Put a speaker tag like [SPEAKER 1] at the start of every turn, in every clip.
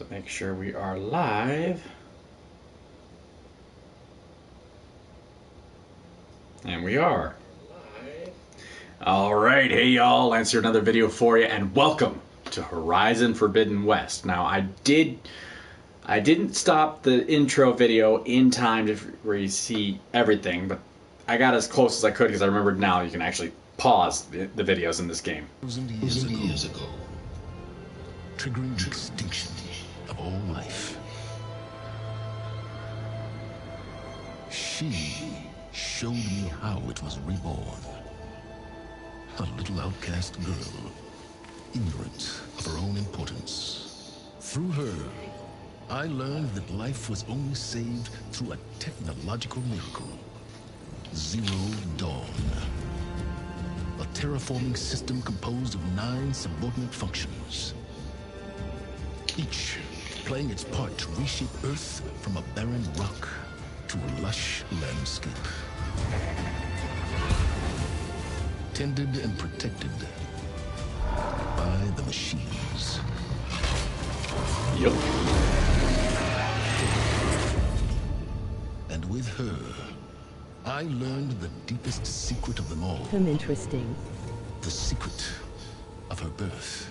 [SPEAKER 1] So make sure we are live. And we are. Alright, hey y'all, Lance here, another video for you, and welcome to Horizon Forbidden West. Now, I didn't stop the intro video in time to where you see everything, but I got as close as I could because I remembered now you can actually pause the videos in this game.
[SPEAKER 2] Years ago, triggering the extinction of all life. She showed me how it was reborn. A little outcast girl, ignorant of her own importance. Through her, I learned that life was only saved through a technological miracle. Zero Dawn. A terraforming system composed of 9 subordinate functions, each playing its part to reshape Earth from a barren rock to a lush landscape. Tended and protected by the machines.
[SPEAKER 1] Yep.
[SPEAKER 2] And with her, I learned the deepest secret of them all.
[SPEAKER 3] Interesting.
[SPEAKER 2] The secret of her birth.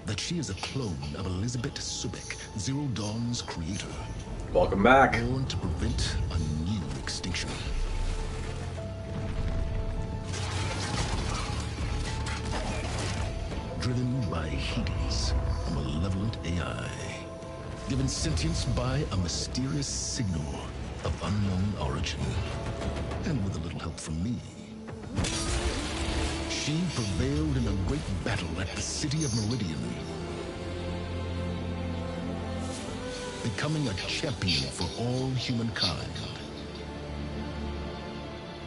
[SPEAKER 2] That she is a clone of Elizabeth Sobek, Zero Dawn's creator.
[SPEAKER 1] Welcome back.
[SPEAKER 2] Born to prevent a new extinction. Driven by Hades, a malevolent AI. Given sentience by a mysterious signal of unknown origin. And with a little help from me, she prevailed in a great battle at the city of Meridian, becoming a champion for all humankind.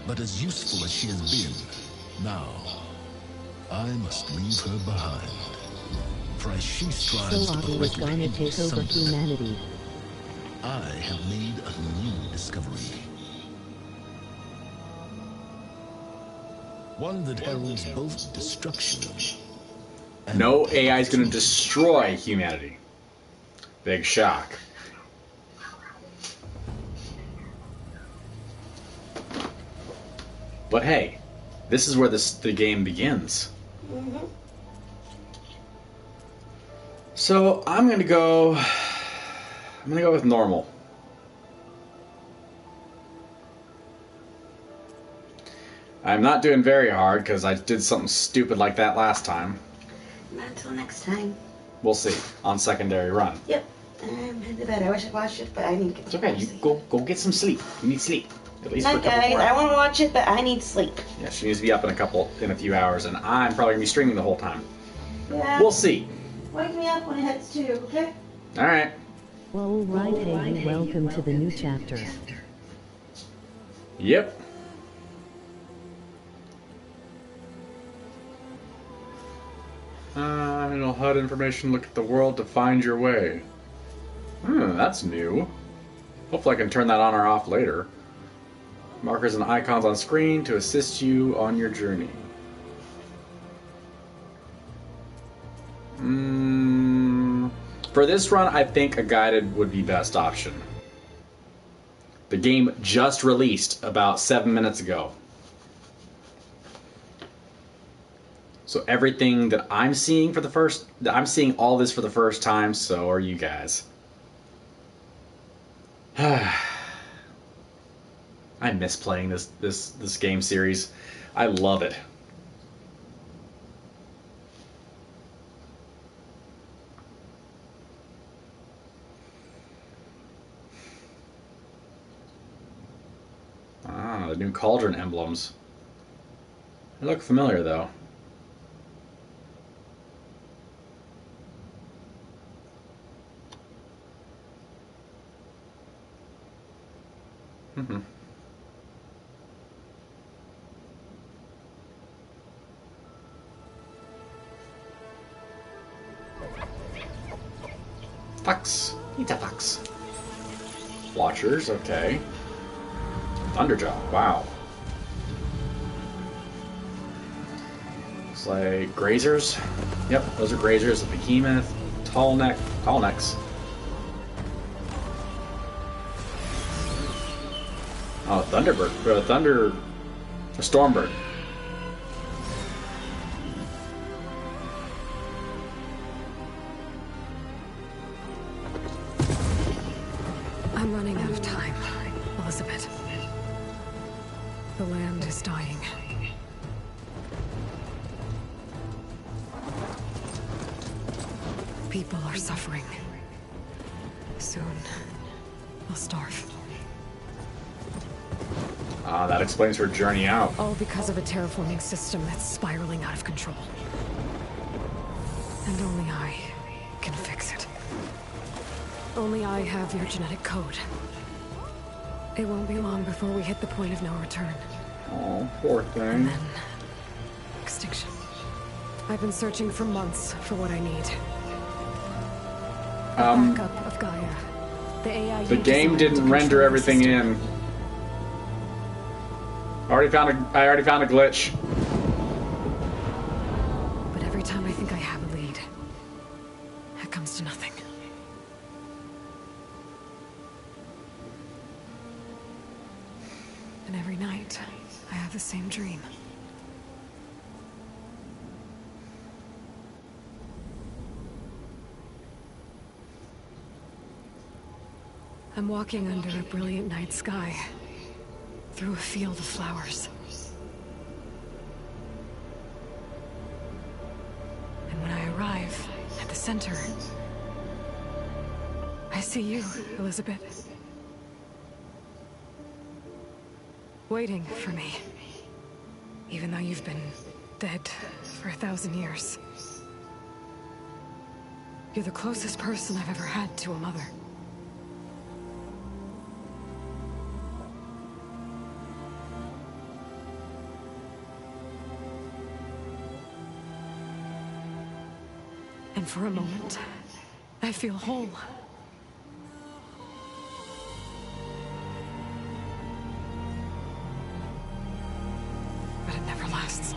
[SPEAKER 2] But as useful as she has been, now I must leave her behind. For as she strives to
[SPEAKER 3] Solari was gonna take over humanity.
[SPEAKER 2] I have made a new discovery. One that heralds both destruction and
[SPEAKER 1] No AI is going to destroy humanity. Big shock. But hey, this is where the game begins. So I'm gonna go with normal. I'm not doing very hard because I did something stupid like that last time.
[SPEAKER 4] Not until next time.
[SPEAKER 1] We'll see on secondary run.
[SPEAKER 4] Yep. I'm headed to bed. I wish I'd watched it, but I need to get
[SPEAKER 1] It's
[SPEAKER 4] some
[SPEAKER 1] okay.
[SPEAKER 4] more
[SPEAKER 1] You
[SPEAKER 4] sleep.
[SPEAKER 1] go get some sleep. You need sleep at least for a
[SPEAKER 4] Night,
[SPEAKER 1] couple
[SPEAKER 4] guys.
[SPEAKER 1] more.
[SPEAKER 4] I want to watch it, but I need sleep.
[SPEAKER 1] Yeah, she needs to be up in a few hours, and I'm probably gonna be streaming the whole time.
[SPEAKER 4] Yeah.
[SPEAKER 1] We'll see.
[SPEAKER 4] Wake me up when it hits 2, okay?
[SPEAKER 1] All right.
[SPEAKER 3] All right, hey, welcome to the new chapter.
[SPEAKER 1] Yep. HUD information. Look at the world to find your way. That's new. Hopefully I can turn that on or off later. Markers and icons on screen to assist you on your journey. For this run, I think a guided would be best option. The game just released about 7 minutes ago. So everything that I'm seeing I'm seeing all this for the first time, so are you guys. I miss playing this game series. I love it. Ah, the new cauldron emblems. They look familiar though. Fox. It's a fox. Watchers, okay. Thunderjaw, wow. Looks like grazers. Yep, those are grazers. A behemoth, Tallnecks. Oh, Thunderbird. A Stormbird.
[SPEAKER 5] I'm running out of time, Elizabeth. The land is dying. People are suffering. Soon, they'll starve.
[SPEAKER 1] Ah, that explains her journey out.
[SPEAKER 5] All because of a terraforming system that's spiraling out of control. And only I can fix it. Only I have your genetic code. It won't be long before we hit the point of no return.
[SPEAKER 1] Oh, poor thing.
[SPEAKER 5] And then... extinction. I've been searching for months for what I need. Backup of Gaia. The AI
[SPEAKER 1] The game didn't render everything in. I already found a glitch.
[SPEAKER 5] But every time I think I have a lead, it comes to nothing. And every night, I have the same dream. I'm walking under a brilliant night sky, through a field of flowers. And when I arrive at the center, I see you, Elizabeth. Waiting for me. Even though you've been dead for 1,000 years. You're the closest person I've ever had to a mother. And for a moment, I feel whole. But it never lasts.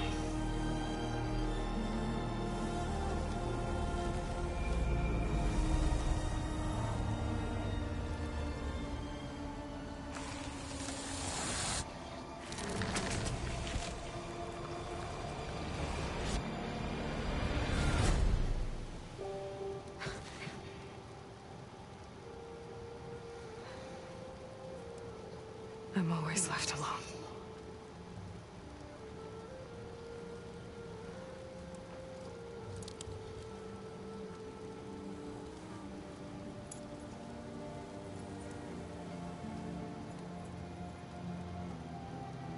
[SPEAKER 5] I'm always left alone.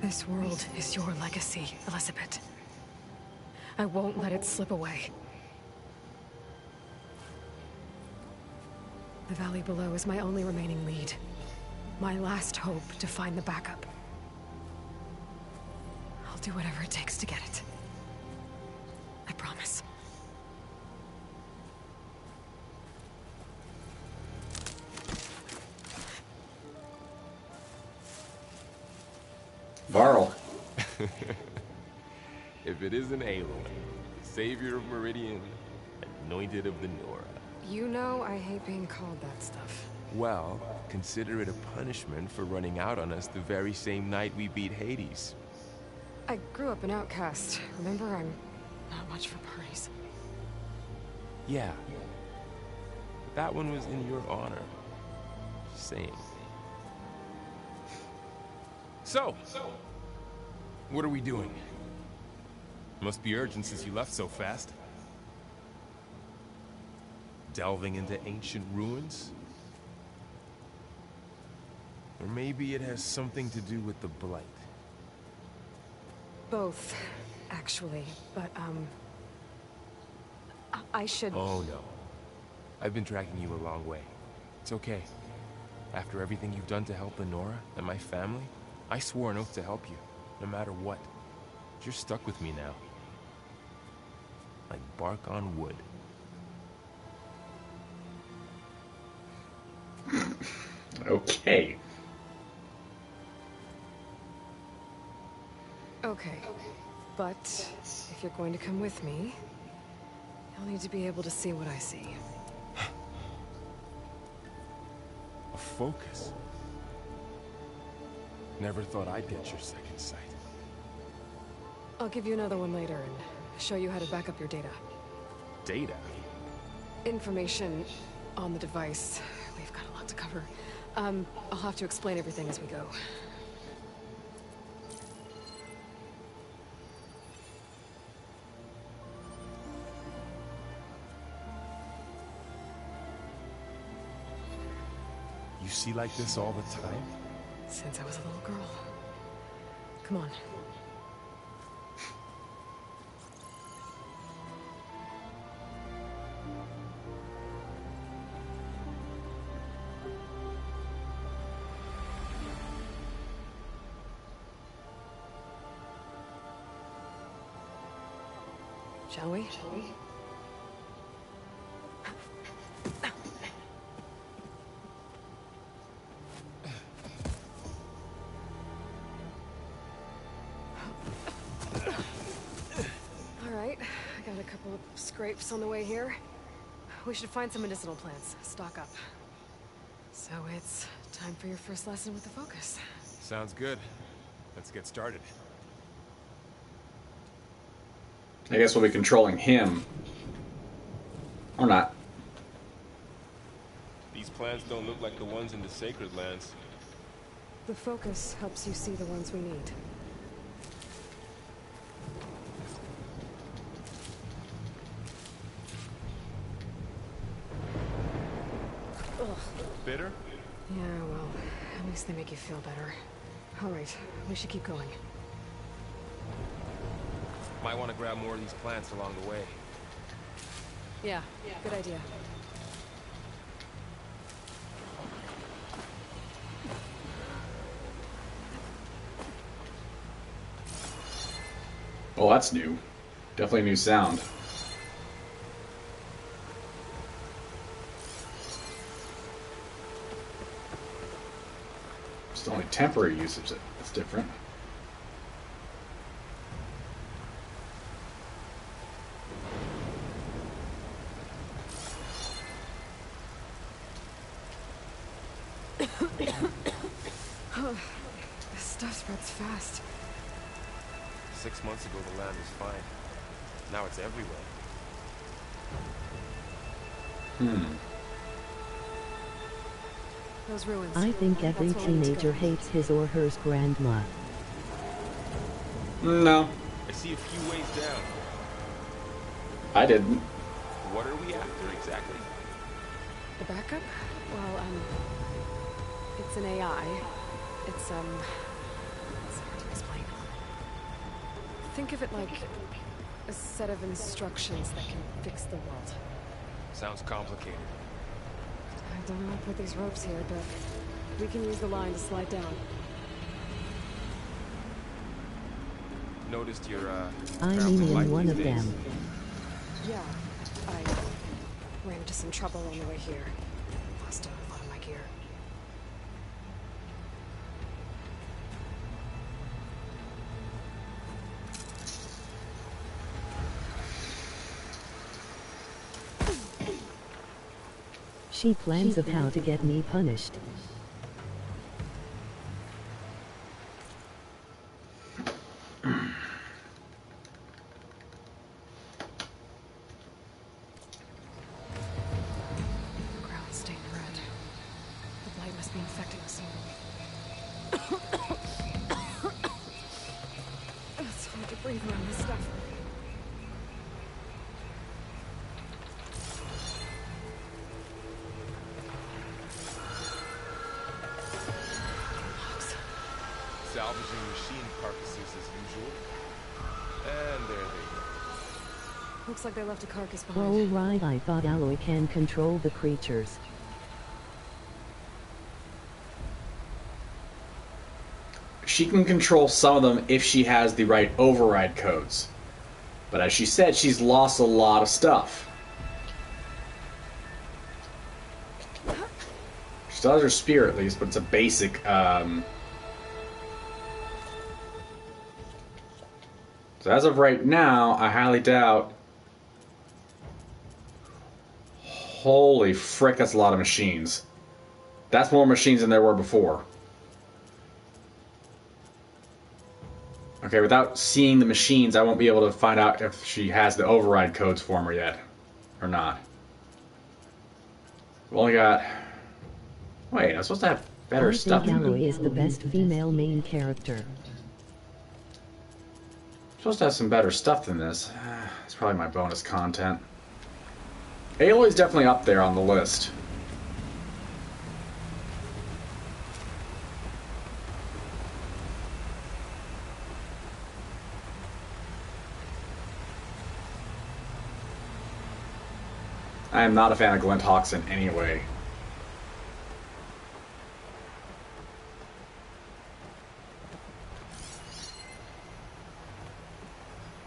[SPEAKER 5] This world is your legacy, Elizabeth. I won't let it slip away. The valley below is my only remaining lead. My last hope to find the backup. I'll do whatever it takes to get it. I promise.
[SPEAKER 1] Varl.
[SPEAKER 6] If it isn't Aloy, savior of Meridian, anointed of the Nora.
[SPEAKER 5] You know I hate being called that stuff.
[SPEAKER 6] Well, consider it a punishment for running out on us the very same night we beat Hades.
[SPEAKER 5] I grew up an outcast. Remember, I'm not much for parties.
[SPEAKER 6] Yeah. That one was in your honor. Just saying. So, what are we doing? Must be urgent since you left so fast. Delving into ancient ruins? Or maybe it has something to do with the Blight.
[SPEAKER 5] Both, actually. But, I should...
[SPEAKER 6] Oh no. I've been tracking you a long way. It's okay. After everything you've done to help the Nora and my family, I swore an oath to help you, no matter what. You're stuck with me now. Like bark on wood.
[SPEAKER 1] Okay.
[SPEAKER 5] Okay. But if you're going to come with me, you'll need to be able to see what I see.
[SPEAKER 6] A focus. Never thought I'd get your second sight.
[SPEAKER 5] I'll give you another one later and show you how to back up your data.
[SPEAKER 6] Data?
[SPEAKER 5] Information on the device. We've got a lot to cover. I'll have to explain everything as we go.
[SPEAKER 6] You see like this all the time?
[SPEAKER 5] Since I was a little girl. Come on. Shall we? All right, I got a couple of scrapes on the way here. We should find some medicinal plants, stock up. So it's time for your first lesson with the focus.
[SPEAKER 6] Sounds good. Let's get started.
[SPEAKER 1] I guess we'll be controlling him. Or not.
[SPEAKER 6] These plants don't look like the ones in the Sacred Lands.
[SPEAKER 5] The focus helps you see the ones we need. Ugh.
[SPEAKER 6] Bitter?
[SPEAKER 5] Yeah, well, at least they make you feel better. All right, we should keep going.
[SPEAKER 6] Might want to grab more of these plants along the way.
[SPEAKER 5] Yeah, good idea.
[SPEAKER 1] Oh, that's new. Definitely a new sound. It's only temporary usage that's different.
[SPEAKER 5] This stuff spreads fast.
[SPEAKER 6] 6 months ago the land was fine. Now it's everywhere.
[SPEAKER 5] Those ruins.
[SPEAKER 3] I think every
[SPEAKER 5] That's where we need to
[SPEAKER 3] teenager
[SPEAKER 5] go.
[SPEAKER 3] hates his or her grandma.
[SPEAKER 1] No,
[SPEAKER 6] I see a few ways down.
[SPEAKER 1] I didn't.
[SPEAKER 6] What are we after exactly?
[SPEAKER 5] The backup? Well, it's an AI. It's hard to explain. Think of it like a set of instructions that can fix the world.
[SPEAKER 6] Sounds complicated.
[SPEAKER 5] I don't know how to put these ropes here, but we can use the line to slide down.
[SPEAKER 6] Noticed you're,
[SPEAKER 3] I'm
[SPEAKER 6] traveling light
[SPEAKER 3] in one
[SPEAKER 6] these
[SPEAKER 3] of
[SPEAKER 6] days.
[SPEAKER 3] them.
[SPEAKER 5] Yeah, I ran into some trouble on the way here. Lost a lot of my gear.
[SPEAKER 3] She plans of how to get me punished.
[SPEAKER 5] The ground's stained red. The blight must be infecting us all. It's hard to breathe around this stuff. Logs.
[SPEAKER 6] Salvaging machine carcasses as usual. And there they go.
[SPEAKER 5] Looks like they left a carcass
[SPEAKER 3] Oh
[SPEAKER 5] behind.
[SPEAKER 3] right, I thought Aloy can control the creatures.
[SPEAKER 1] She can control some of them if she has the right override codes. But as she said, she's lost a lot of stuff. She still has her spear at least, but it's a basic, So as of right now, I highly doubt... Holy frick, that's a lot of machines. That's more machines than there were before. Okay, without seeing the machines, I won't be able to find out if she has the override codes for me yet. Or not. We've only got... Wait, I'm supposed to have better
[SPEAKER 3] Arthur
[SPEAKER 1] stuff.
[SPEAKER 3] Galloway is the best female main character.
[SPEAKER 1] Supposed to have some better stuff than this. It's probably my bonus content. Aloy's definitely up there on the list. I am not a fan of Glint Hawkson anyway.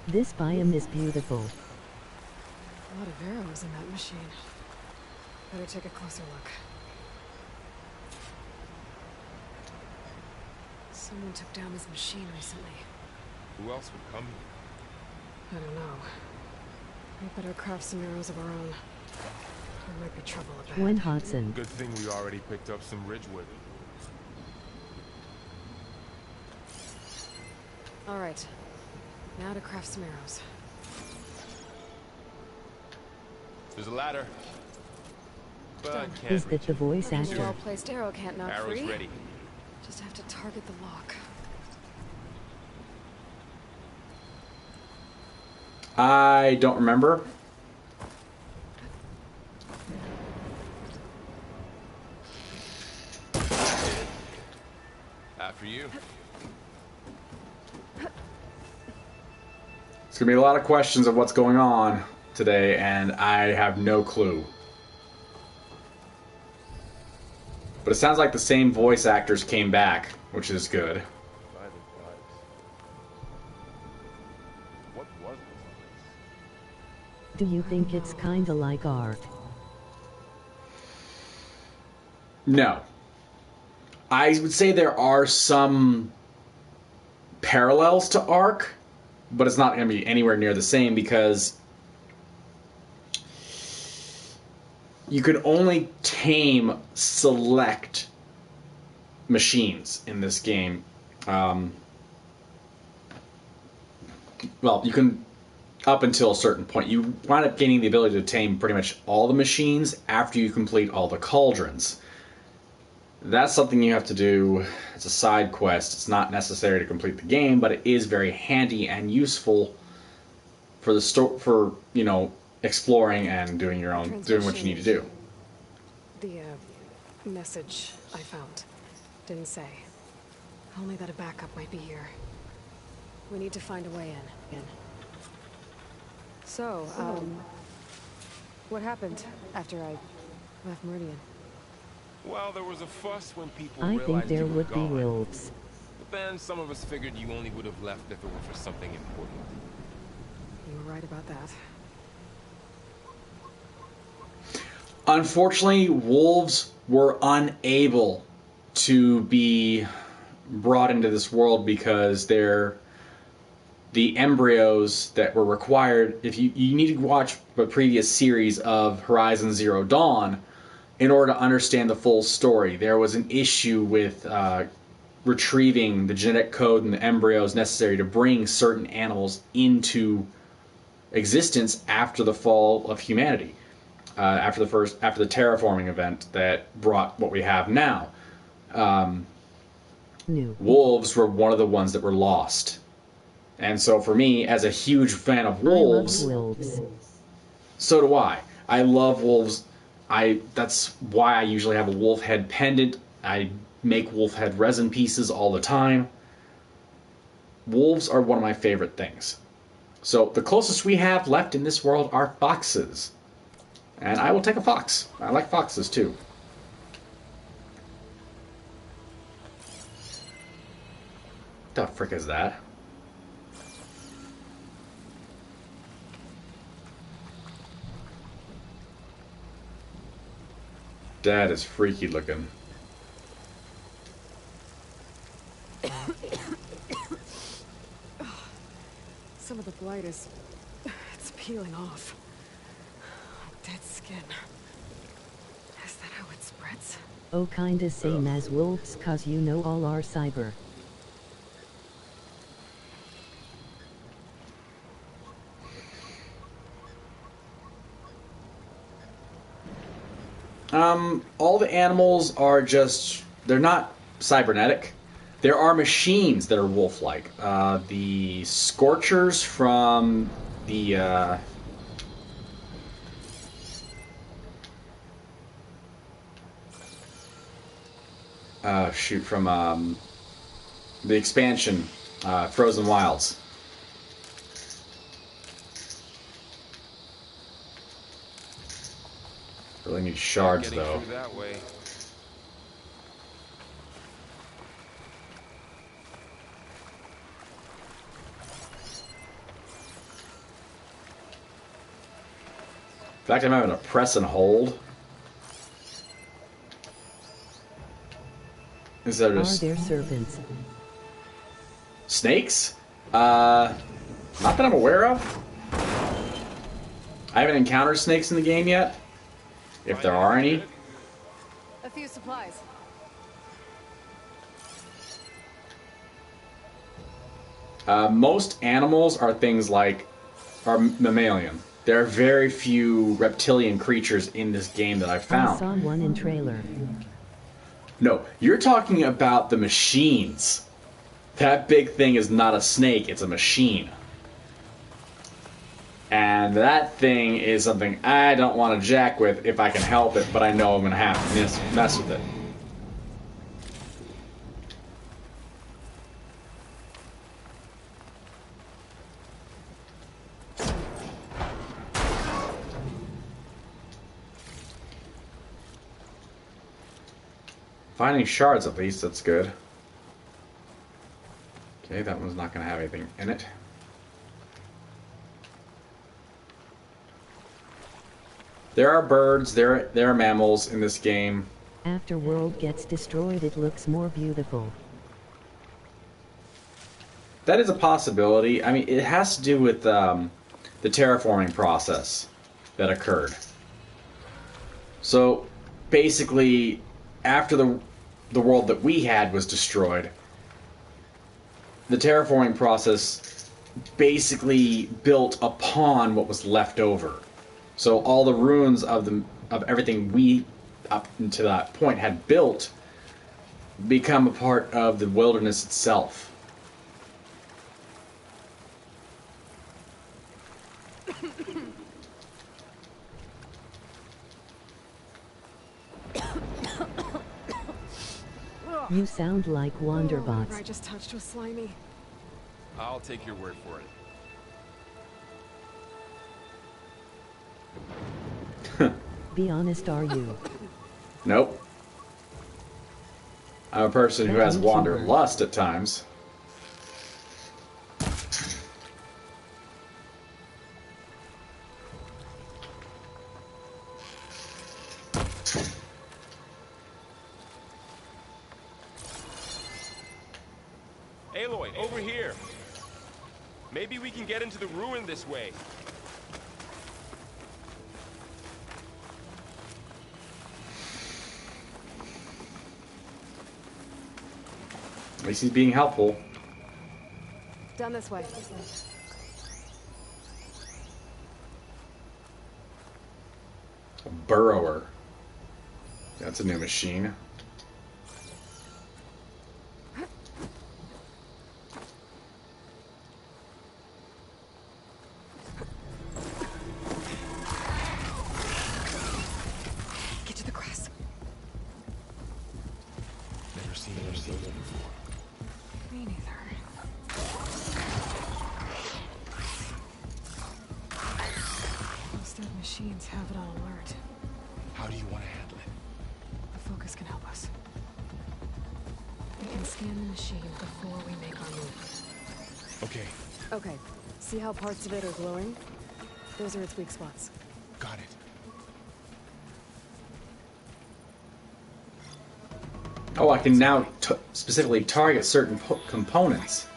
[SPEAKER 3] This biome is beautiful.
[SPEAKER 5] A lot of arrows in that machine. Better take a closer look. Someone took down his machine recently.
[SPEAKER 6] Who else would come here?
[SPEAKER 5] I don't know. We better craft some arrows of our own. There might be trouble up
[SPEAKER 3] Gwen
[SPEAKER 5] ahead.
[SPEAKER 3] Hodson.
[SPEAKER 6] Good thing we already picked up some Ridgewood.
[SPEAKER 5] Alright. Now to craft some arrows.
[SPEAKER 6] There's a ladder. But
[SPEAKER 5] Done.
[SPEAKER 6] can't
[SPEAKER 3] Is
[SPEAKER 6] reach
[SPEAKER 3] that the voice
[SPEAKER 5] A
[SPEAKER 3] actor?
[SPEAKER 5] well-placed arrow can't knock
[SPEAKER 6] Arrows
[SPEAKER 5] free.
[SPEAKER 6] ready.
[SPEAKER 5] Just have to target the lock.
[SPEAKER 1] I don't remember.
[SPEAKER 6] After you.
[SPEAKER 1] It's gonna be a lot of questions of what's going on today, and I have no clue. But it sounds like the same voice actors came back, which is good.
[SPEAKER 6] By the gods. What was this?
[SPEAKER 3] Do you think it's kinda like Ark?
[SPEAKER 1] No. I would say there are some parallels to Ark, but it's not going to be anywhere near the same because you can only tame select machines in this game. Well, you can up until a certain point. You wind up gaining the ability to tame pretty much all the machines after you complete all the cauldrons. That's something you have to do. It's a side quest. It's not necessary to complete the game, but it is very handy and useful for the for exploring and doing your own, doing what you need to do.
[SPEAKER 5] The message I found didn't say. Only that a backup might be here. We need to find a way in. So, what happened after I left Meridian?
[SPEAKER 6] Well, there was a fuss when people
[SPEAKER 3] I
[SPEAKER 6] realized
[SPEAKER 3] think there
[SPEAKER 6] you were
[SPEAKER 3] would be
[SPEAKER 6] gone.
[SPEAKER 3] wolves.
[SPEAKER 6] But then some of us figured you only would have left if it were for something important.
[SPEAKER 5] You were right about that.
[SPEAKER 1] Unfortunately, wolves were unable to be brought into this world because they're the embryos that were required. If you need to watch the previous series of Horizon Zero Dawn in order to understand the full story. There was an issue with retrieving the genetic code and the embryos necessary to bring certain animals into existence after the fall of humanity, after the terraforming event that brought what we have now. Wolves were one of the ones that were lost, and so for me, as a huge fan of wolves,
[SPEAKER 3] I love wolves.
[SPEAKER 1] So do I. I love wolves. That's why I usually have a wolf head pendant. I make wolf head resin pieces all the time. Wolves are one of my favorite things. So the closest we have left in this world are foxes. And I will take a fox. I like foxes too. The frick is that? That is freaky looking.
[SPEAKER 5] Some of the blight it's peeling off. Dead skin. Is that how it it spreads.
[SPEAKER 3] Oh, kinda same as wolves, cause you know all are cyber.
[SPEAKER 1] All the animals are just, they're not cybernetic. There are machines that are wolf-like. The Scorchers from the, from the expansion, Frozen Wilds. Really need shards,
[SPEAKER 6] Getting
[SPEAKER 1] though.
[SPEAKER 6] through that way.
[SPEAKER 1] In fact, I'm having to press and hold. Instead of
[SPEAKER 3] Are
[SPEAKER 1] just
[SPEAKER 3] there serpents?
[SPEAKER 1] snakes? Not that I'm aware of. I haven't encountered snakes in the game yet. If there are any.
[SPEAKER 5] A few supplies.
[SPEAKER 1] Most animals are things like are mammalian. There are very few reptilian creatures in this game that I've
[SPEAKER 3] I
[SPEAKER 1] found.
[SPEAKER 3] saw one in trailer.
[SPEAKER 1] No, you're talking about the machines. That big thing is not a snake, it's a machine. And that thing is something I don't want to jack with if I can help it, but I know I'm going to have to mess with it. Finding shards at least, that's good. Okay, that one's not going to have anything in it. There are birds, there are mammals in this game.
[SPEAKER 3] After world gets destroyed, it looks more beautiful.
[SPEAKER 1] That is a possibility. I mean, it has to do with the terraforming process that occurred. So, basically, after the world that we had was destroyed, the terraforming process basically built upon what was left over. So all the ruins of everything we up to that point had built become a part of the wilderness itself.
[SPEAKER 3] You sound like
[SPEAKER 5] Whatever I
[SPEAKER 3] Wanderbots.
[SPEAKER 5] just touched was slimy.
[SPEAKER 6] I'll take your word for it.
[SPEAKER 3] Be honest, are you?
[SPEAKER 1] Nope. I'm a person who has wanderlust at times.
[SPEAKER 6] Aloy, over here. Maybe we can get into the ruin this way.
[SPEAKER 1] At least he's being helpful.
[SPEAKER 5] Down this way.
[SPEAKER 1] A burrower. That's a new machine.
[SPEAKER 5] Get to the grass.
[SPEAKER 6] Never seen anything before.
[SPEAKER 5] Me neither. Most of the machines have it on alert.
[SPEAKER 6] How do you want to handle it?
[SPEAKER 5] The focus can help us. We can scan the machine before we make our move.
[SPEAKER 6] Okay,
[SPEAKER 5] Okay. See how parts of it are glowing? Those are its weak spots.
[SPEAKER 6] got it.
[SPEAKER 1] Oh, I can now specifically target certain components.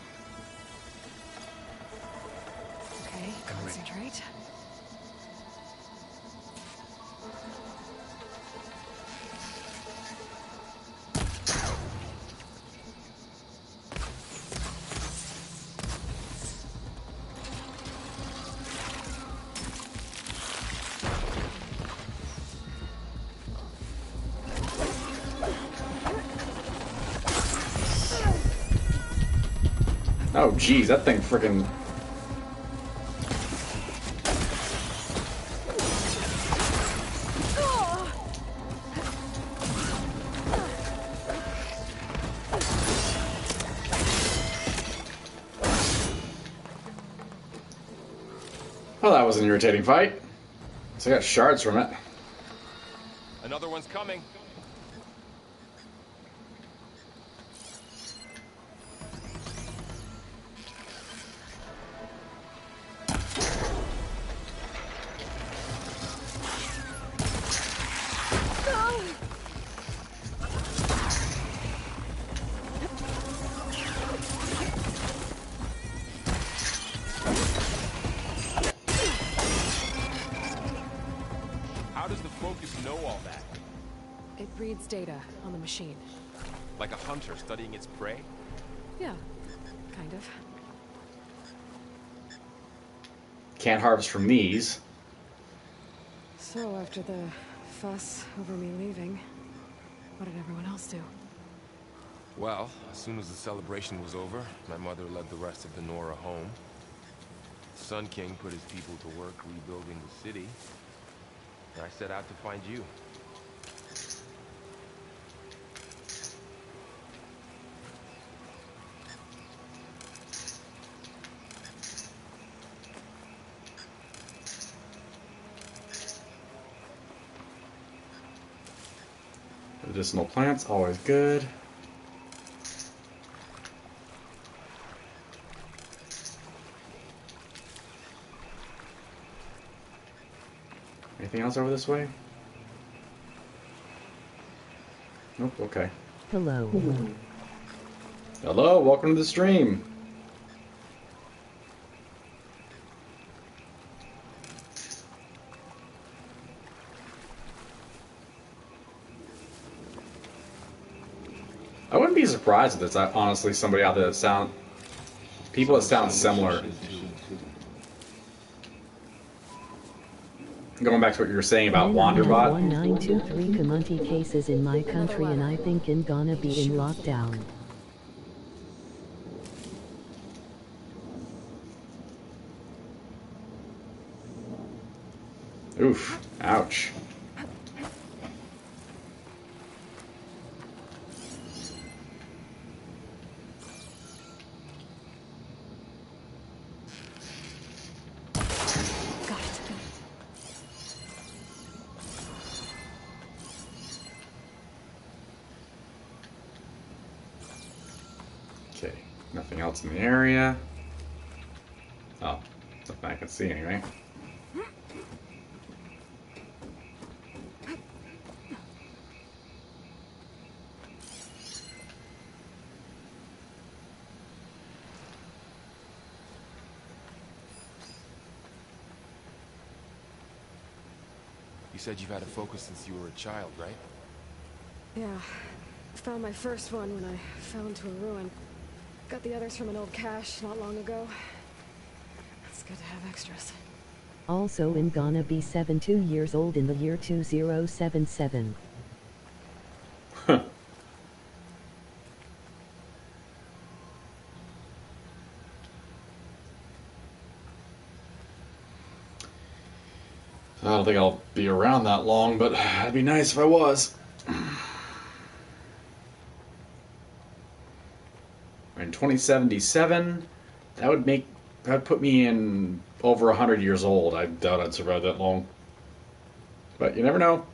[SPEAKER 5] Okay, concentrate.
[SPEAKER 1] Oh, geez, that thing freaking. Well, that was an irritating fight. So I got shards from it.
[SPEAKER 6] Another one's coming. How does the Focus know all that?
[SPEAKER 5] It reads data on the machine.
[SPEAKER 6] Like a hunter studying its prey?
[SPEAKER 5] Yeah, kind of.
[SPEAKER 1] Can't harvest from these.
[SPEAKER 5] So after the fuss over me leaving, what did everyone else do?
[SPEAKER 6] Well, as soon as the celebration was over, my mother led the rest of the Nora home. The Sun King put his people to work rebuilding the city. And I set out to find you.
[SPEAKER 1] Medicinal plants, always good. Anything else over this way? Nope, okay.
[SPEAKER 3] Hello.
[SPEAKER 1] Hello, welcome to the stream. I wouldn't be surprised if there's honestly somebody out there that sound people that sound similar. Going back to what you were saying about Wanderbot.
[SPEAKER 3] 1923 Comunity cases in my country and I think I'm gonna be in lockdown.
[SPEAKER 1] Oof, ouch.
[SPEAKER 5] Got it.
[SPEAKER 1] Okay, nothing else in the area. Oh, nothing I can see anyway.
[SPEAKER 6] You said you've had a Focus since you were a child, right?
[SPEAKER 5] Yeah. Found my first one when I fell into a ruin. Got the others from an old cache not long ago. It's good to have extras.
[SPEAKER 3] Also I'm gonna be 72 years old in the year 2077.
[SPEAKER 1] I don't think I'll be around that long, but it'd be nice if I was. In 2077, that would put me in over 100 years old. I doubt I'd survive that long. But you never know.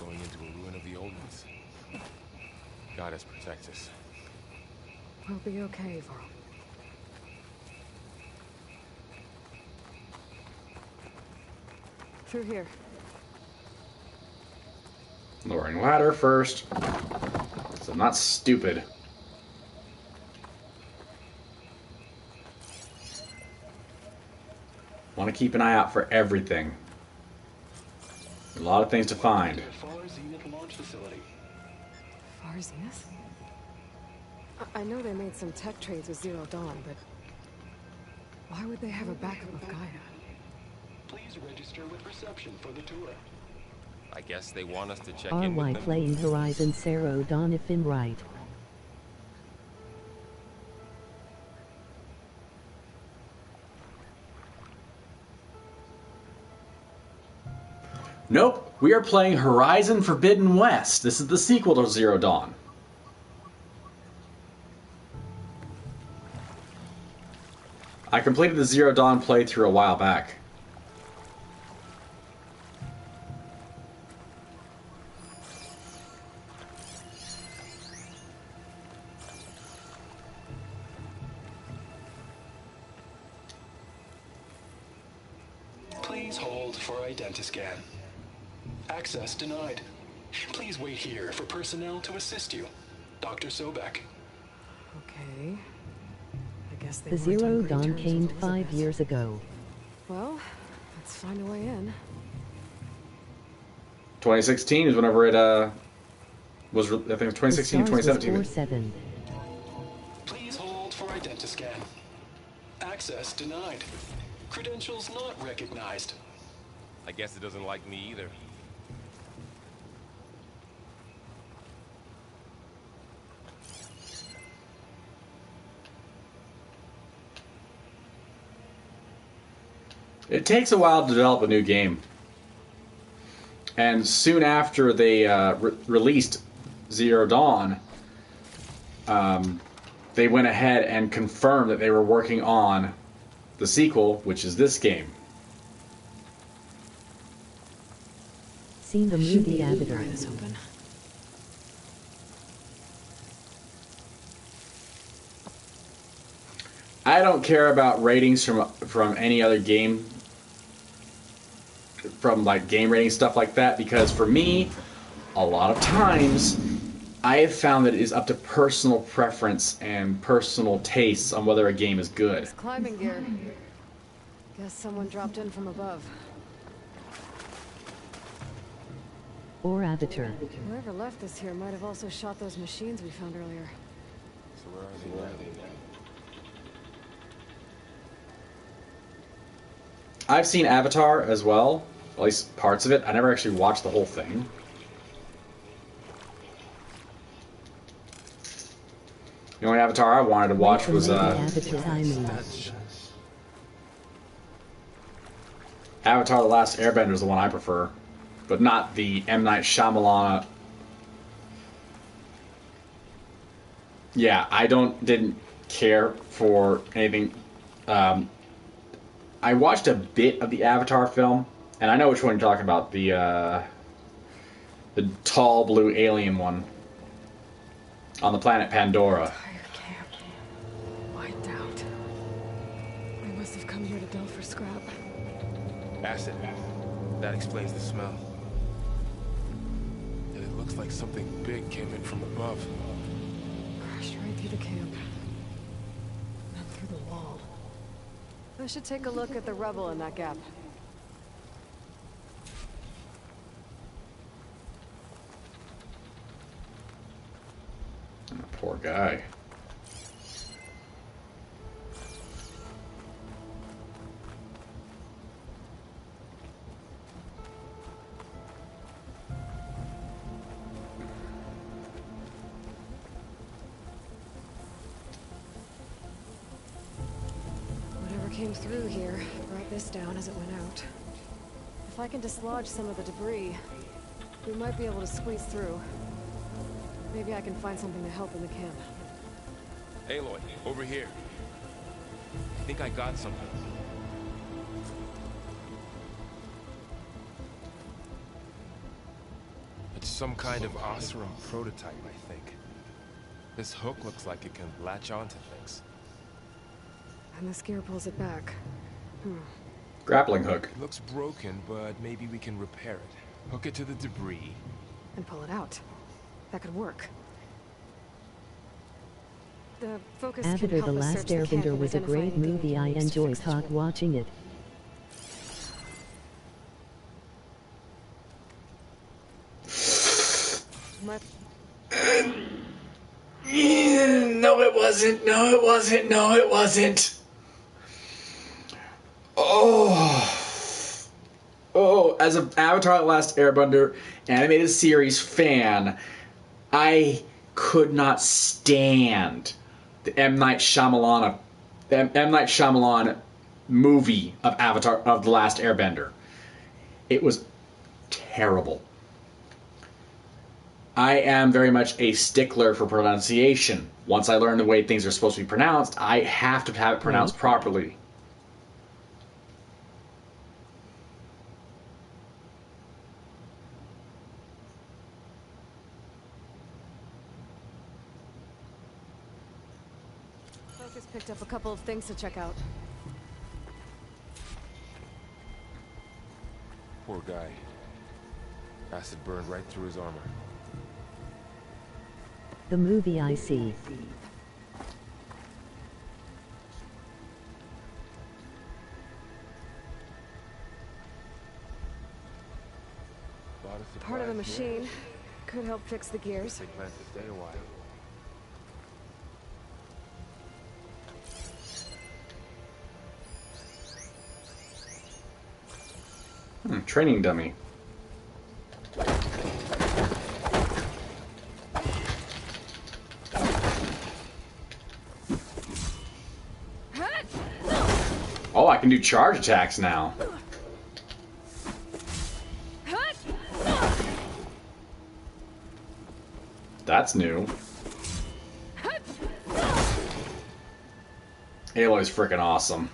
[SPEAKER 6] Going into a ruin of the old ones. Goddess protect us.
[SPEAKER 5] We'll be okay, Varl. Through here.
[SPEAKER 1] Lowering ladder first. So I'm not stupid. Want to keep an eye out for everything. A lot of things to find.
[SPEAKER 7] As far as Zenith launch facility.
[SPEAKER 5] Far Zenith? I know they made some tech trades with Zero Dawn, but why would they have a backup of Gaia?
[SPEAKER 7] Please register with reception for the tour.
[SPEAKER 6] I guess they want us to check in with
[SPEAKER 3] RY
[SPEAKER 6] them.
[SPEAKER 3] playing Horizon Zero Dawn if I'm right.
[SPEAKER 1] Nope, we are playing Horizon Forbidden West. This is the sequel to Zero Dawn. I completed the Zero Dawn playthrough a while back.
[SPEAKER 7] Please hold for identiscan. Access denied. Please wait here for personnel to assist you. Dr. Sobek.
[SPEAKER 5] Okay. I guess they
[SPEAKER 3] The
[SPEAKER 5] weren't on
[SPEAKER 3] Zero
[SPEAKER 5] great
[SPEAKER 3] Dawn
[SPEAKER 5] terms
[SPEAKER 3] came
[SPEAKER 5] with
[SPEAKER 3] 5
[SPEAKER 5] Elizabeth.
[SPEAKER 3] years ago.
[SPEAKER 5] Well, let's find a way in.
[SPEAKER 1] 2016 is whenever it was. I think it was 2016 or
[SPEAKER 3] The stars was
[SPEAKER 1] 2017.
[SPEAKER 3] 4-7.
[SPEAKER 7] Please hold for identiscan. Access denied. Credentials not recognized.
[SPEAKER 6] I guess it doesn't like me either.
[SPEAKER 1] It takes a while to develop a new game. And soon after they released Zero Dawn, they went ahead and confirmed that they were working on the sequel, which is this game.
[SPEAKER 3] Seen the movie Avatar.
[SPEAKER 5] Pry this open.
[SPEAKER 1] I don't care about ratings from any other game, from like game rating stuff like that, because for me, a lot of times I have found that it is up to personal preference and personal tastes on whether a game is good.
[SPEAKER 5] It's climbing gear. Guess someone dropped in from above.
[SPEAKER 3] Or Avatar.
[SPEAKER 5] Whoever left this here might have also shot those machines we found earlier.
[SPEAKER 6] So where are they now?
[SPEAKER 1] I've seen Avatar as well, at least parts of it. I never actually watched the whole thing. The only Avatar I wanted to watch
[SPEAKER 3] The
[SPEAKER 1] was
[SPEAKER 3] movie Avatar timing.
[SPEAKER 1] Avatar: The Last Airbender is the one I prefer, but not the M. Night Shyamalan. Yeah, I didn't care for anything. I watched a bit of the Avatar film, and I know which one you're talking about. The tall blue alien one on the planet Pandora.
[SPEAKER 5] Tired camp. Wiped out. They must have come here to delve for scrap.
[SPEAKER 6] Acid. That explains the smell. And it looks like something big came in from above.
[SPEAKER 5] Crashed right through the camp. And through the wall. I should take a look at the rubble in that gap.
[SPEAKER 1] Poor guy.
[SPEAKER 5] Whatever came through here brought this down as it went out. If I can dislodge some of the debris, we might be able to squeeze through. Maybe I can find something to help in the camp.
[SPEAKER 6] Aloy, over here. I think I got something. It's some kind of Oseram prototype, I think. This hook looks like it can latch onto things.
[SPEAKER 5] And this gear pulls it back.
[SPEAKER 1] Grappling hook.
[SPEAKER 6] It looks broken, but maybe we can repair it. Hook it to the debris.
[SPEAKER 5] And pull it out. That could work. The focus can
[SPEAKER 3] Avatar:
[SPEAKER 5] help
[SPEAKER 3] The
[SPEAKER 5] us
[SPEAKER 3] Last
[SPEAKER 5] search the camp
[SPEAKER 3] Airbender
[SPEAKER 5] and
[SPEAKER 3] was a
[SPEAKER 5] identify
[SPEAKER 3] great
[SPEAKER 5] anything we
[SPEAKER 3] movie.
[SPEAKER 5] can
[SPEAKER 3] I
[SPEAKER 5] use to
[SPEAKER 3] enjoyed
[SPEAKER 5] fix this one.
[SPEAKER 3] watching it.
[SPEAKER 5] My
[SPEAKER 1] No, it wasn't. No, it wasn't. No, it wasn't. Oh. Oh, as an Avatar: The Last Airbender animated series fan, I could not stand the M. Night Shyamalan movie of Avatar of The Last Airbender. It was terrible. I am very much a stickler for pronunciation. Once I learn the way things are supposed to be pronounced, I have to have it pronounced properly.
[SPEAKER 5] Focus picked up a couple of things to check out.
[SPEAKER 6] Poor guy. Acid burned right through his armor.
[SPEAKER 3] The movie I see.
[SPEAKER 5] Part of the machine could help fix the gears.
[SPEAKER 6] They plan to stay a while.
[SPEAKER 1] Training dummy. Oh, I can do charge attacks now. That's new. Aloy's freaking awesome.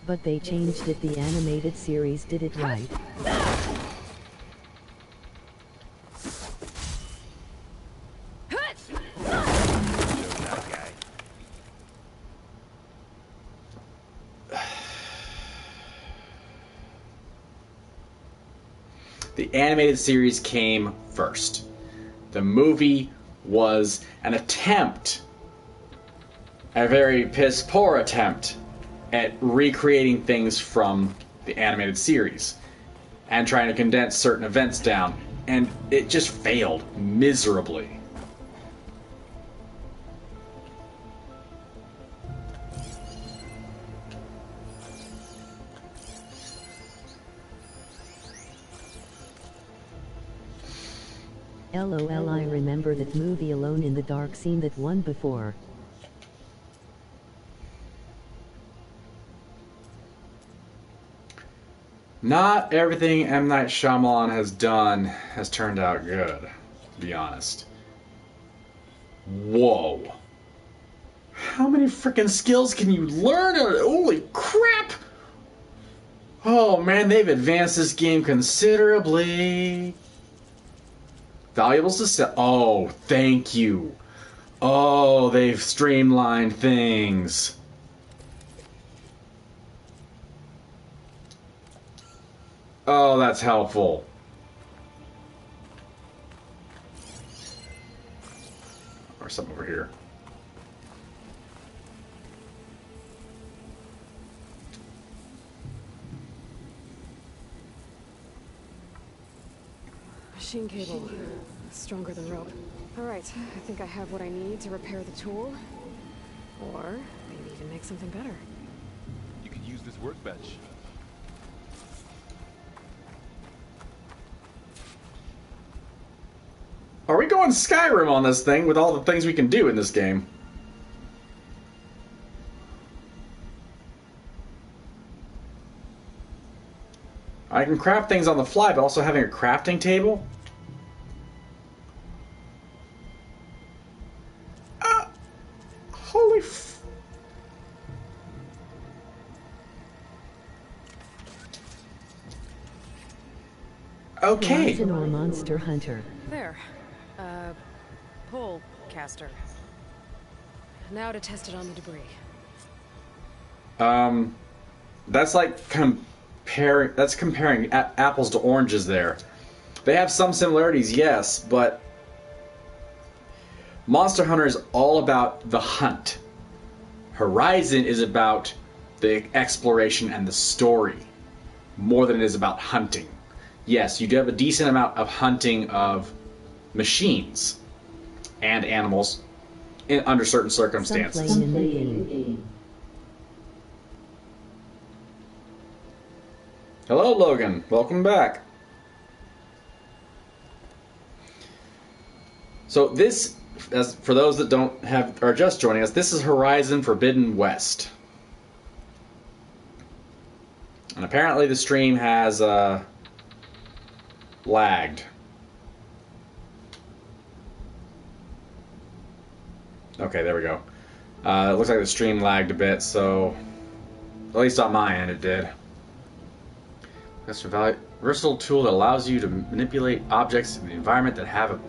[SPEAKER 3] But they changed it. The animated series did it right.
[SPEAKER 1] The animated series came first. The movie was an attempt, a very piss poor attempt, at recreating things from the animated series and trying to condense certain events down, and it just failed miserably.
[SPEAKER 3] LOL, I remember that movie Alone in the Dark scene that one before.
[SPEAKER 1] Not everything M. Night Shyamalan has done has turned out good, to be honest. Whoa. How many freaking skills can you learn? Holy crap! Oh man, they've advanced this game considerably. Valuables to sell. Oh, thank you. Oh, they've streamlined things. Oh, that's helpful. Or something over here.
[SPEAKER 5] Machine cable. Stronger than rope. Alright, I think I have what I need to repair the tool. Or maybe even make something better.
[SPEAKER 6] You could use this workbench.
[SPEAKER 1] Are we going Skyrim on this thing with all the things we can do in this game? I can craft things on the fly, but also having a crafting table? Holy f... Okay.
[SPEAKER 3] Horizon or Monster Hunter.
[SPEAKER 5] There. Pole caster. Now to test it on the debris.
[SPEAKER 1] That's like comparing apples to oranges there. They have some similarities, yes, but Monster Hunter is all about the hunt. Horizon is about the exploration and the story more than it is about hunting. Yes, you do have a decent amount of hunting of machines and animals, under certain
[SPEAKER 3] Some
[SPEAKER 1] circumstances.
[SPEAKER 3] playing in the game.
[SPEAKER 1] Hello, Logan. Welcome back. So this, as for those that don't have are just joining us, this is Horizon Forbidden West, and apparently the stream has lagged. Okay, there we go. It looks like the stream lagged a bit, so at least on my end it did. That's a versatile tool that allows you to manipulate objects in the environment that have a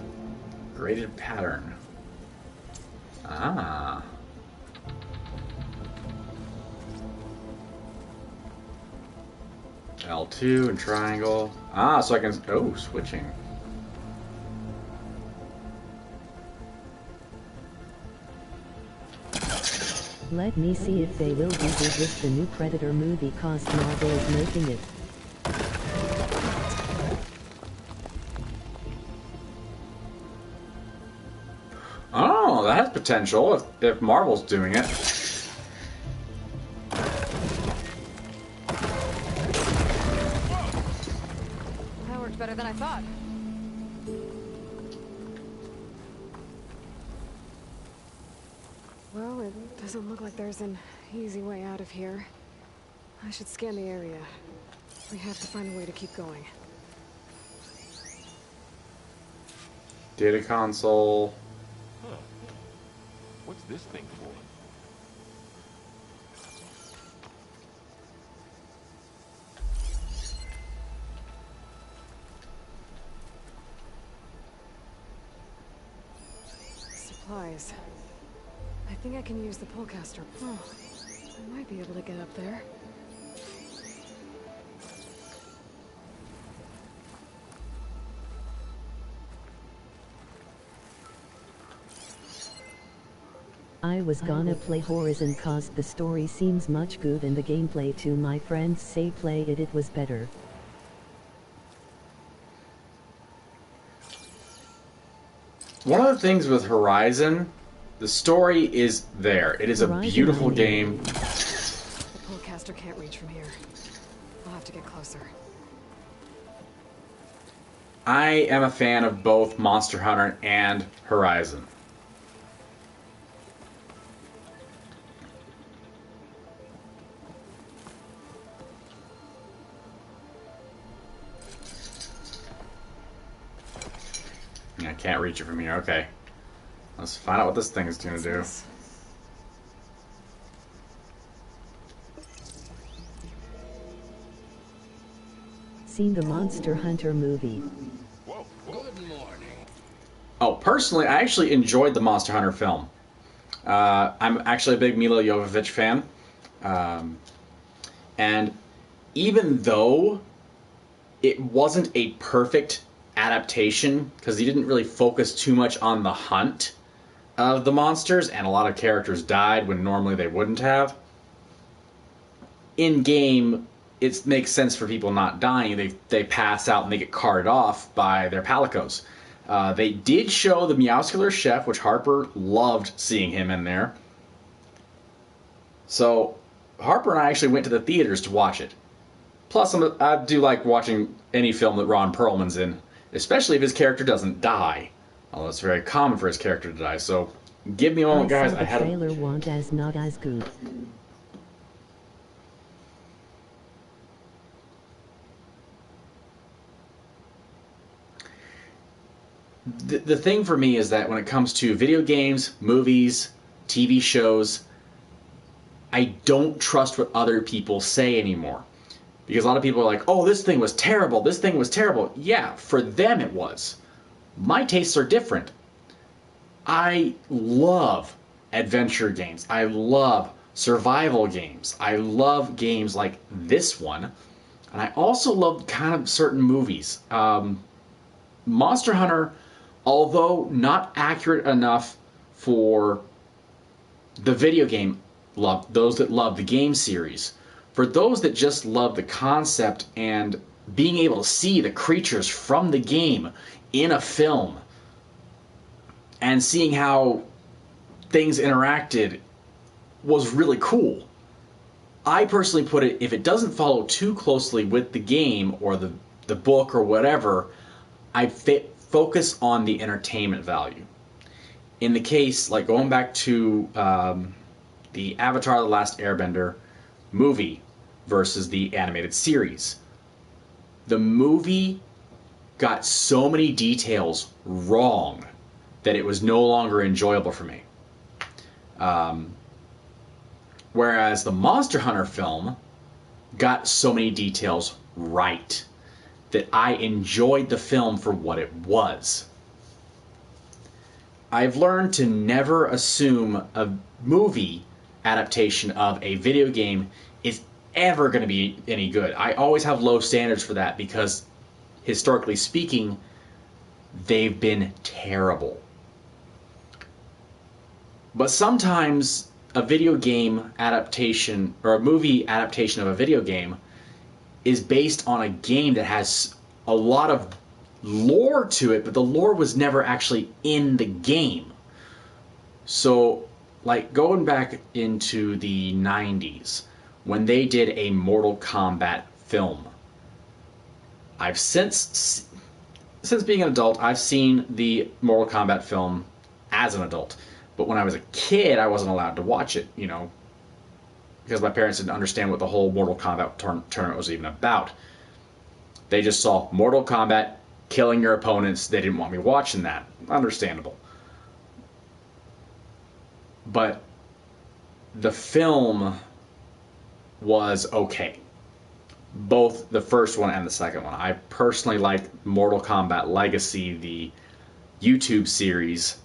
[SPEAKER 1] graded pattern. Ah. L2 and triangle. Ah, so I can... Oh, switching.
[SPEAKER 3] Let me see if they will do this with the new Predator movie cause Marvel is making it.
[SPEAKER 1] Oh, that has potential if Marvel's doing it.
[SPEAKER 5] That worked better than I thought. Well, it doesn't look like there's an easy way out of here. I should scan the area. We have to find a way to keep going.
[SPEAKER 1] Data console.
[SPEAKER 6] Huh. What's this thing for?
[SPEAKER 5] Supplies. I think I can use the pullcaster. Oh, I might be able to get up there.
[SPEAKER 3] I was gonna play Horizon cause the story seems much good and the gameplay too. My friends say play it was better.
[SPEAKER 1] One of the things with Horizon, the story is there. It is a
[SPEAKER 3] Horizon
[SPEAKER 1] beautiful
[SPEAKER 3] only.
[SPEAKER 1] game.
[SPEAKER 5] The pullcaster can't reach from here. I'll have to get closer.
[SPEAKER 1] I am a fan of both Monster Hunter and Horizon. I can't reach it from here. Okay. Let's find out what this thing is going to do.
[SPEAKER 3] Seen the Monster Hunter movie.
[SPEAKER 1] Oh, personally, I actually enjoyed the Monster Hunter film. I'm actually a big Milo Jovovich fan. And even though it wasn't a perfect adaptation, because he didn't really focus too much on the hunt of the monsters, and a lot of characters died when normally they wouldn't have. In game, it makes sense for people not dying. They pass out and they get carted off by their palicos. They did show the Meowscular Chef, which Harper loved seeing him in there. So Harper and I actually went to the theaters to watch it. Plus, I do like watching any film that Ron Perlman's in, especially if his character doesn't die. Although it's very common for his character to die. So give me a moment, guys.
[SPEAKER 3] I saw the trailer want as not as good.
[SPEAKER 1] The thing for me is that when it comes to video games, movies, TV shows, I don't trust what other people say anymore. Because a lot of people are like, oh, this thing was terrible, this thing was terrible. Yeah, for them it was. My tastes are different. I love adventure games. I love survival games. I love games like this one. And I also love kind of certain movies. Monster Hunter, although not accurate enough for the video game, those that love the game series, for those that just love the concept and being able to see the creatures from the game in a film and seeing how things interacted was really cool. I personally put it, if it doesn't follow too closely with the game or the book or whatever, I focus on the entertainment value. In the case, like going back to the Avatar: The Last Airbender movie versus the animated series. The movie got so many details wrong that it was no longer enjoyable for me. Whereas the Monster Hunter film got so many details right that I enjoyed the film for what it was. I've learned to never assume a movie adaptation of a video game is ever going to be any good. I always have low standards for that because, historically speaking, they've been terrible. But sometimes a video game adaptation or a movie adaptation of a video game is based on a game that has a lot of lore to it, but the lore was never actually in the game. So, like going back into the 90s, when they did a Mortal Kombat film, I've since being an adult, I've seen the Mortal Kombat film as an adult. But when I was a kid, I wasn't allowed to watch it, you know, because my parents didn't understand what the whole Mortal Kombat tournament was even about. They just saw Mortal Kombat killing your opponents. They didn't want me watching that. Understandable. But the film was okay. Both the first one and the second one. I personally liked Mortal Kombat Legacy, the YouTube series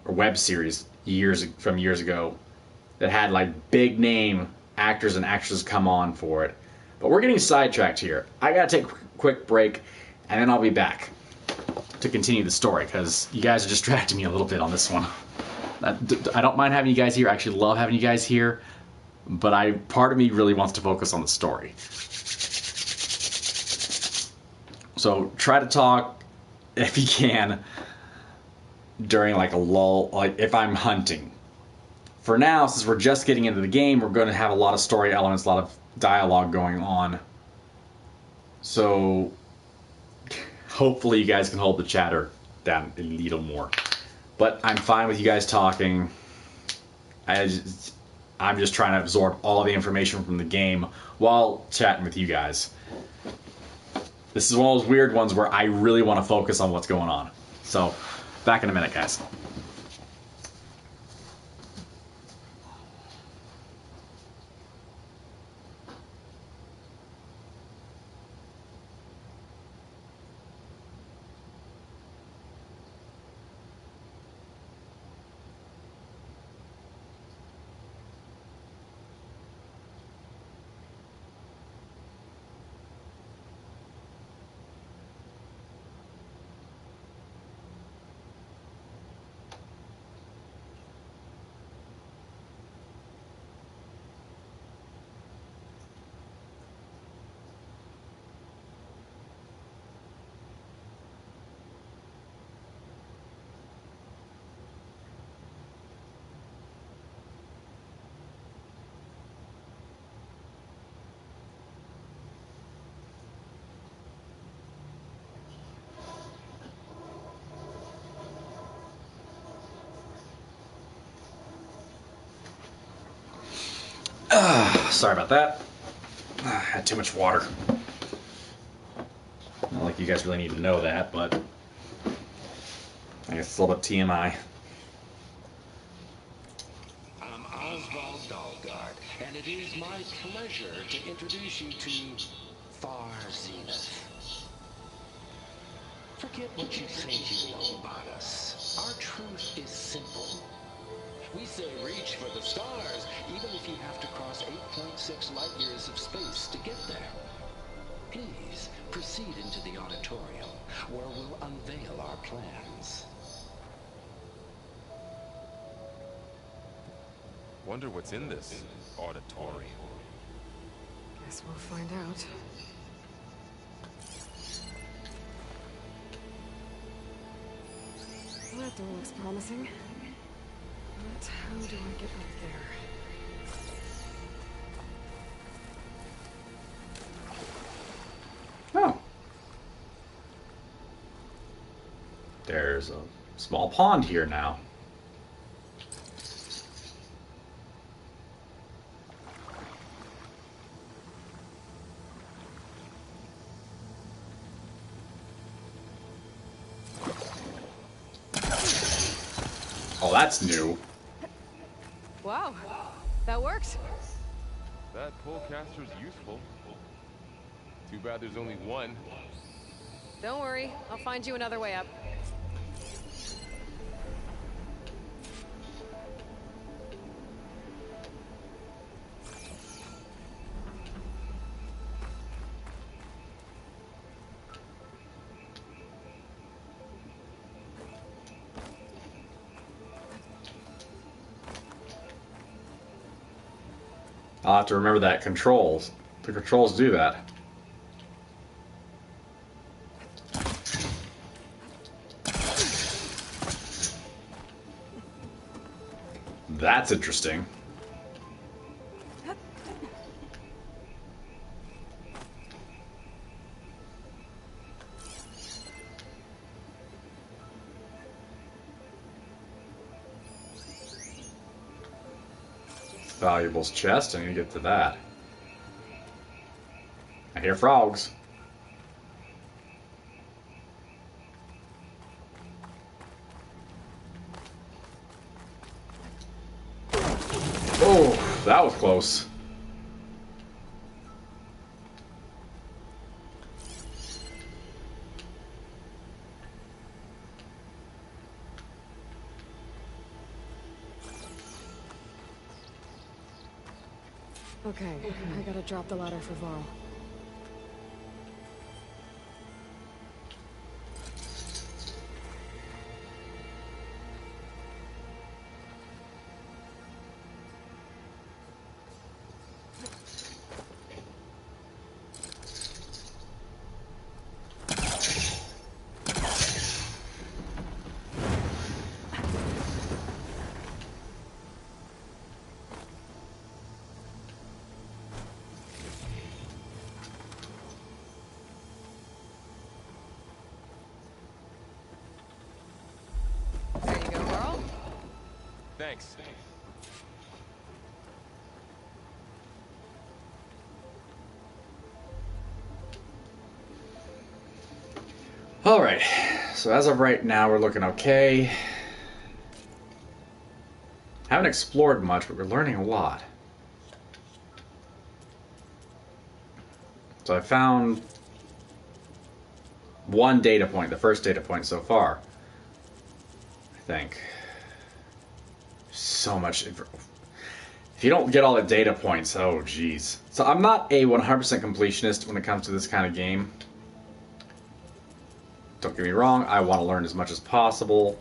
[SPEAKER 1] or web series years ago that had like big name actors and actresses come on for it. But we're getting sidetracked here. I gotta take a quick break and then I'll be back to continue the story because you guys are distracting me a little bit on this one. I don't mind having you guys here. I actually love having you guys here, but part of me really wants to focus on the story. So try to talk if you can during like a lull, like if I'm hunting. For now, since we're just getting into the game, we're going to have a lot of story elements, a lot of dialogue going on. So hopefully you guys can hold the chatter down a little more. But I'm fine with you guys talking. I'm just trying to absorb all the information from the game while chatting with you guys. This is one of those weird ones where I really want to focus on what's going on. So, back in a minute, guys. Sorry about that. I had too much water. Not like you guys really need to know that, but I guess it's a little bit TMI.
[SPEAKER 8] I'm Oswald Dahlgard, and it is my pleasure to introduce you to Far Zenith. Forget what you think you know about us. Our truth is simple. We say reach for the stars, even if you have to cross 8.6 light years of space to get there. Please proceed into the auditorium, where we'll unveil our plans.
[SPEAKER 6] Wonder what's in this auditorium.
[SPEAKER 5] Guess we'll find out. That door looks promising. How do I get up there?
[SPEAKER 1] Oh. There's a small pond here now. Oh, that's new.
[SPEAKER 5] Wow, that worked.
[SPEAKER 6] That polecaster's useful. Too bad there's only one.
[SPEAKER 5] Don't worry, I'll find you another way up.
[SPEAKER 1] I'll have to remember that controls. The controls do that. That's interesting. Valuables chest, I need to get to that. I hear frogs. Oh, that was close.
[SPEAKER 5] Okay, I gotta drop the ladder for Varl. There you go, Varl.
[SPEAKER 6] Thanks.
[SPEAKER 1] Alright, so as of right now, we're looking okay. Haven't explored much, but we're learning a lot. So I found one data point, the first data point so far. I think. So much. If you don't get all the data points, oh geez. So I'm not a 100% completionist when it comes to this kind of game. Don't get me wrong, I want to learn as much as possible.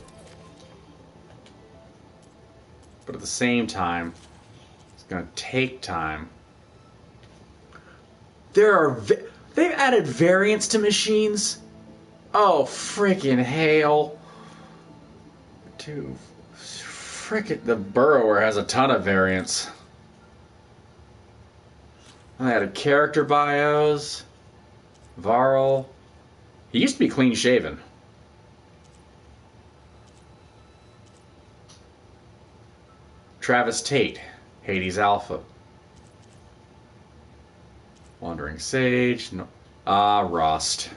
[SPEAKER 1] But at the same time, it's going to take time. They've added variants to machines. Oh, freaking hail. Dude, frickin' the Burrower has a ton of variants. I added character bios. Varl. He used to be clean shaven. Travis Tate, Hades Alpha. Wandering Sage. No, Rust.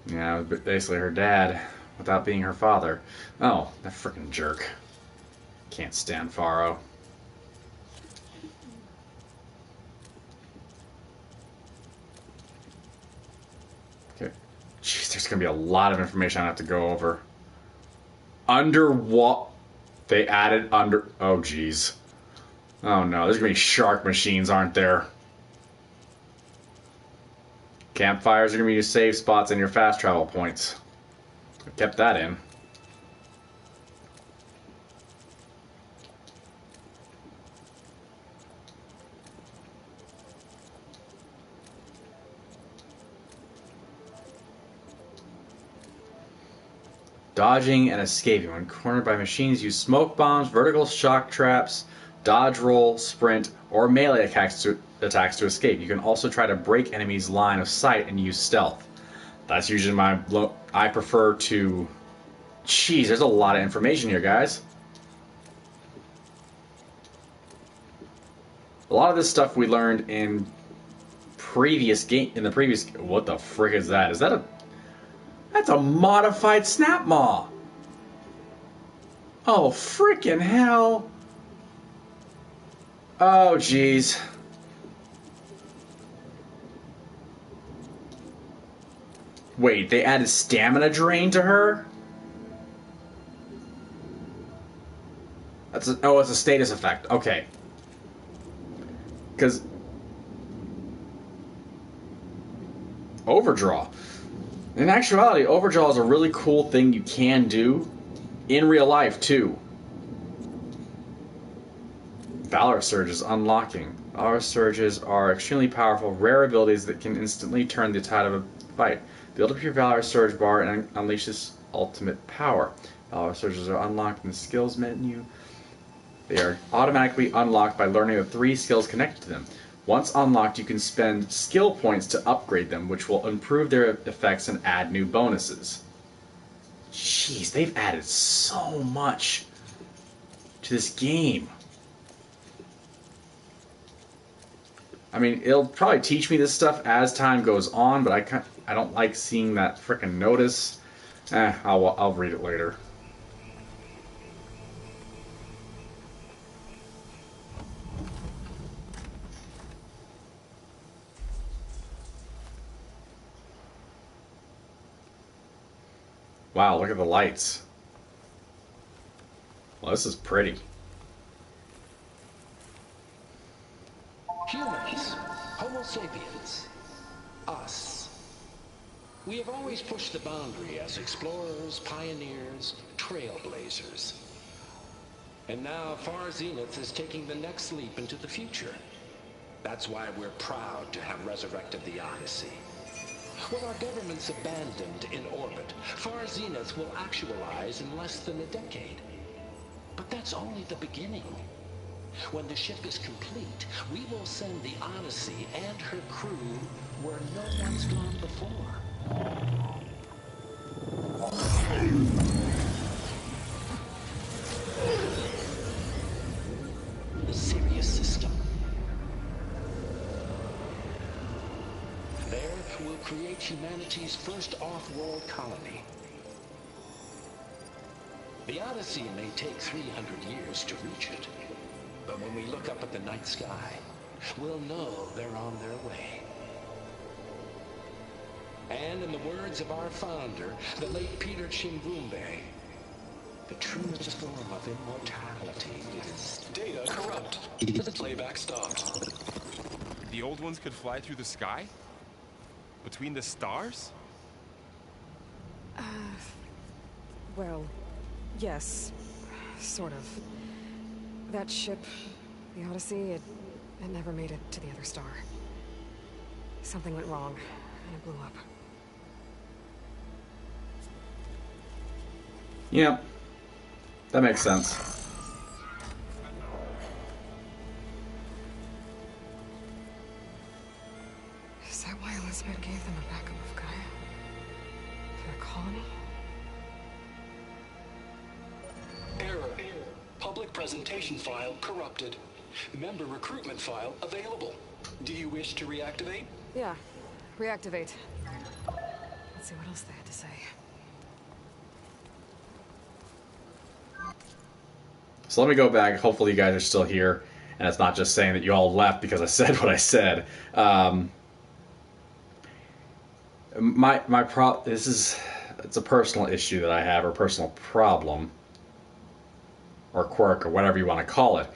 [SPEAKER 1] Yeah, it was basically her dad without being her father. Oh, that frickin' jerk. Can't stand Faro. Okay. Jeez, there's gonna be a lot of information I have to go over. They added under... Oh, jeez. Oh, no. There's gonna be shark machines, aren't there? Campfires are gonna be your save spots and your fast travel points. I kept that in. Dodging and escaping. When cornered by machines, use smoke bombs, vertical shock traps, dodge roll, sprint, or melee attacks to escape. You can also try to break enemies' line of sight and use stealth. That's usually I prefer to... Jeez, there's a lot of information here, guys. A lot of this stuff we learned in the previous... What the frick is that? Is that a... That's a modified Snap Maw! Oh, frickin' hell! Oh, jeez. Wait, they added stamina drain to her? It's a status effect. Okay. Because... Overdraw. In actuality, overdraw is a really cool thing you can do in real life, too. Valor Surges unlocking. Valor Surges are extremely powerful, rare abilities that can instantly turn the tide of a fight. Build up your Valor Surge bar and unleash this ultimate power. Valor Surges are unlocked in the skills menu. They are automatically unlocked by learning the 3 skills connected to them. Once unlocked, you can spend skill points to upgrade them, which will improve their effects and add new bonuses. Jeez, they've added so much to this game. I mean, it'll probably teach me this stuff as time goes on, but I don't like seeing that frickin' notice. I'll read it later. Wow, look at the lights. Well, this is pretty.
[SPEAKER 8] Humans, Homo sapiens, us. We have always pushed the boundary as explorers, pioneers, trailblazers. And now Far Zenith is taking the next leap into the future. That's why we're proud to have resurrected the Odyssey. What our governments abandoned in orbit, Far Zenith will actualize in less than a decade. But that's only the beginning. When the ship is complete, we will send the Odyssey and her crew where no one's gone before. The Sirius system. There, we'll create humanity's first off-world colony. The Odyssey may take 300 years to reach it. But when we look up at the night sky, we'll know they're on their way. And in the words of our founder, the late Peter Chimbumbe, the truest form of immortality is...
[SPEAKER 7] Data corrupt. Playback stopped.
[SPEAKER 6] The old ones could fly through the sky? Between the stars?
[SPEAKER 5] Well, yes, sort of. That ship, the Odyssey, it never made it to the other star. Something went wrong, and it blew up.
[SPEAKER 1] Yep. That makes sense.
[SPEAKER 5] Is that why Elizabeth gave them a backup of Gaia? For the colony?
[SPEAKER 7] Error. Public presentation file corrupted. Member recruitment file available. Do you wish to reactivate?
[SPEAKER 5] Yeah. Reactivate. Let's see what else they had to say.
[SPEAKER 1] So let me go back. Hopefully you guys are still here, and it's not just saying that you all left because I said what I said. It's a personal issue that I have, or personal problem, or quirk, or whatever you want to call it.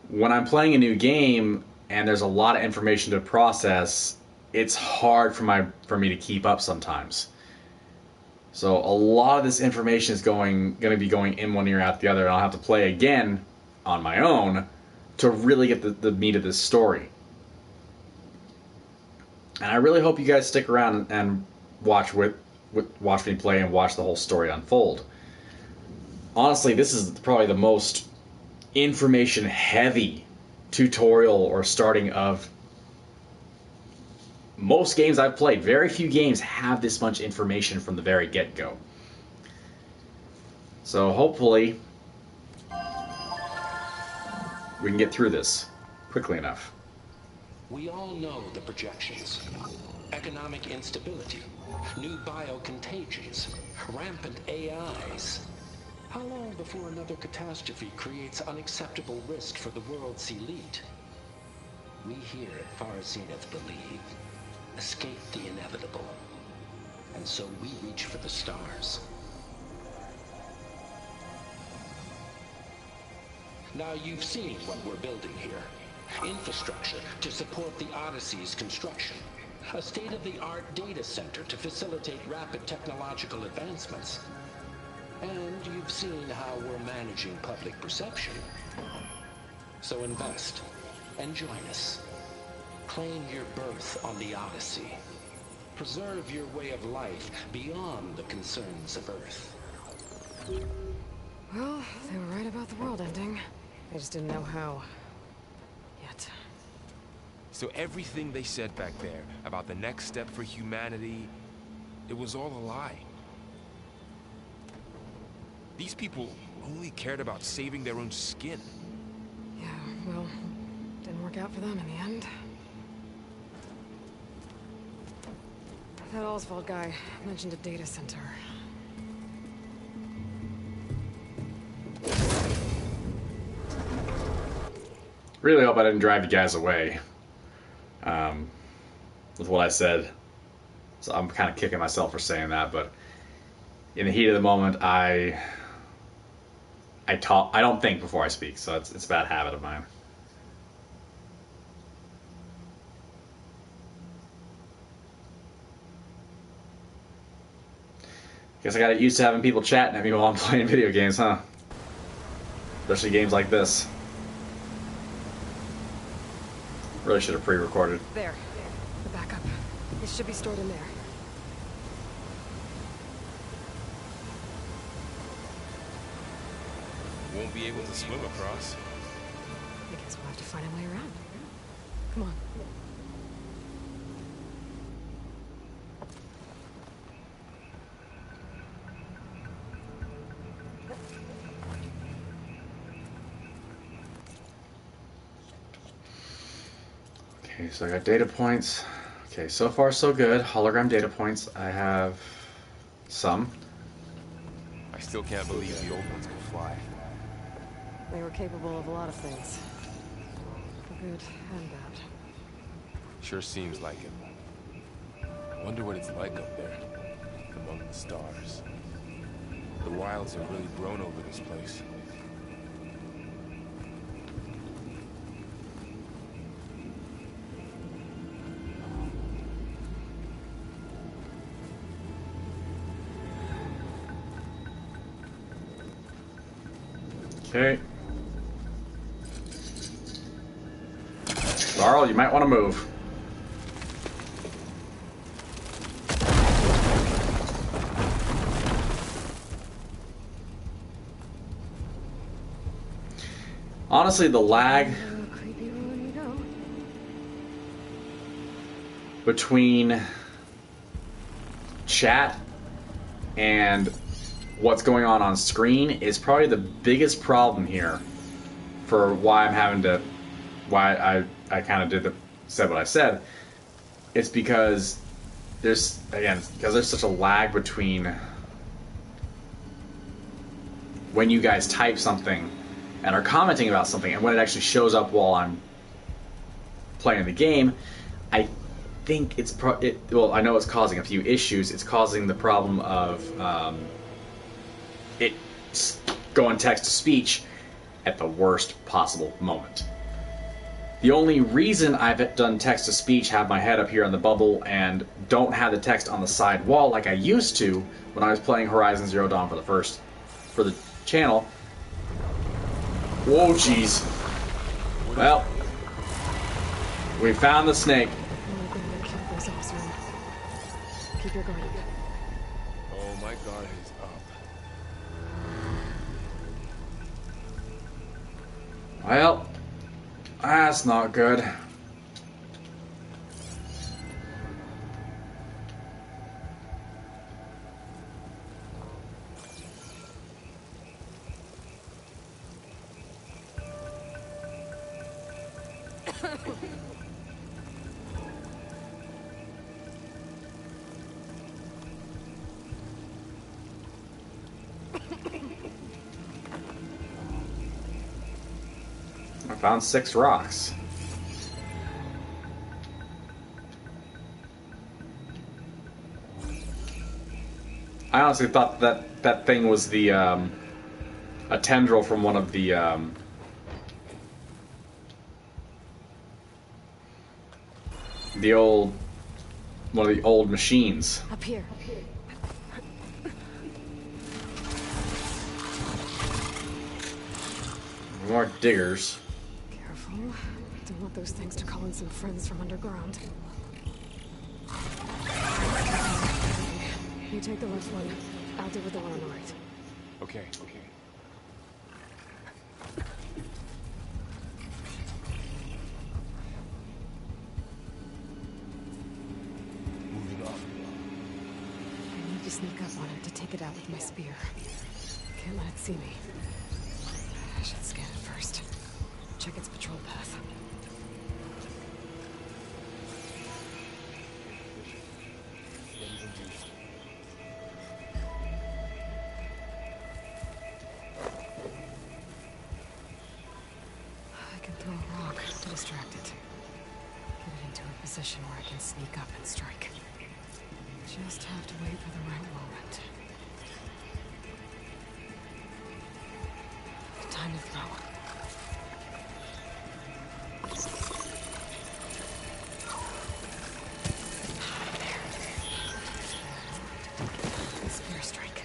[SPEAKER 1] When I'm playing a new game and there's a lot of information to process, it's hard for me to keep up sometimes. So a lot of this information is going to be going in one ear out the other, and I'll have to play again on my own to really get the meat of this story. And I really hope you guys stick around and watch me play and watch the whole story unfold. honestly, this is probably the most information heavy tutorial or starting of most games I've played. Very few games have this much information from the very get-go. So hopefully we can get through this quickly enough.
[SPEAKER 8] We all know the projections. Economic instability, new biocontagions, rampant AIs. How long before another catastrophe creates unacceptable risk for the world's elite? We here at Far Zenith believe escape the inevitable. And so we reach for the stars. Now you've seen what we're building here. Infrastructure to support the Odyssey's construction. A state-of-the-art data center to facilitate rapid technological advancements. And you've seen how we're managing public perception. So invest and join us. Claim your berth on the Odyssey. Preserve your way of life beyond the concerns of Earth.
[SPEAKER 5] Well, they were right about the world ending. I just didn't know how. Yet.
[SPEAKER 6] So everything they said back there about the next step for humanity, it was all a lie. These people only cared about saving their own skin.
[SPEAKER 5] Yeah, well, didn't work out for them in the end. That Oswald guy mentioned a data center.
[SPEAKER 1] Really hope I didn't drive you guys away with what I said. So I'm kind of kicking myself for saying that, but in the heat of the moment, I don't think before I speak, so it's a bad habit of mine. Guess I got used to having people chatting at me while I'm playing video games, huh? Especially games like this. Really should have pre-recorded.
[SPEAKER 5] There. The backup. It should be stored in there.
[SPEAKER 6] Won't be able to swim across.
[SPEAKER 5] I guess we'll have to find a way around. Come on.
[SPEAKER 1] Okay, so I got data points. Okay, so far so good. Hologram data points. I have some.
[SPEAKER 6] I still can't believe the old ones can fly.
[SPEAKER 5] They were capable of a lot of things. For good and bad.
[SPEAKER 6] Sure seems like it. I wonder what it's like up there, among the stars. The wilds have really grown over this place.
[SPEAKER 1] Okay. Carl, you might want to move. Honestly, the lag between chat and what's going on screen is probably the biggest problem here for why I'm having to, why I kind of said what I said. It's because there's such a lag between when you guys type something and are commenting about something and when it actually shows up while I'm playing the game. I think well, I know it's causing a few issues. It's causing the problem of it going text to speech at the worst possible moment. The only reason I've done text to speech, have my head up here on the bubble, and don't have the text on the side wall like I used to when I was playing Horizon Zero Dawn for the channel. Whoa, jeez. Well, we found the snake.
[SPEAKER 5] Keep your guard up.
[SPEAKER 6] Oh, my guard is up.
[SPEAKER 1] Well, that's not good. I found 6 rocks. I honestly thought that that thing was the a tendril from one of the old one of the old machines.
[SPEAKER 5] Up here.
[SPEAKER 1] More diggers.
[SPEAKER 5] Careful. Don't want those things to call in some friends from underground. You take the left one. I'll deal with the one on the right.
[SPEAKER 6] Okay. Moving up.
[SPEAKER 5] I need to sneak up on it to take it out with my spear. Can't let it see me. I should scan it first. Check its patrol path. I can throw a rock to distract it. Get it into a position where I can sneak up and strike. Just have to wait for the right moment. Time to throw. There. Spear strike.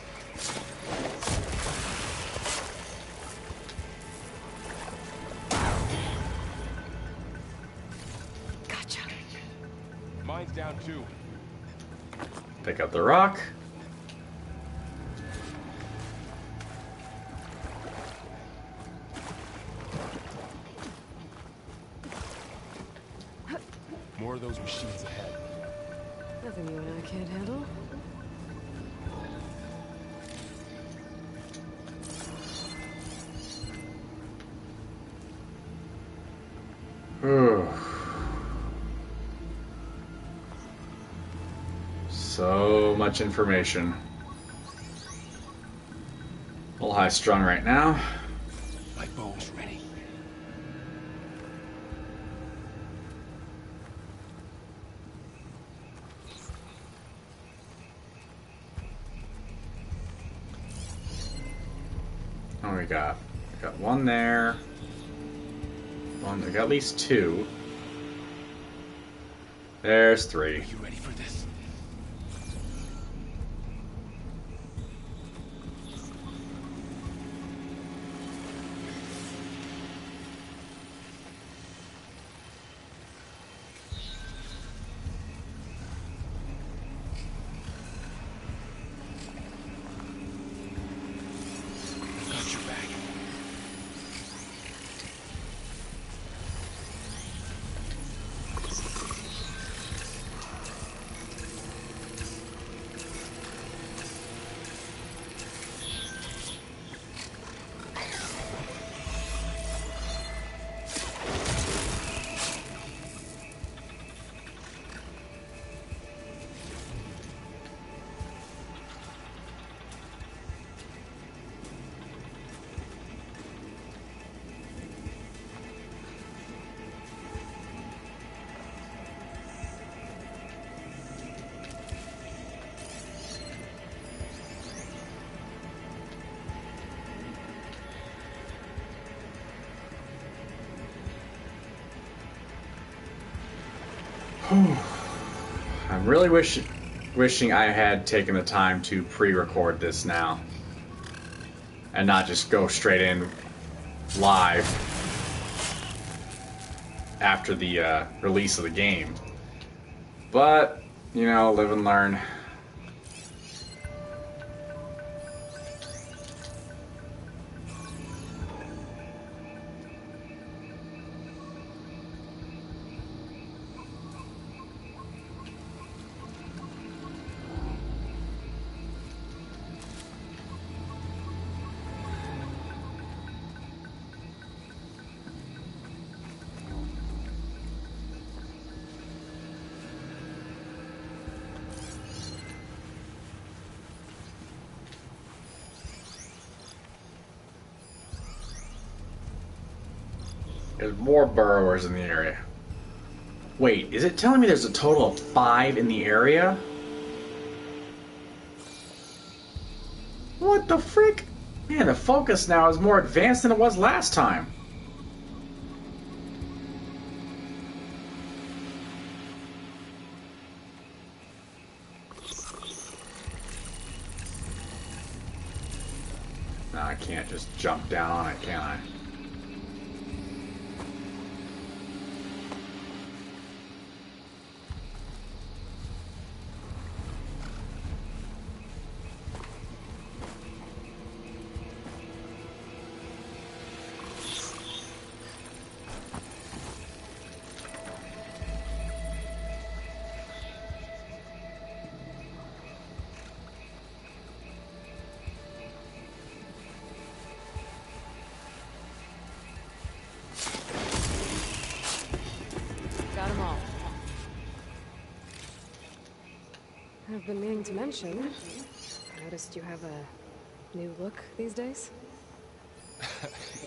[SPEAKER 5] Gotcha.
[SPEAKER 6] Mine's down too.
[SPEAKER 1] Pick up the rock.
[SPEAKER 6] More of those machines ahead.
[SPEAKER 5] Nothing you and I can't handle.
[SPEAKER 1] So much information. A little high strung right now.
[SPEAKER 6] My bow's ready.
[SPEAKER 1] Oh, we got one there. One, we got at least 2. There's 3.
[SPEAKER 6] Are you ready for this? Got your back.
[SPEAKER 1] I'm really wishing I had taken the time to pre-record this now and not just go straight in live after the release of the game. But, you know, live and learn. There's more burrowers in the area. Wait, is it telling me there's a total of 5 in the area? What the frick? Man, the focus now is more advanced than it was last time. No, I can't just jump down on it, can I?
[SPEAKER 5] Got them all. I've been meaning to mention, I noticed you have a new look these days.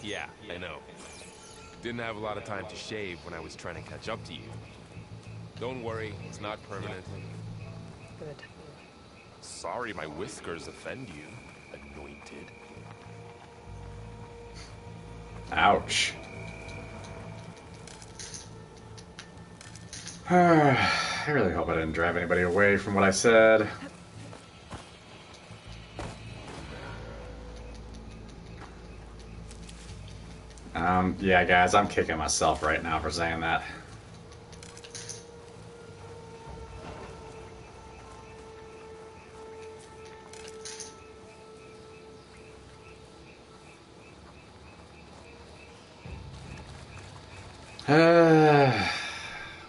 [SPEAKER 6] Yeah, I know. Didn't have a lot of time to shave when I was trying to catch up to you. Don't worry, it's not permanent.
[SPEAKER 5] Good.
[SPEAKER 6] Sorry my whiskers offend you, anointed.
[SPEAKER 1] Ouch. I really hope I didn't drive anybody away from what I said. Yeah, guys, I'm kicking myself right now for saying that.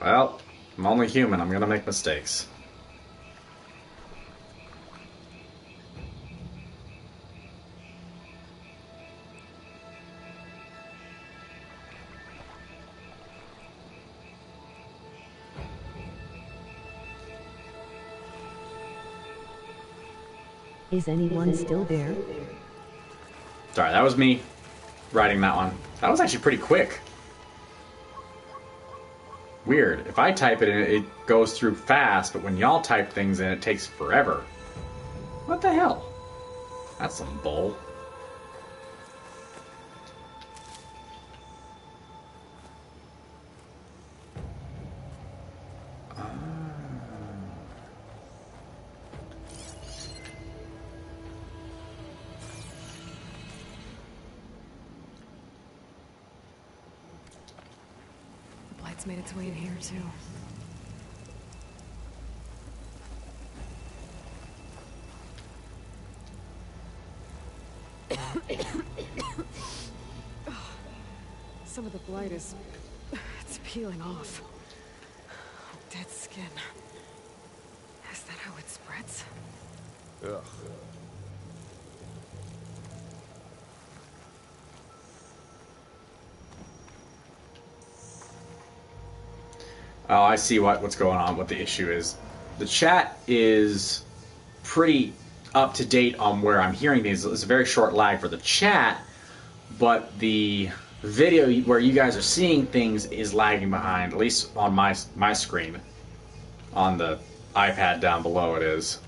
[SPEAKER 1] Well, I'm only human. I'm gonna make mistakes.
[SPEAKER 3] Is anyone still there?
[SPEAKER 1] Sorry, that was me writing that one. That was actually pretty quick. Weird. If I type it in, it goes through fast, but when y'all type things in, it takes forever. What the hell? That's some bull.
[SPEAKER 5] The blight's made its way in here, too. Some of the blight is... it's peeling off. Dead skin. Is that how it spreads?
[SPEAKER 6] Ugh.
[SPEAKER 1] Oh, I see what's going on, what the issue is. The chat is pretty up to date on where I'm hearing these. It's a very short lag for the chat, but the video where you guys are seeing things is lagging behind, at least on my screen. On the iPad down below it is.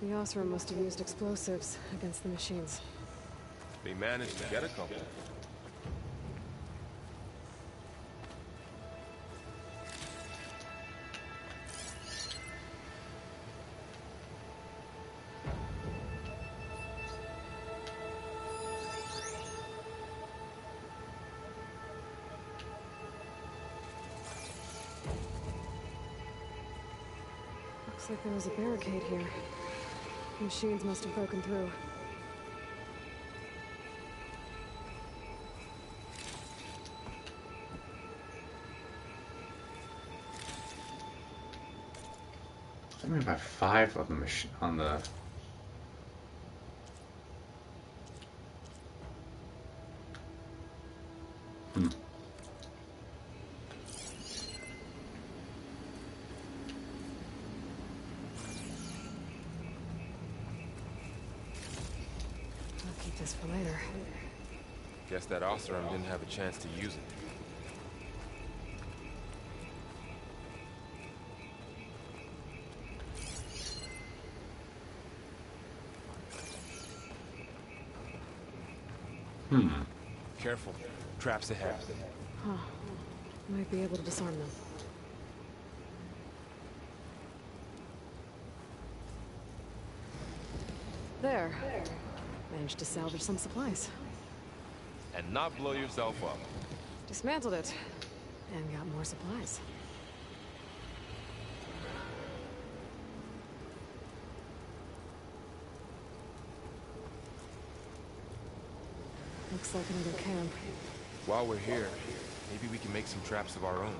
[SPEAKER 5] The Osram must have used explosives against the machines.
[SPEAKER 6] They managed to get a couple.
[SPEAKER 5] Looks like there was a barricade here. The machines must have broken through.
[SPEAKER 1] I mean, by 5 of them on the.
[SPEAKER 5] keep this for later.
[SPEAKER 6] Guess that Oseram didn't have a chance to use it. Careful. Traps ahead.
[SPEAKER 5] Huh. Might be able to disarm them. There. Managed to salvage some supplies.
[SPEAKER 6] And not blow yourself up.
[SPEAKER 5] Dismantled it. And got more supplies. Looks like another camp.
[SPEAKER 6] While we're here, maybe we can make some traps of our own.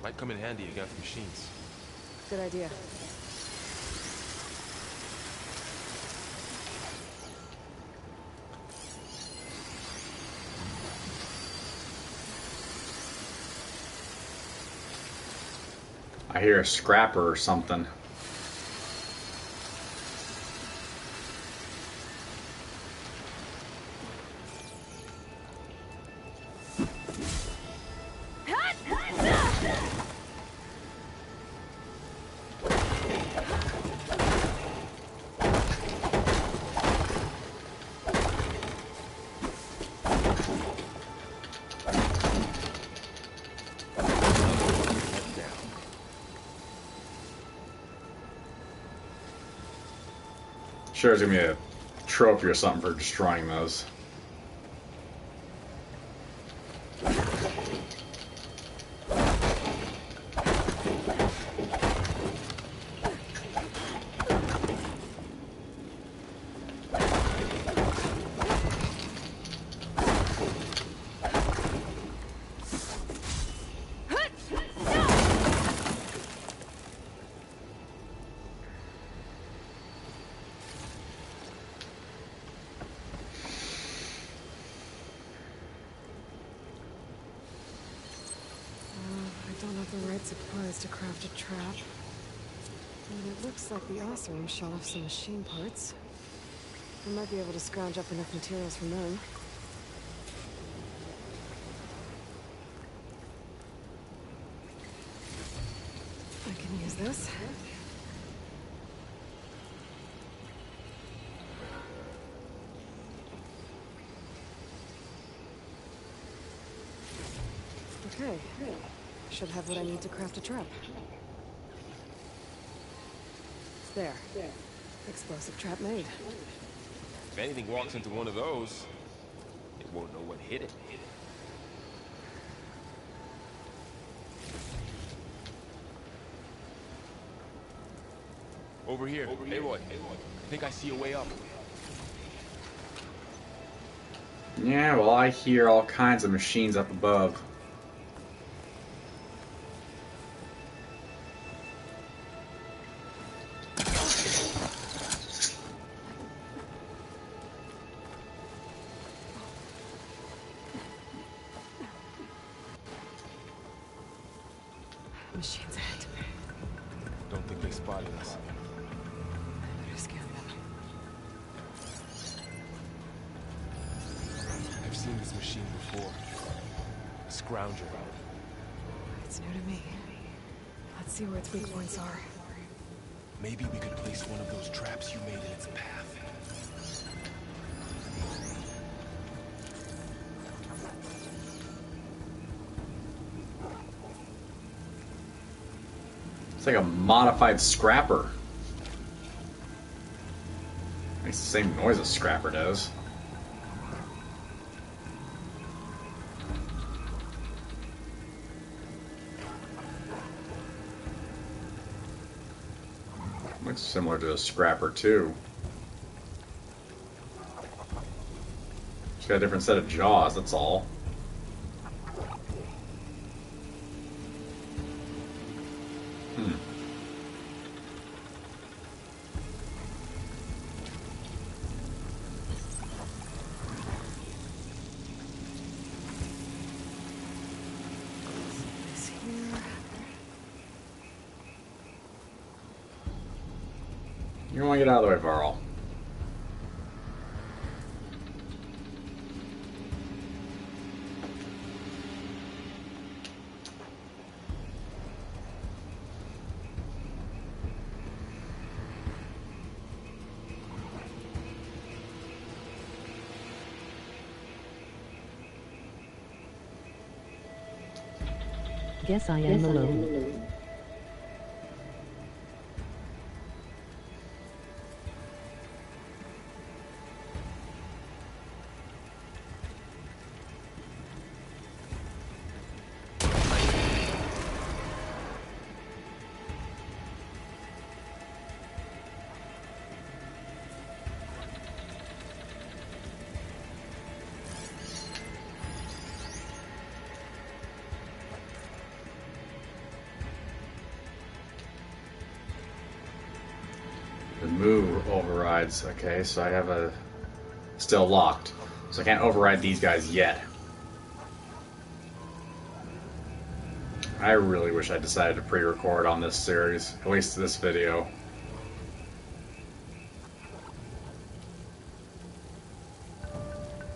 [SPEAKER 6] Might come in handy against machines.
[SPEAKER 5] Good idea.
[SPEAKER 1] I hear a scrapper or something. Sure, it's gonna be a trophy or something for destroying those.
[SPEAKER 5] I don't have the right supplies to craft a trap. And it looks like the Oseram shot off some machine parts. We might be able to scrounge up enough materials from them. I can use this. Okay. Should have what I need to craft a trap. There. Explosive trap made.
[SPEAKER 6] If anything walks into one of those, it won't know what hit it. Over here. Aloy. I think I see a way up.
[SPEAKER 1] Yeah, well, I hear all kinds of machines up above.
[SPEAKER 5] Machines ahead.
[SPEAKER 6] Don't think they spotted us.
[SPEAKER 5] Better scan them.
[SPEAKER 6] I've seen this machine before. A scrounger.
[SPEAKER 5] It's new to me. Let's see where its weak points are.
[SPEAKER 6] Maybe we could place one of those traps you made in its path.
[SPEAKER 1] It's like a modified scrapper. Makes the same noise a scrapper does. Looks similar to a scrapper too. It's got a different set of jaws, that's all.
[SPEAKER 5] This here.
[SPEAKER 1] You don't want to get out of the way, Varl.
[SPEAKER 3] Guess I am alone.
[SPEAKER 1] The move overrides. Okay, so I have a still locked, so I can't override these guys yet. I really wish I decided to pre-record on this series, at least this video.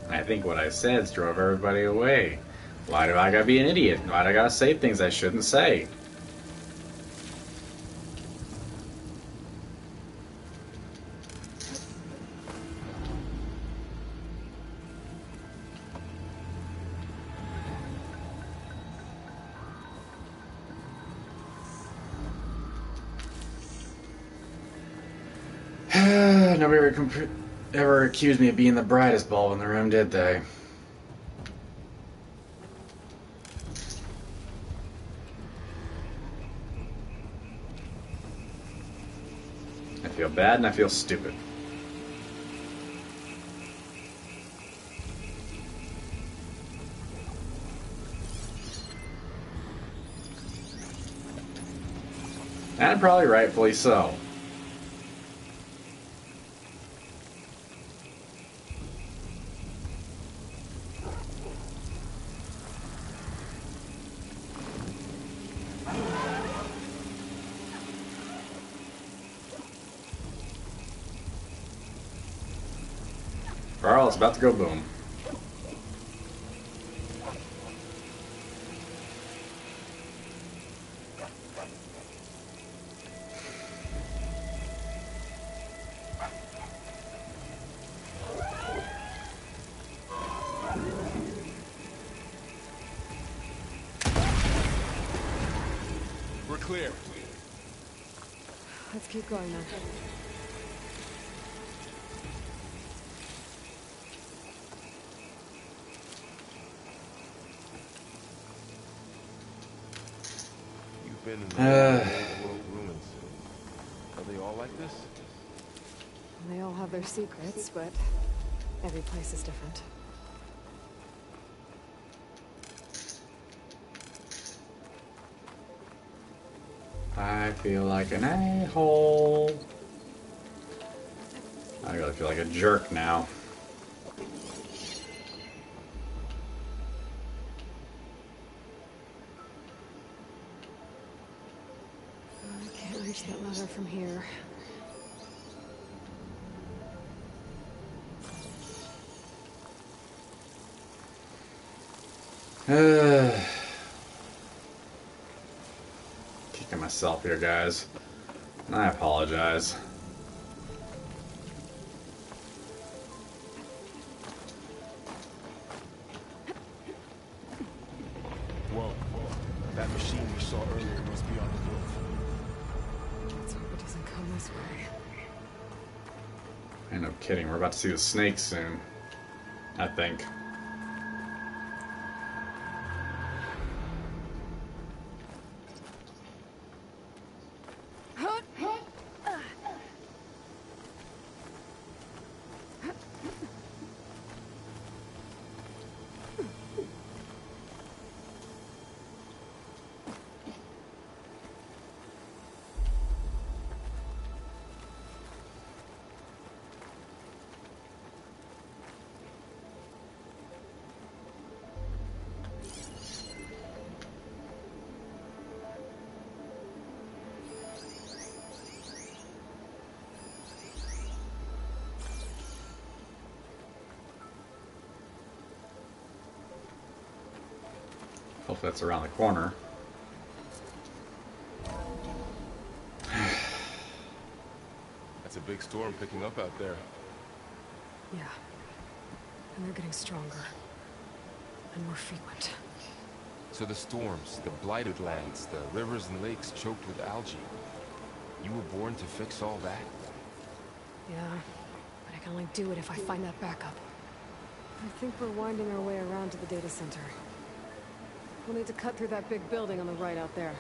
[SPEAKER 1] I think what I said drove everybody away. Why do I gotta be an idiot? Why do I gotta say things I shouldn't say? Nobody ever accused me of being the brightest bulb in the room, did they? I feel bad and I feel stupid. And probably rightfully so. Carl, it's about to go boom.
[SPEAKER 6] We're clear.
[SPEAKER 5] Let's keep going then.
[SPEAKER 6] You've been in the old ruins. Are they all like this?
[SPEAKER 5] They all have their secrets, but every place is different.
[SPEAKER 1] I feel like an a-hole. I really feel like a jerk now.
[SPEAKER 5] I can't reach that ladder from here.
[SPEAKER 1] Kicking myself here, guys. And I apologize.
[SPEAKER 6] Whoa. That machine we saw earlier must be on the roof.
[SPEAKER 5] Let's hope it doesn't come this way.
[SPEAKER 1] Ain't no kidding. We're about to see the snake soon. I think. Hopefully that's around the corner.
[SPEAKER 6] That's a big storm picking up out there.
[SPEAKER 5] Yeah. And they're getting stronger. And more frequent.
[SPEAKER 6] So the storms, the blighted lands, the rivers and lakes choked with algae. You were born to fix all that?
[SPEAKER 5] Yeah, but I can only do it if I find that backup. I think we're winding our way around to the data center. We'll need to cut through that big building on the right out there.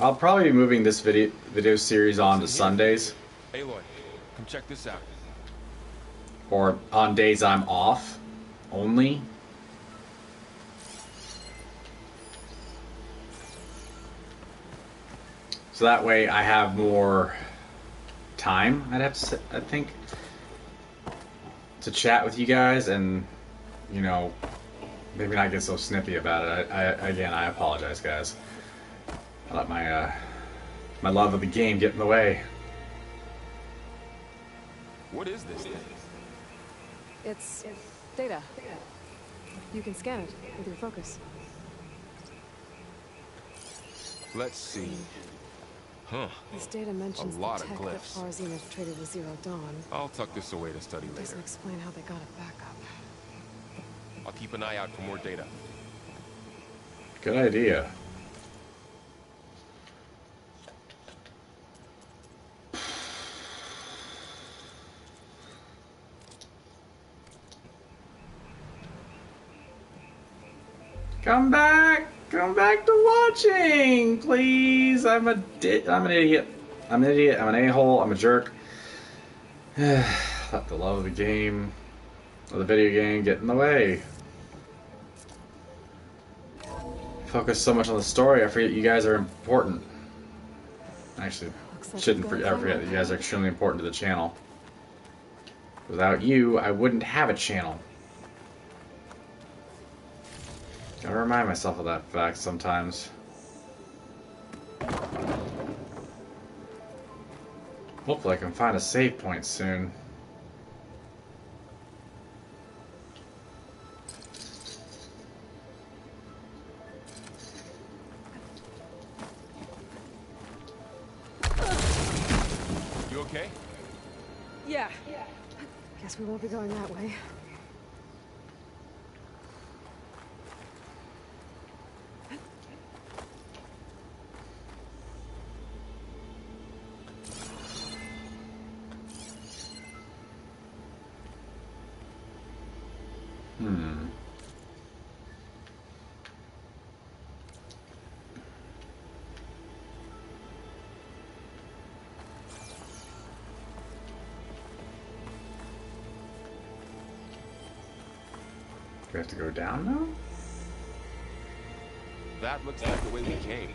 [SPEAKER 1] I'll probably be moving this video series on to Sundays.
[SPEAKER 6] Aloy, come check this out.
[SPEAKER 1] Or on days I'm off only. So that way I have more time, I think, to chat with you guys and, you know, maybe not get so snippy about it. Again, I apologize, guys. I let my love of the game get in the way.
[SPEAKER 6] What is this thing?
[SPEAKER 5] It's data. You can scan it with your focus.
[SPEAKER 6] Let's see. Huh.
[SPEAKER 5] This data mentions
[SPEAKER 6] A lot
[SPEAKER 5] the
[SPEAKER 6] of
[SPEAKER 5] tech that
[SPEAKER 6] glyphs.
[SPEAKER 5] Far Zenith traded with Zero Dawn.
[SPEAKER 6] I'll tuck this away to study later.
[SPEAKER 5] Doesn't explain how they got it back up.
[SPEAKER 6] I'll keep an eye out for more data.
[SPEAKER 1] Good idea. Come back to watching, please. I'm an idiot. I'm an idiot. I'm an a-hole. I'm a jerk. Let the love of the game, or the video game, get in the way. Focus so much on the story, I forget you guys are important. Actually, shouldn't ever forget that you guys are extremely important to the channel. Without you, I wouldn't have a channel. Gotta remind myself of that fact sometimes. Hopefully I can find a save point soon.
[SPEAKER 6] You okay?
[SPEAKER 5] Yeah. Guess we won't be going that way.
[SPEAKER 1] Do we have to go down now?
[SPEAKER 6] That looks like the way we came.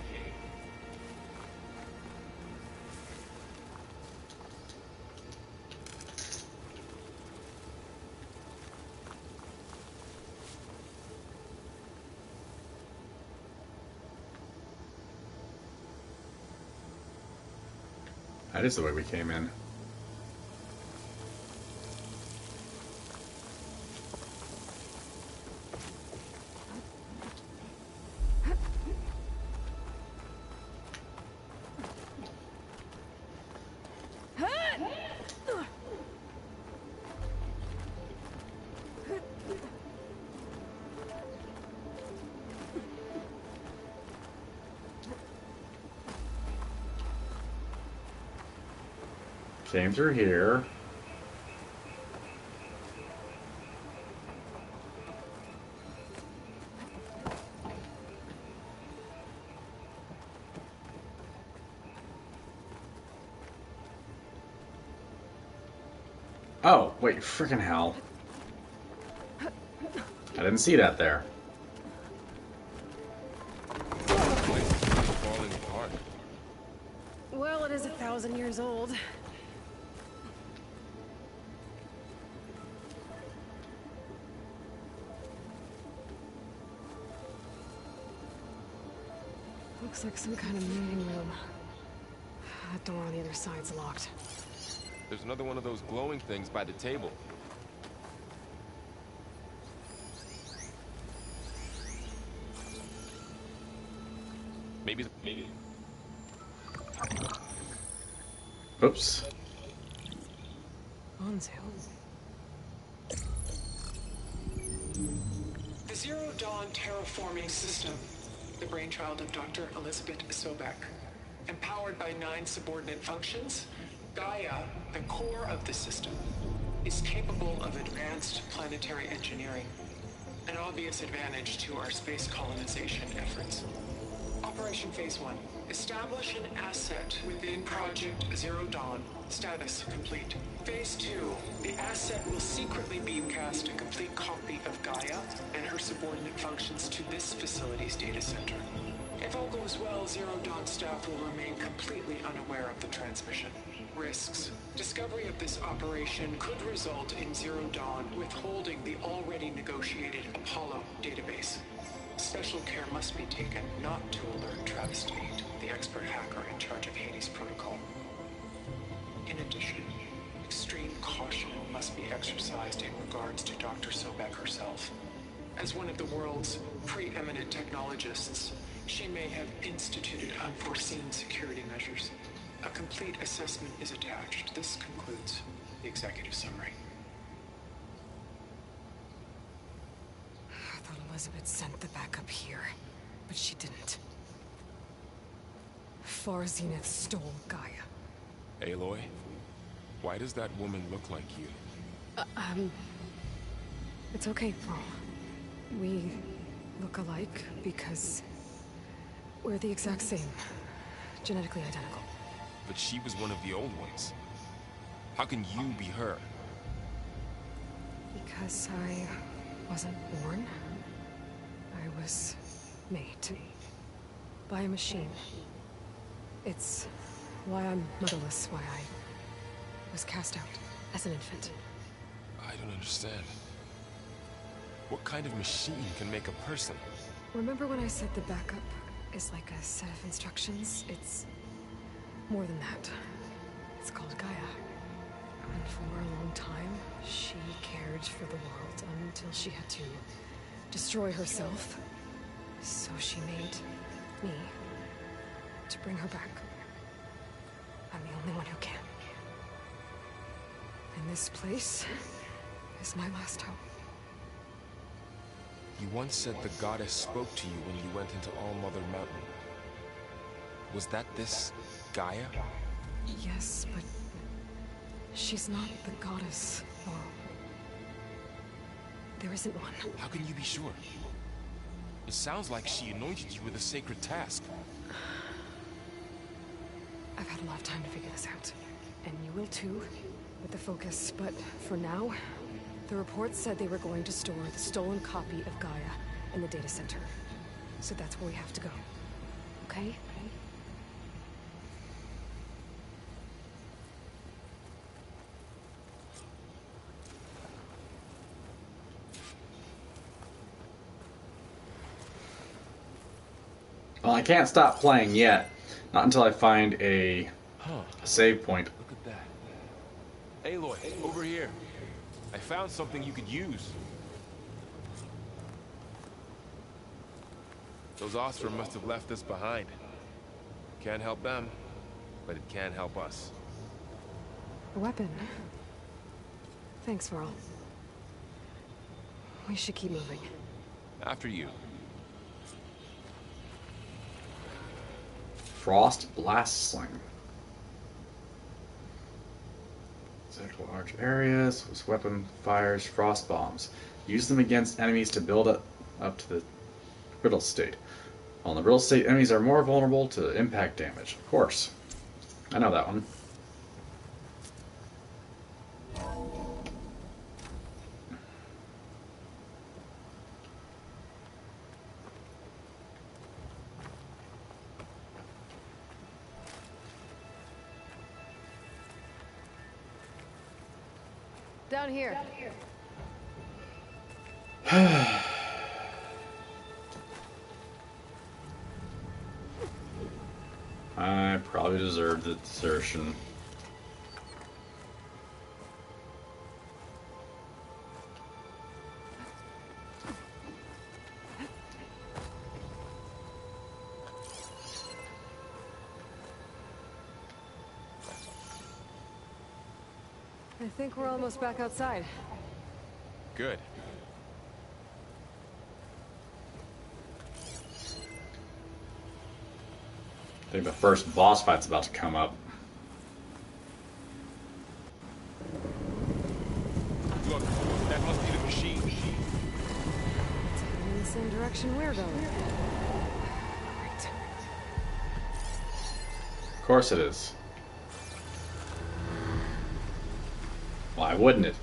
[SPEAKER 1] That is the way we came in. Came through here. Oh, wait, freaking hell. I didn't see that there.
[SPEAKER 6] Falling apart.
[SPEAKER 5] Well, it is 1,000 years old. Looks like some kind of meeting room. That door on the other side's locked.
[SPEAKER 6] There's another one of those glowing things by the table. Maybe.
[SPEAKER 1] Oops.
[SPEAKER 5] Anzu.
[SPEAKER 7] The Zero Dawn terraforming system, the brainchild of Dr. Elizabeth Sobek. Empowered by 9 subordinate functions, Gaia, the core of the system, is capable of advanced planetary engineering, an obvious advantage to our space colonization efforts. Operation Phase 1. Establish an asset within Project Zero Dawn. Status complete. Phase 2. The asset will secretly beamcast a complete copy of Gaia and her subordinate functions to this facility's data center. If all goes well, Zero Dawn staff will remain completely unaware of the transmission. Risks. Discovery of this operation could result in Zero Dawn withholding the already negotiated Apollo database. Special care must be taken not to alert Travis Tate, the expert hacker in charge of Hades Protocol. In addition, extreme caution must be exercised in regards to Dr. Sobek herself. As one of the world's preeminent technologists, she may have instituted unforeseen security measures. A complete assessment is attached. This concludes the executive summary.
[SPEAKER 5] I thought Elizabeth sent the backup here, but she didn't. Far Zenith stole Gaia.
[SPEAKER 6] Aloy, why does that woman look like you?
[SPEAKER 5] It's okay, Pearl. We look alike because we're the exact same. Genetically identical.
[SPEAKER 6] But she was one of the old ones. How can you be her?
[SPEAKER 5] Because I wasn't born. I was made. By a machine. It's why I'm motherless, why I was cast out as an infant.
[SPEAKER 6] I don't understand. What kind of machine can make a person?
[SPEAKER 5] Remember when I said the backup is like a set of instructions? It's more than that. It's called Gaia. And for a long time, she cared for the world until she had to destroy herself. So she made me to bring her back. I'm the only one who can. And this place is my last hope.
[SPEAKER 6] You once said the goddess spoke to you when you went into All-Mother Mountain. Was that this Gaia?
[SPEAKER 5] Yes, but she's not the goddess, Laurel. There isn't one.
[SPEAKER 6] How can you be sure? It sounds like she anointed you with a sacred task.
[SPEAKER 5] I've had a lot of time to figure this out. And you will too, with the focus. But for now, the reports said they were going to store the stolen copy of Gaia in the data center. So that's where we have to go. Okay?
[SPEAKER 1] Well, I can't stop playing yet. Not until I find a save point.
[SPEAKER 6] Look at that. Aloy, over here. I found something you could use. Those Ostrom must have left us behind. Can't help them, but it can help us.
[SPEAKER 5] A weapon. Thanks, Varl. We should keep moving.
[SPEAKER 6] After you.
[SPEAKER 1] Frost Blast Sling. Exactly large areas. This weapon fires frost bombs. Use them against enemies to build up to the brittle state. While in the brittle state, enemies are more vulnerable to impact damage. Of course. I know that one.
[SPEAKER 5] Down here.
[SPEAKER 1] I probably deserved the desertion.
[SPEAKER 5] I think we're almost back outside.
[SPEAKER 6] Good.
[SPEAKER 1] I think the first boss fight's about to come up.
[SPEAKER 6] Look, that must be the machine.
[SPEAKER 5] It's heading in the same direction we're going. Great.
[SPEAKER 1] Of course it is. Why wouldn't it?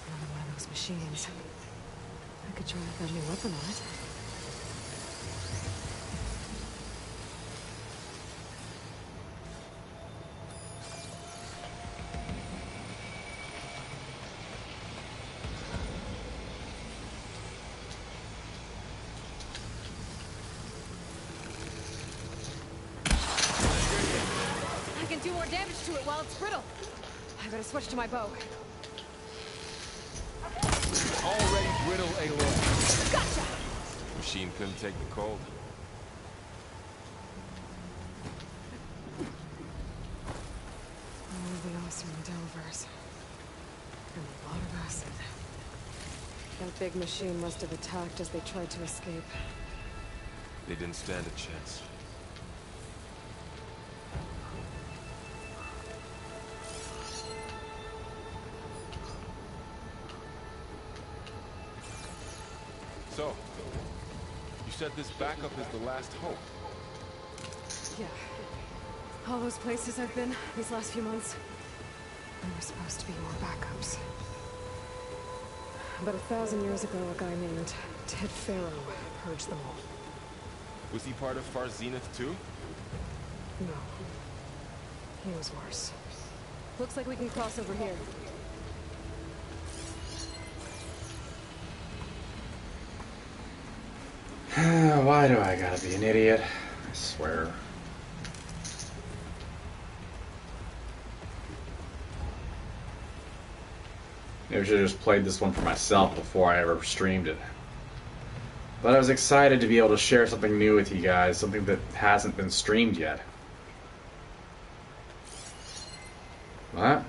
[SPEAKER 5] Another one of those machines. I could try with that new weapon on it. I can do more damage to it while it's brittle. I better switch to my bow.
[SPEAKER 6] Already brittle, Aloy.
[SPEAKER 5] Gotcha!
[SPEAKER 6] Machine couldn't take the cold.
[SPEAKER 5] All the awesome Delvers. And a lot of acid. That big machine must have attacked as they tried to escape.
[SPEAKER 6] They didn't stand a chance. So, you said this backup is the last hope.
[SPEAKER 5] Yeah. All those places I've been these last few months, there were supposed to be more backups. But 1,000 years ago, a guy named Ted Faro purged them all.
[SPEAKER 6] Was he part of Far Zenith too?
[SPEAKER 5] No. He was worse. Looks like we can cross over here.
[SPEAKER 1] Why do I gotta be an idiot? I swear. Maybe I should have just played this one for myself before I ever streamed it. But I was excited to be able to share something new with you guys, something that hasn't been streamed yet. What?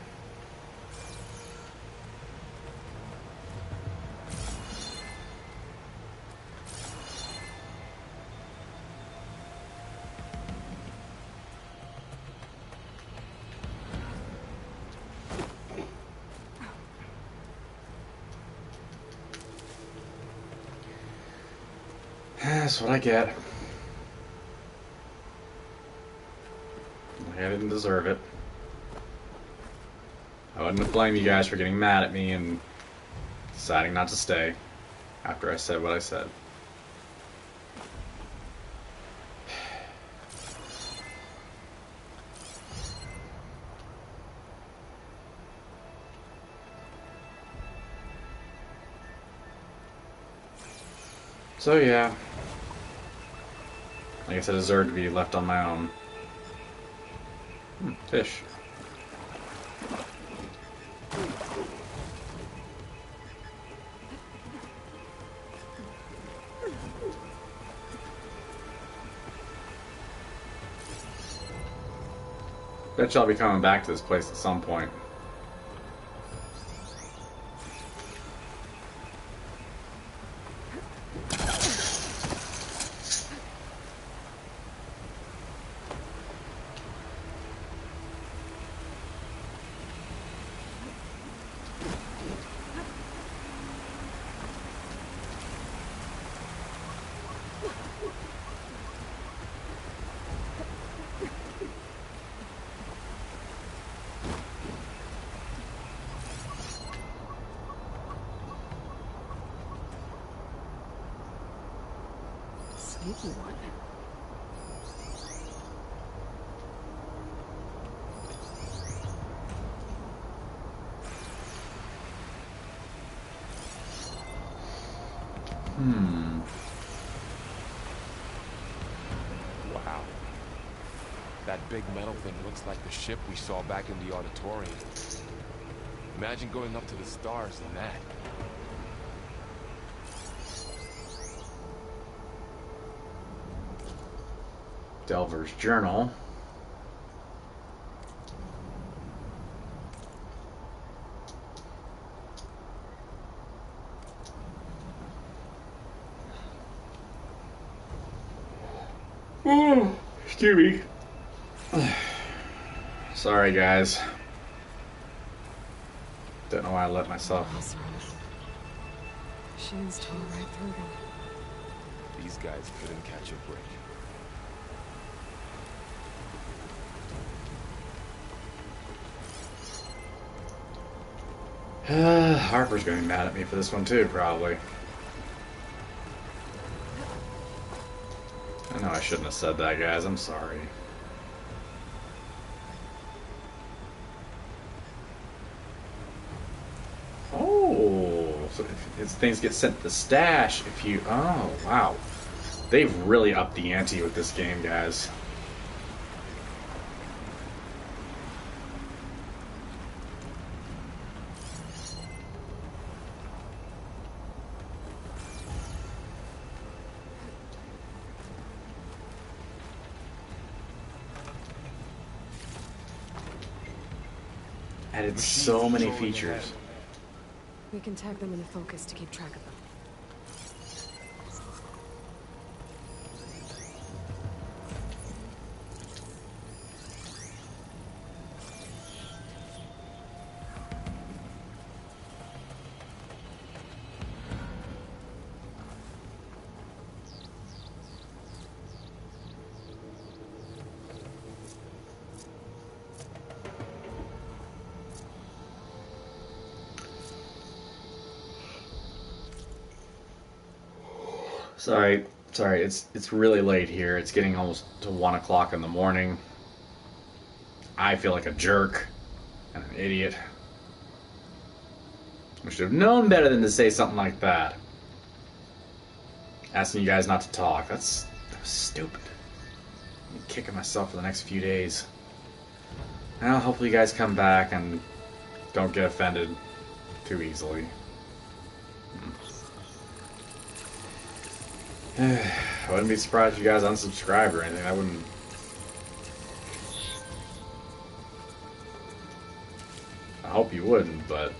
[SPEAKER 1] That's what I get. I didn't deserve it. I wouldn't have blamed you guys for getting mad at me and deciding not to stay after I said what I said. So yeah, I guess I deserve to be left on my own. Fish. Bet you I'll be coming back to this place at some point.
[SPEAKER 5] Sneaky one.
[SPEAKER 6] Wow. That big metal thing looks like the ship we saw back in the auditorium. Imagine going up to the stars in that.
[SPEAKER 1] Delver's journal. Excuse me. Sorry, guys. Don't know why I let myself.
[SPEAKER 5] Shane's tore right through them.
[SPEAKER 6] These guys couldn't catch a break.
[SPEAKER 1] Harper's gonna be mad at me for this one too, probably. I know I shouldn't have said that, guys. I'm sorry. Oh, so if things get sent to the stash, if you... Oh, wow. They've really upped the ante with this game, guys. Added so many features.
[SPEAKER 5] We can tag them into focus to keep track of them. Sorry, it's really late here. It's getting almost to 1 o'clock in the morning. I feel like a jerk and an idiot. I should have known better than to say something like that. Asking you guys not to talk. That was stupid. I'm kicking myself for the next few days. Well, hopefully you guys come back and don't get offended too easily. I wouldn't be surprised if you guys unsubscribe or anything. I wouldn't. I hope you wouldn't, but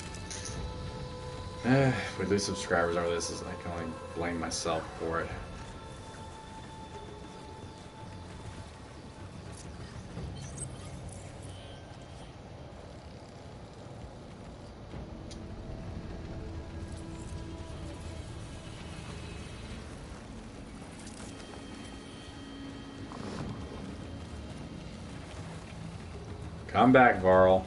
[SPEAKER 5] if we lose subscribers over this, I can only blame myself for it. Come back, Varl.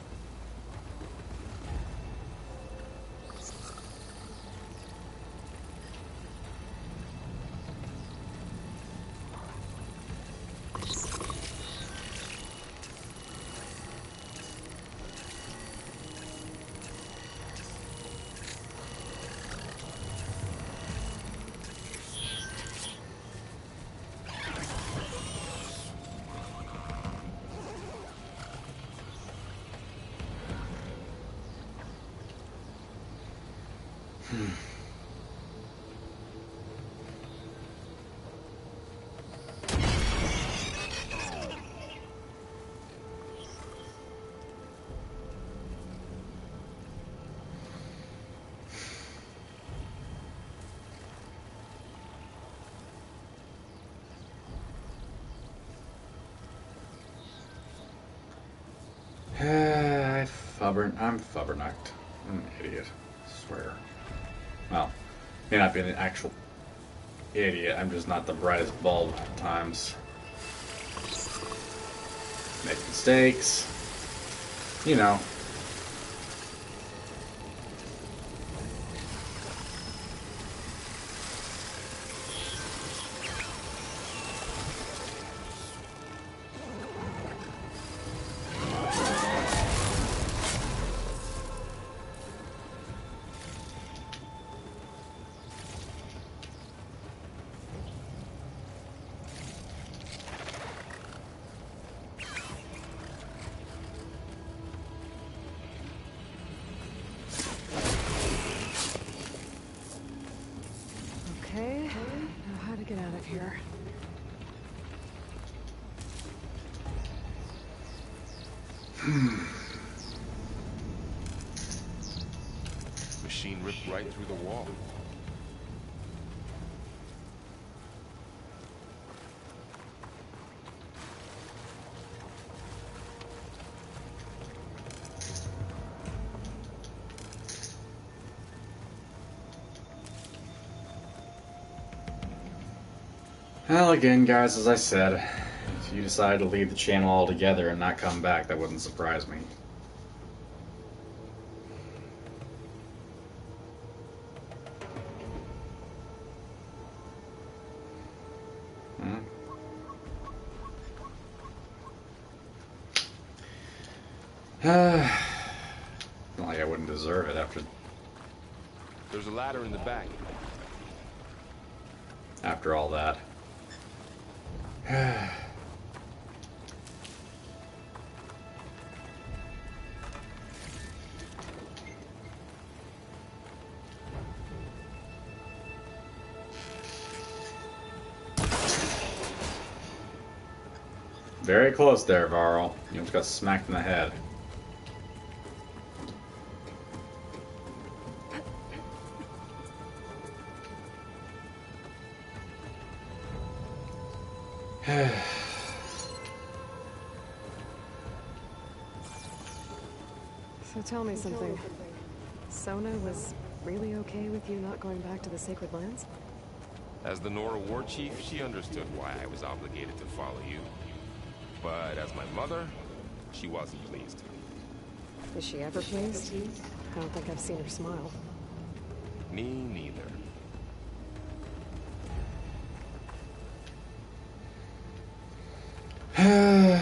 [SPEAKER 5] I'm flubbernucked. I'm an idiot. I swear. Well, may not be an actual idiot. I'm just not the brightest bulb at times. Make mistakes. You know. of here.
[SPEAKER 6] Machine ripped right through the wall.
[SPEAKER 1] Well, again, guys, as I said, if you decide to leave the channel altogether and not come back, that wouldn't surprise me. Not like I wouldn't deserve it after
[SPEAKER 6] There's a ladder in the back.
[SPEAKER 1] all that. Very close there, Varl. You almost got smacked in the head.
[SPEAKER 5] So tell me something. Sona was really okay with you not going back to the Sacred Lands?
[SPEAKER 6] As the Nora war chief, she understood why I was obligated to follow you. But as my mother, she wasn't pleased.
[SPEAKER 5] Is she ever pleased? I don't think I've seen her smile.
[SPEAKER 6] Me neither.
[SPEAKER 1] Well,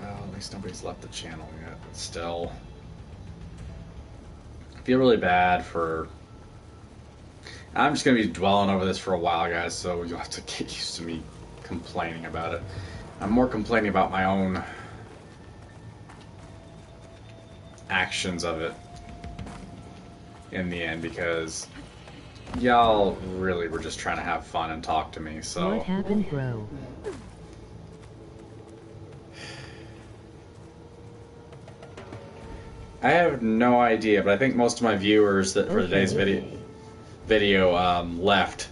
[SPEAKER 1] at least nobody's left the channel yet, but still. I feel really bad for... I'm just going to be dwelling over this for a while, guys, so you'll have to get used to me complaining about it. I'm more complaining about my own actions of it in the end, because y'all really were just trying to have fun and talk to me, so...
[SPEAKER 3] What happened, bro?
[SPEAKER 1] I have no idea, but I think most of my viewers that for today's video left.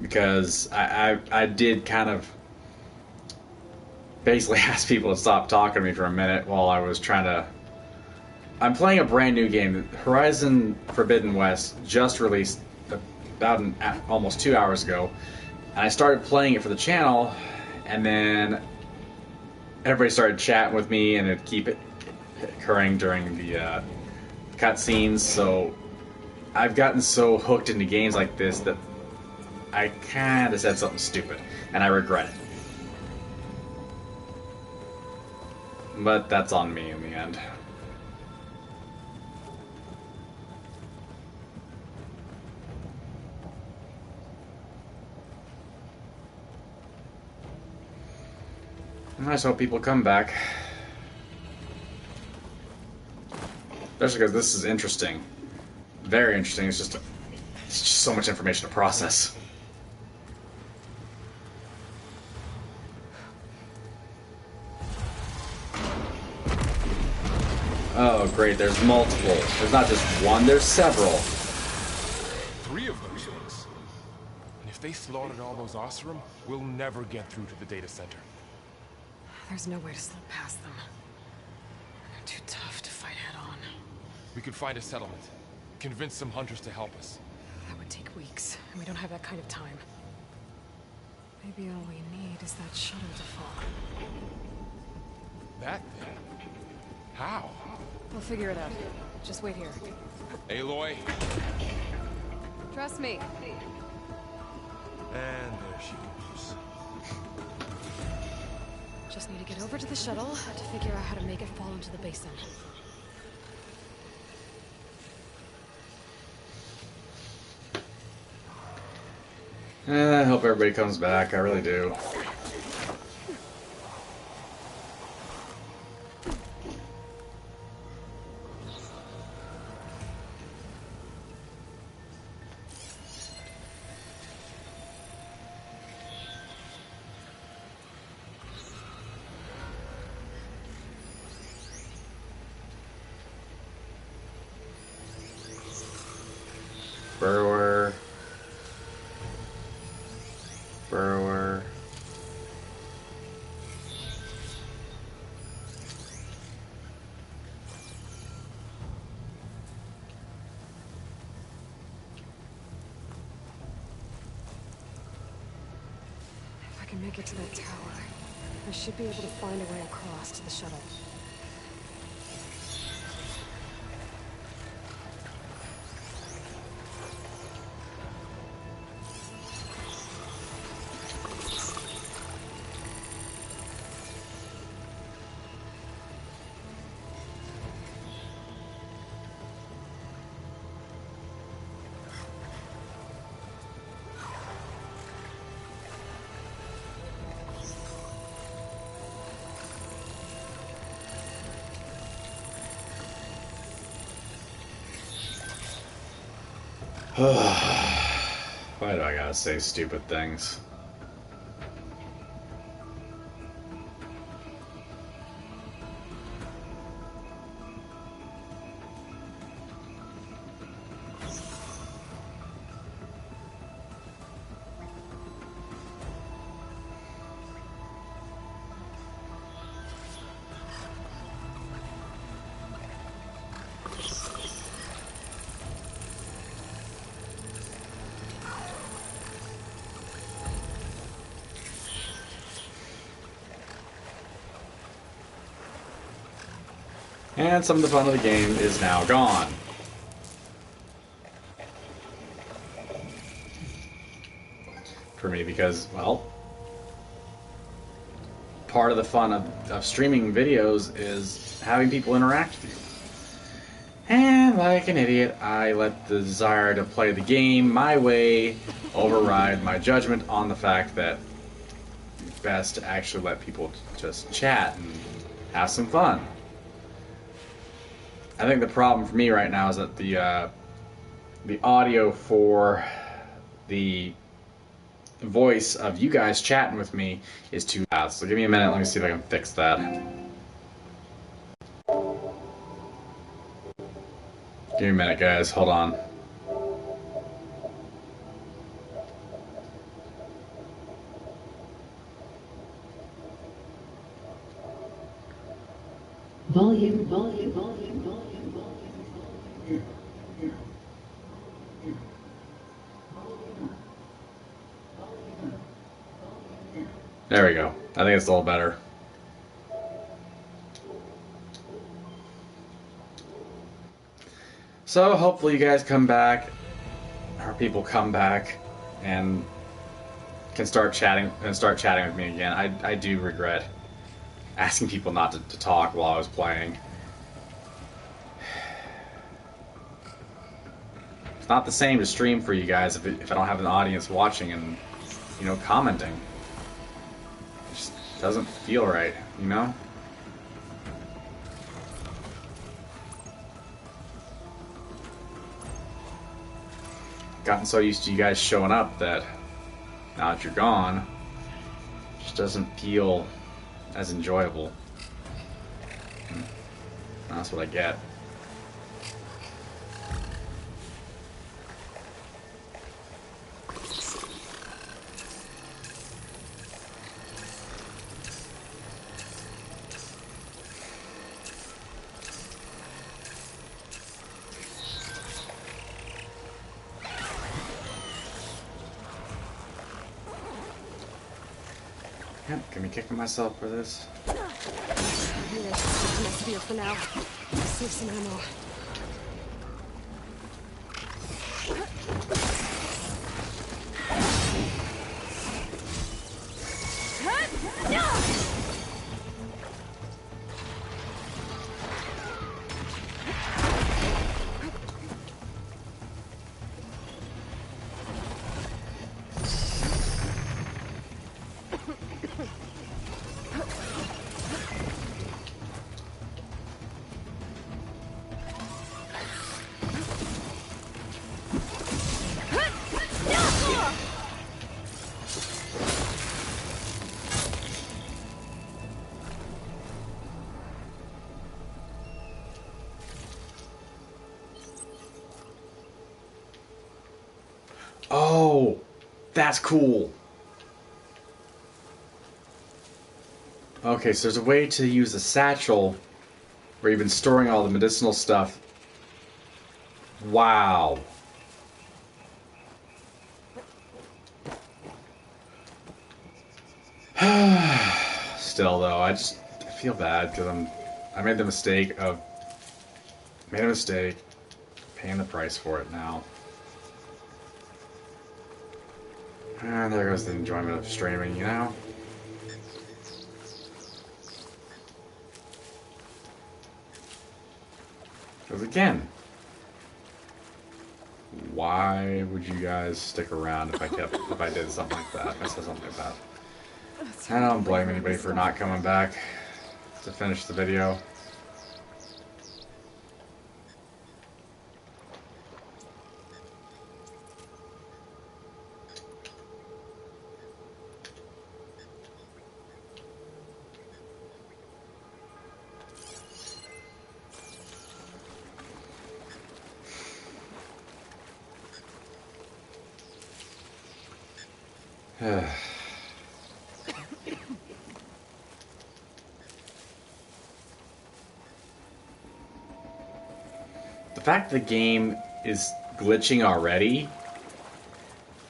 [SPEAKER 1] Because I did kind of basically ask people to stop talking to me for a minute while I was trying to... I'm playing a brand new game. Horizon Forbidden West just released about almost 2 hours ago. And I started playing it for the channel, and then everybody started chatting with me, and it'd keep it occurring during the cutscenes. So I've gotten so hooked into games like this that I kind of said something stupid, and I regret it. But that's on me in the end. I just hope people come back. Especially because this is interesting. Very interesting. It's just so much information to process. Oh, great. There's multiple. There's not just one, there's several.
[SPEAKER 6] 3 of those things. And if they slaughtered all those Oseram, we'll never get through to the data center.
[SPEAKER 5] There's no way to slip past them. They're too tough to fight head on.
[SPEAKER 6] We could find a settlement. Convince some hunters to help us.
[SPEAKER 5] That would take weeks, and we don't have that kind of time. Maybe all we need is that shuttle to fall.
[SPEAKER 6] That thing? How?
[SPEAKER 5] We'll figure it out. Just wait here.
[SPEAKER 6] Aloy.
[SPEAKER 5] Trust me.
[SPEAKER 6] And there she goes.
[SPEAKER 5] Just need to get over to the shuttle to figure out how to make it fall into the basin.
[SPEAKER 1] I hope everybody comes back. I really do. Burrower. Burrower.
[SPEAKER 5] If I can make it to that tower, I should be able to find a way across to the shuttle.
[SPEAKER 1] Why do I gotta say stupid things? And some of the fun of the game is now gone. For me, because, well, part of the fun of streaming videos is having people interact with you. And like an idiot, I let the desire to play the game my way override my judgment on the fact that it's best to actually let people just chat and have some fun. I think the problem for me right now is that the audio for the voice of you guys chatting with me is too loud. So give me a minute, let me see if I can fix that. Give me a minute, guys, hold on.
[SPEAKER 3] Volume.
[SPEAKER 1] There we go. I think it's a little better. So hopefully you guys come back, or people come back, and can start chatting with me again. I do regret asking people not to talk while I was playing. It's not the same to stream for you guys if I don't have an audience watching and, you know, commenting. It just doesn't feel right, you know? Gotten so used to you guys showing up that now that you're gone, it just doesn't feel as enjoyable. That's what I get. Yep, can be kicking myself for this.
[SPEAKER 5] Maybe I should stick to my spear for now. Save some ammo.
[SPEAKER 1] Oh, that's cool. Okay, so there's a way to use a satchel where you've been storing all the medicinal stuff. Wow. Still though, I feel bad because I made a mistake, paying the price for it now. And there goes the enjoyment of streaming, you know? Because again, why would you guys stick around if I did something like that? If I said something like that. I don't blame anybody for not coming back to finish the video. The fact the game is glitching already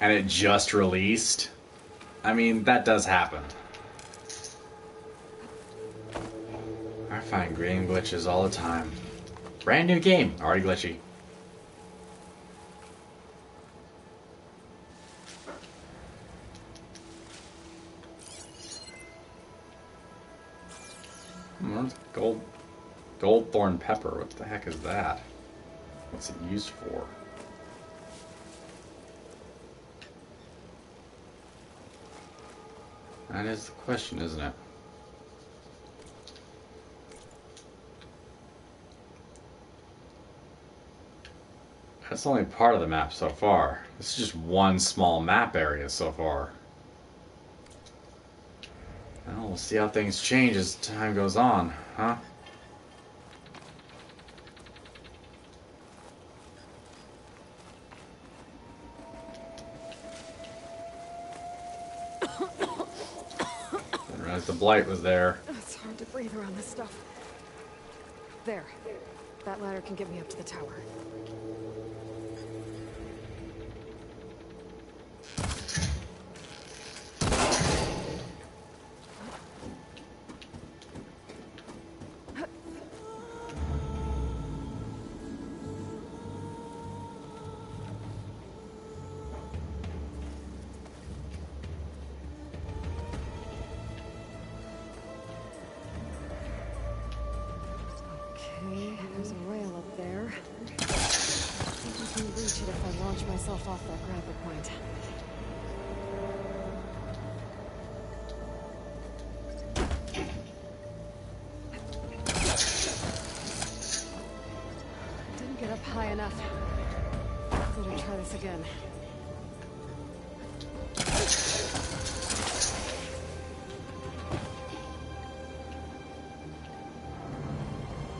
[SPEAKER 1] and it just released, I mean, that does happen. I find game glitches all the time. Brand new game, already glitchy. Goldthorn pepper. What the heck is that? What's it used for? That is the question, isn't it? That's only part of the map so far. This is just one small map area so far. Well, we'll see how things change as time goes on, huh? Didn't realize the blight was there.
[SPEAKER 5] It's hard to breathe around this stuff. There. That ladder can get me up to the tower. There's a rail up there. I think I can reach it if I launch myself off that grapple point. Didn't get up high enough. Better try this again.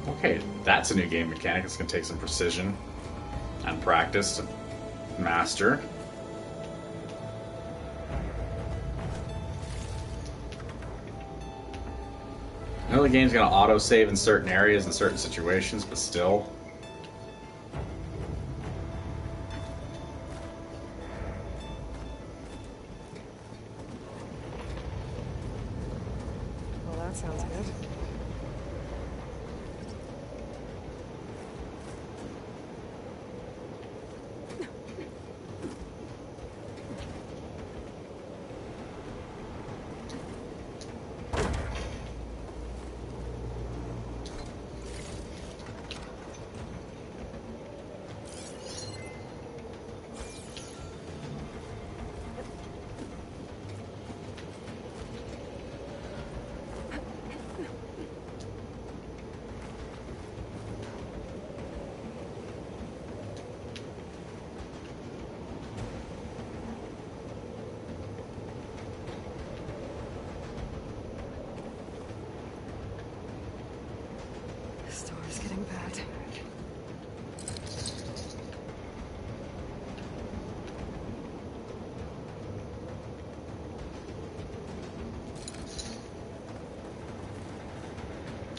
[SPEAKER 1] Okay, that's a new game mechanic. It's going to take some precision and practice to master. I know the game's going to auto-save in certain areas and certain situations, but still.
[SPEAKER 5] Well, that sounds good.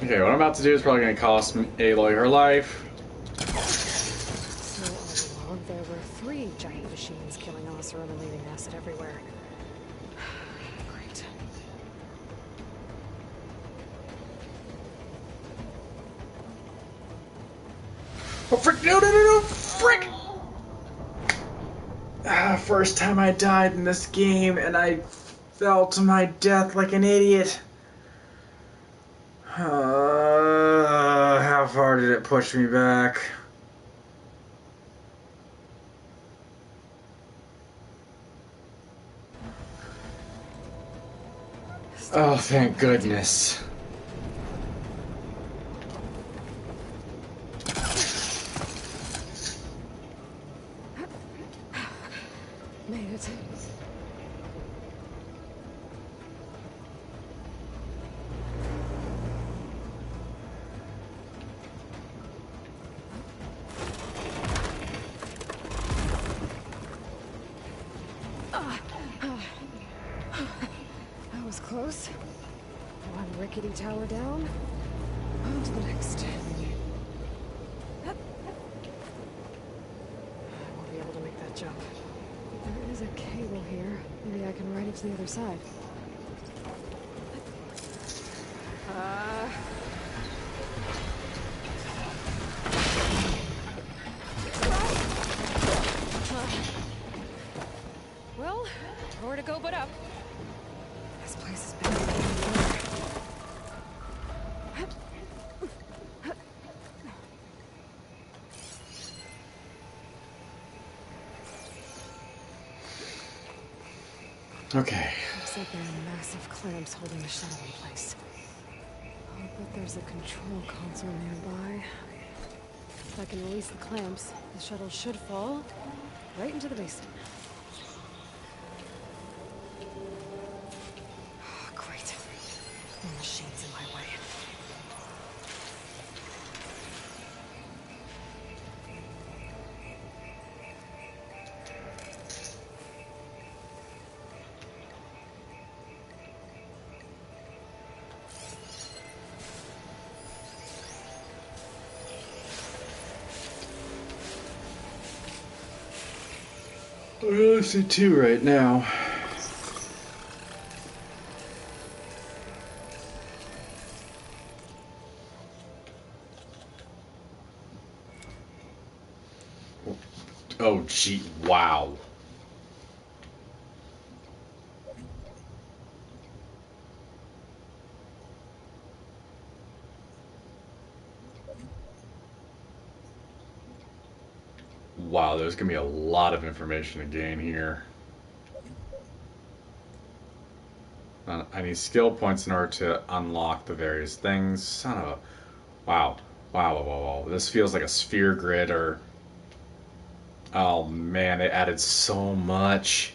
[SPEAKER 1] Okay, what I'm about to do is probably going to cost Aloy her life.
[SPEAKER 5] So all along, there were 3 giant machines killing Oseram and leaving acid everywhere. Great.
[SPEAKER 1] Oh, frick! No, no, no, no! Frick! First time I died in this game, and I fell to my death like an idiot. How far did it push me back? Oh, thank goodness.
[SPEAKER 5] Made it. That was close. One rickety tower down. On to the next. I won't be able to make that jump. There is a cable here. Maybe I can ride it to the other side. Well, nowhere to go but up. This place is bigger than before.
[SPEAKER 1] Okay.
[SPEAKER 5] Looks like there are massive clamps holding the shuttle in place. I'll bet there's a control console nearby. If I can release the clamps, the shuttle should fall right into the basin. Oh, great. More machines in my way.
[SPEAKER 1] I only see 2 right now. Oh, gee, wow. Wow, there's gonna be a lot of information to gain here. I need skill points in order to unlock the various things. Son of a... Wow. Wow, wow, wow, wow. This feels like a sphere grid or... Oh man, they added so much.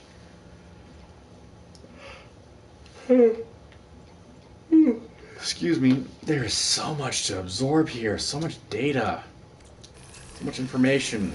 [SPEAKER 1] Excuse me. There is so much to absorb here. So much data. So much information.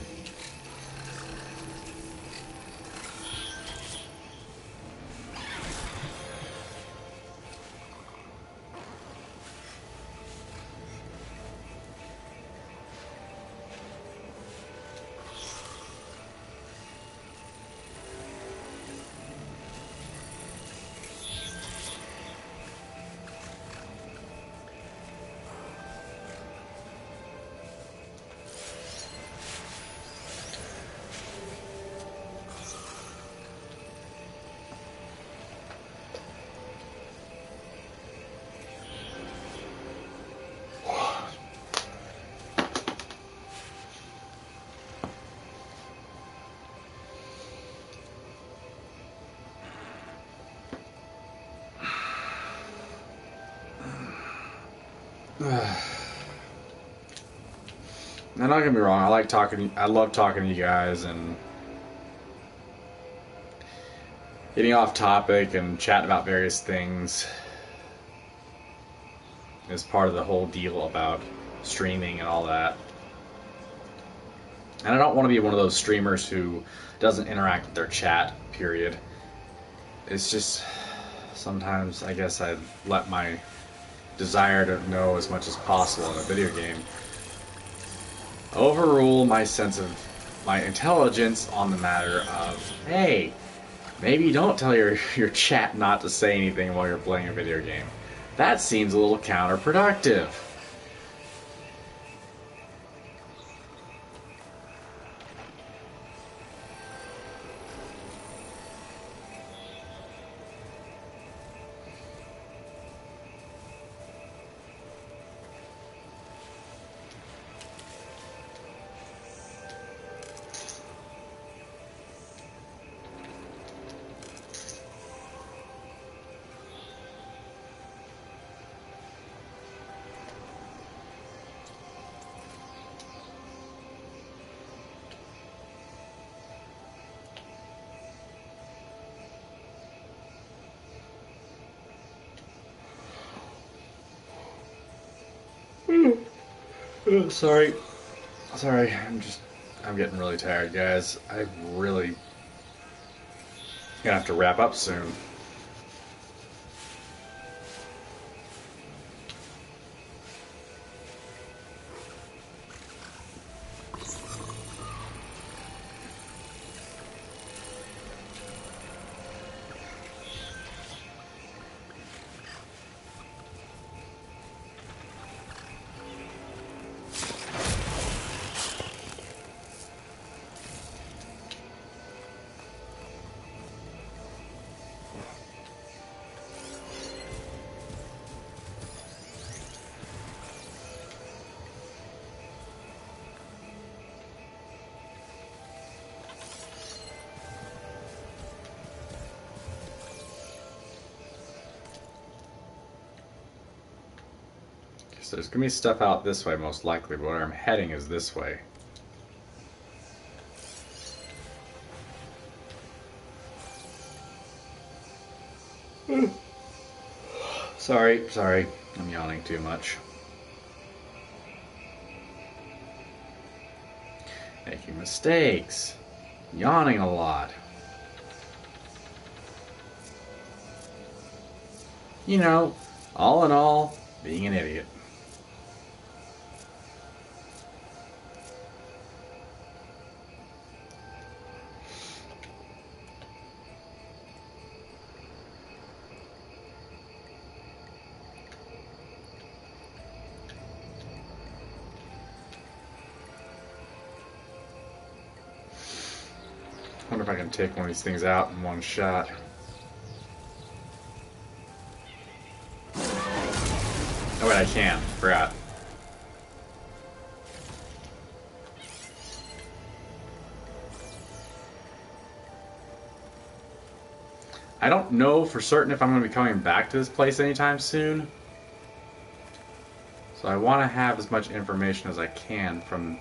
[SPEAKER 1] Now, don't get me wrong. I love talking to you guys and getting off topic and chatting about various things is part of the whole deal about streaming and all that. And I don't want to be one of those streamers who doesn't interact with their chat, period. It's just sometimes I guess I let my desire to know as much as possible in a video game overrule my sense of my intelligence on the matter of, hey, maybe you don't tell your chat not to say anything while you're playing a video game. That seems a little counterproductive. Sorry, I'm getting really tired, guys. I really gonna have to wrap up soon. So there's gonna be stuff out this way most likely, but where I'm heading is this way. Sorry, I'm yawning too much. Making mistakes. Yawning a lot. You know, all in all, being an idiot. I wonder if I can take one of these things out in one shot. Oh wait, I can. Forgot. I don't know for certain if I'm going to be coming back to this place anytime soon. So I want to have as much information as I can from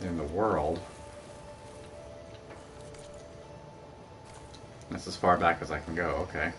[SPEAKER 1] in the world. That's as far back as I can go, okay.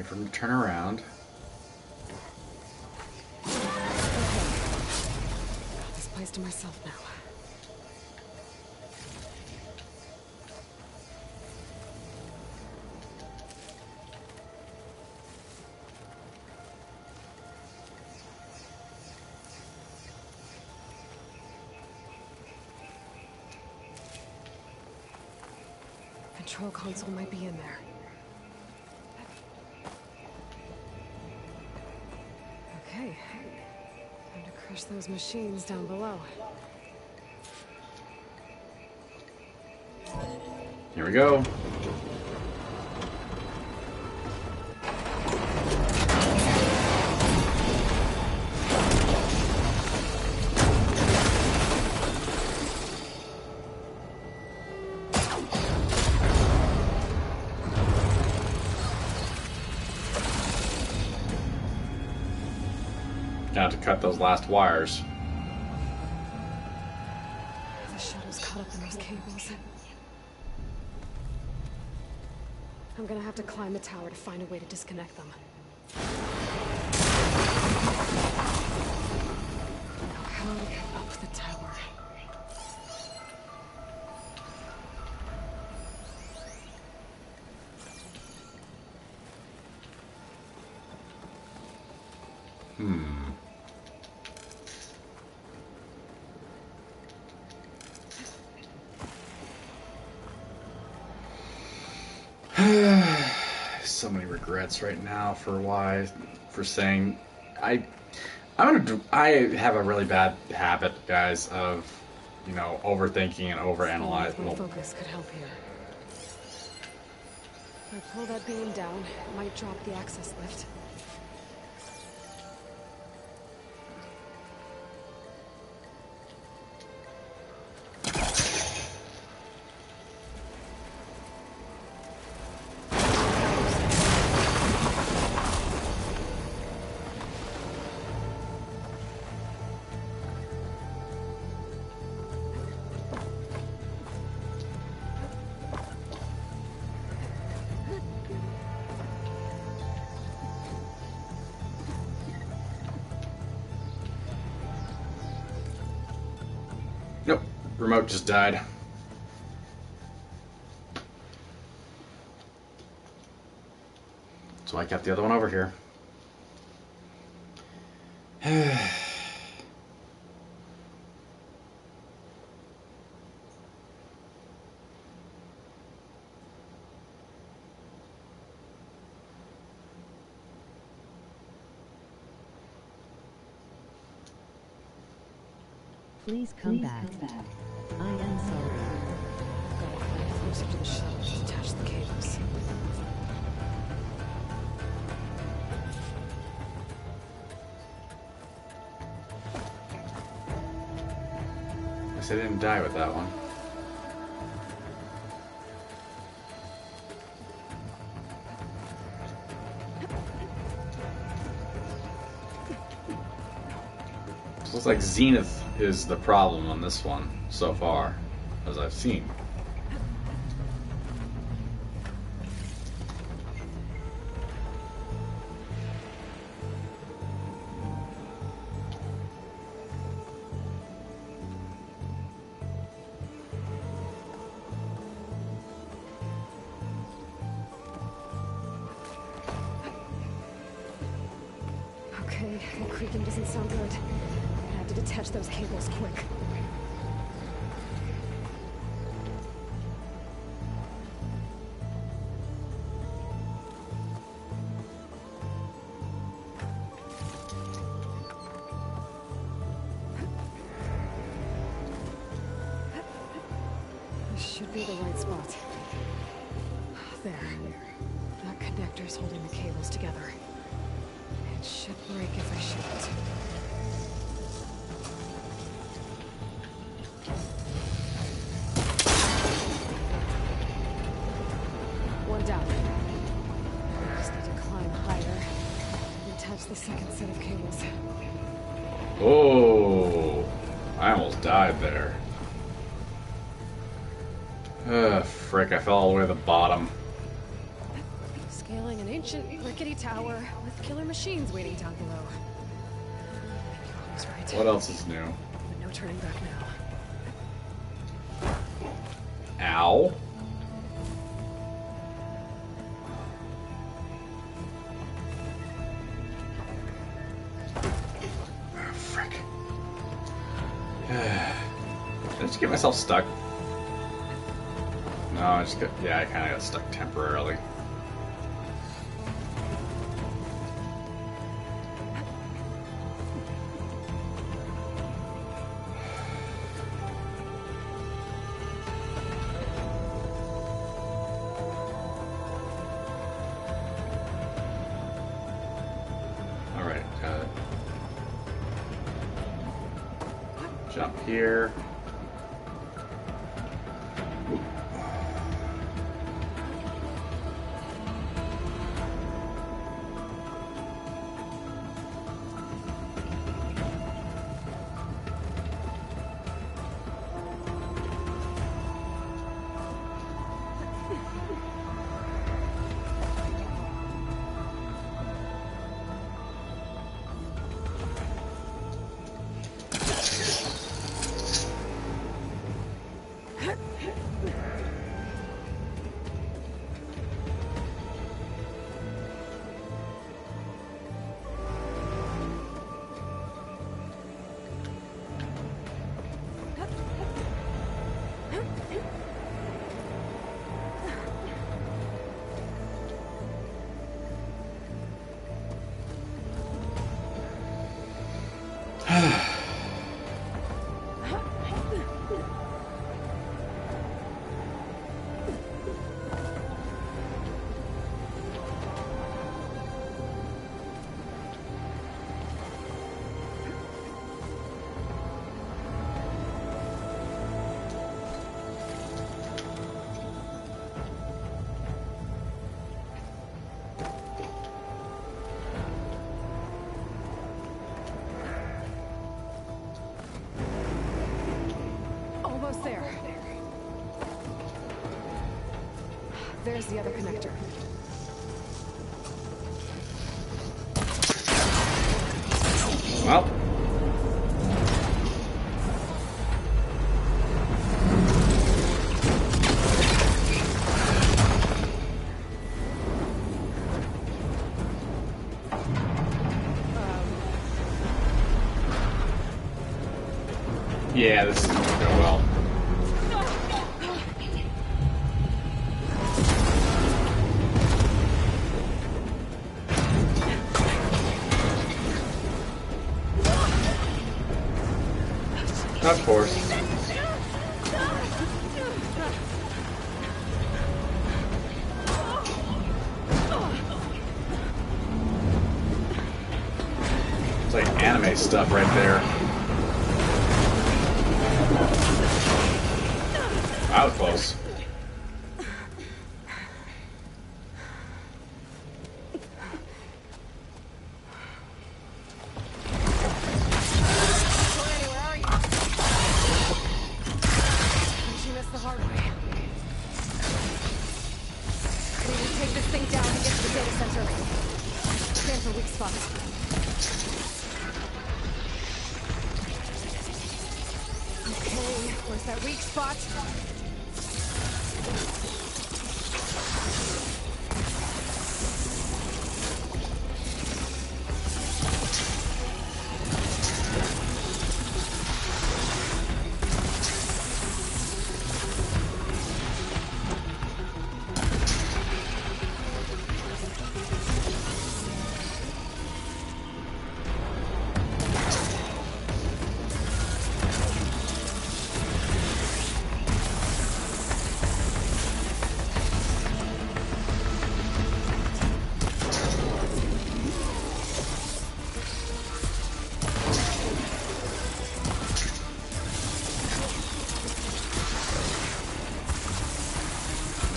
[SPEAKER 1] Wait for him to turn around.
[SPEAKER 5] Got this place to myself now. Control console might be in there. Okay. Time to crush those machines down below.
[SPEAKER 1] Here we go. Now to cut those last wires.
[SPEAKER 5] The shuttle's caught up in those cables. I'm gonna have to climb the tower to find a way to disconnect them. Now how to get up the tower?
[SPEAKER 1] So many regrets right now for saying I have a really bad habit, guys, of overthinking and overanalyzing.
[SPEAKER 5] Focus could help here. If I pull that beam down, it might drop the access lift.
[SPEAKER 1] Nope, remote just died. So I kept the other one over here.
[SPEAKER 3] Please come back. I am sorry.
[SPEAKER 5] Gotta climb closer to the shuttle to detach the cables.
[SPEAKER 1] Guess I didn't die with that one. Looks like Zenith is the problem on this one so far, as I've seen.
[SPEAKER 5] Okay, the creaking doesn't sound good. I'm gonna have to detach those cables quick. This should be the right spot. There. That connector's holding the cables together. It should break if I shoot it. One down. Just need to climb higher and attach the second set of cables.
[SPEAKER 1] Oh, I almost died there. Frick, I fell all the way to the bottom.
[SPEAKER 5] Scaling an ancient, rickety tower with killer machines waiting down below. Maybe Mom was right.
[SPEAKER 1] What else is new?
[SPEAKER 5] But no turning back now.
[SPEAKER 1] Ow. Oh, frick. Did I just get myself stuck? No, I just got, yeah, I kind of got stuck temporarily. Alright, jump here.
[SPEAKER 5] Almost there. There's the other connector.
[SPEAKER 1] Well. Yeah, this is going to go well. Of course. It's like anime stuff right there. That was close.
[SPEAKER 5] Where's that weak spot?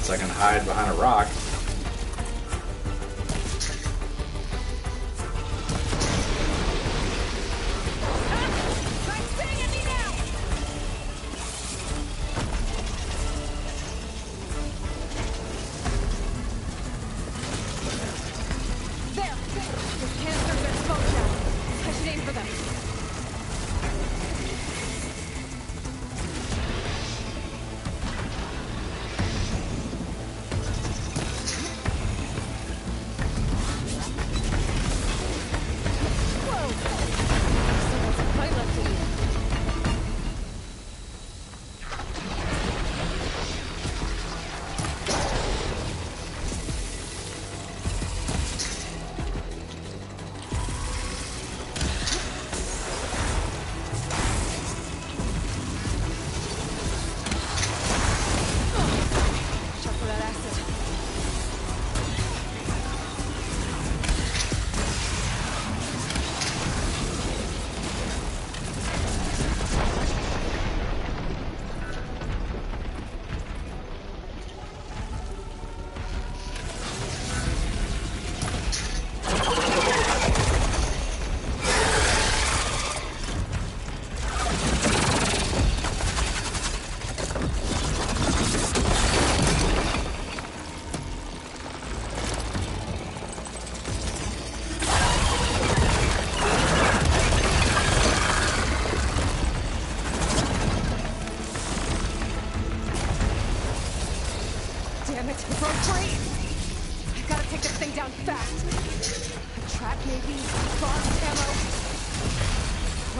[SPEAKER 1] I can hide behind a rock.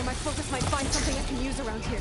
[SPEAKER 5] where my focus might find something I can use around here.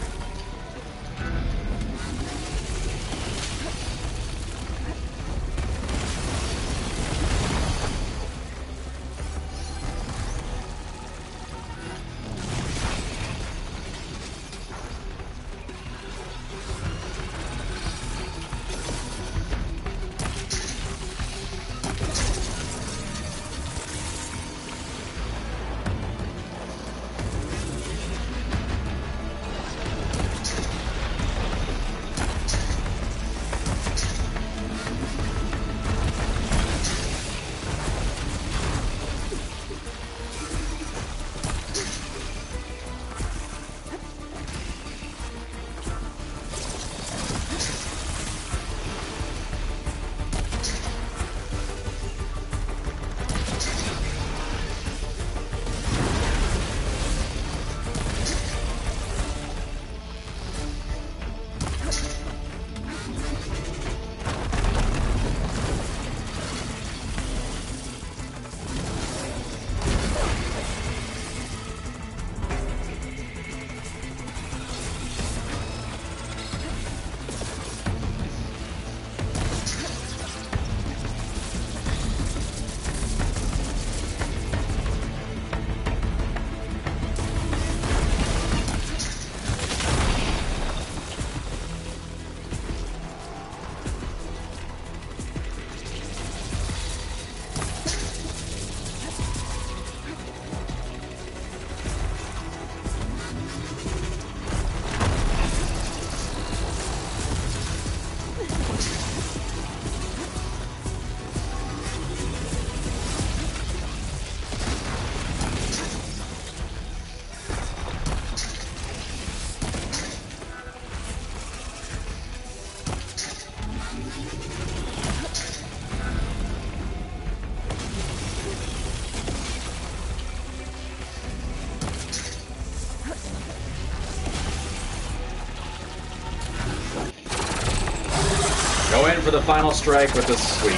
[SPEAKER 1] Go in for the final strike with a sweep.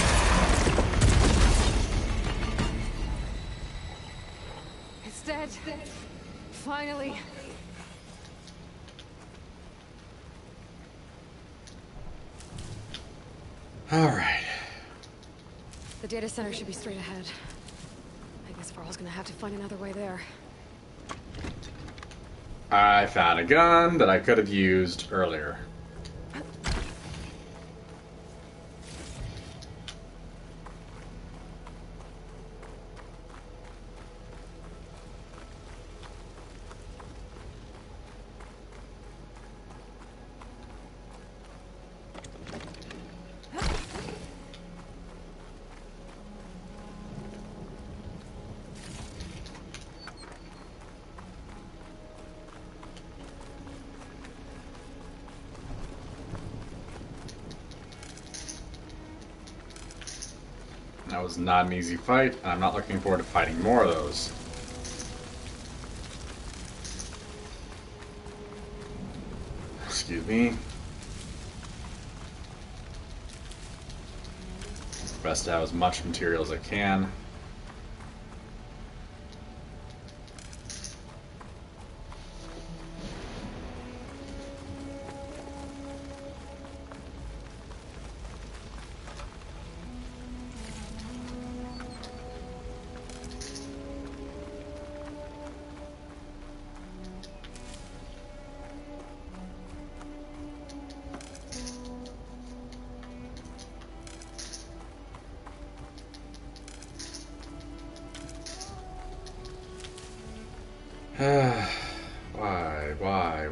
[SPEAKER 5] It's dead. Finally.
[SPEAKER 1] All right.
[SPEAKER 5] The data center should be straight ahead. I guess Varl's gonna have to find another way there.
[SPEAKER 1] I found a gun that I could have used earlier. That was not an easy fight, and I'm not looking forward to fighting more of those. Excuse me. Best to have as much material as I can.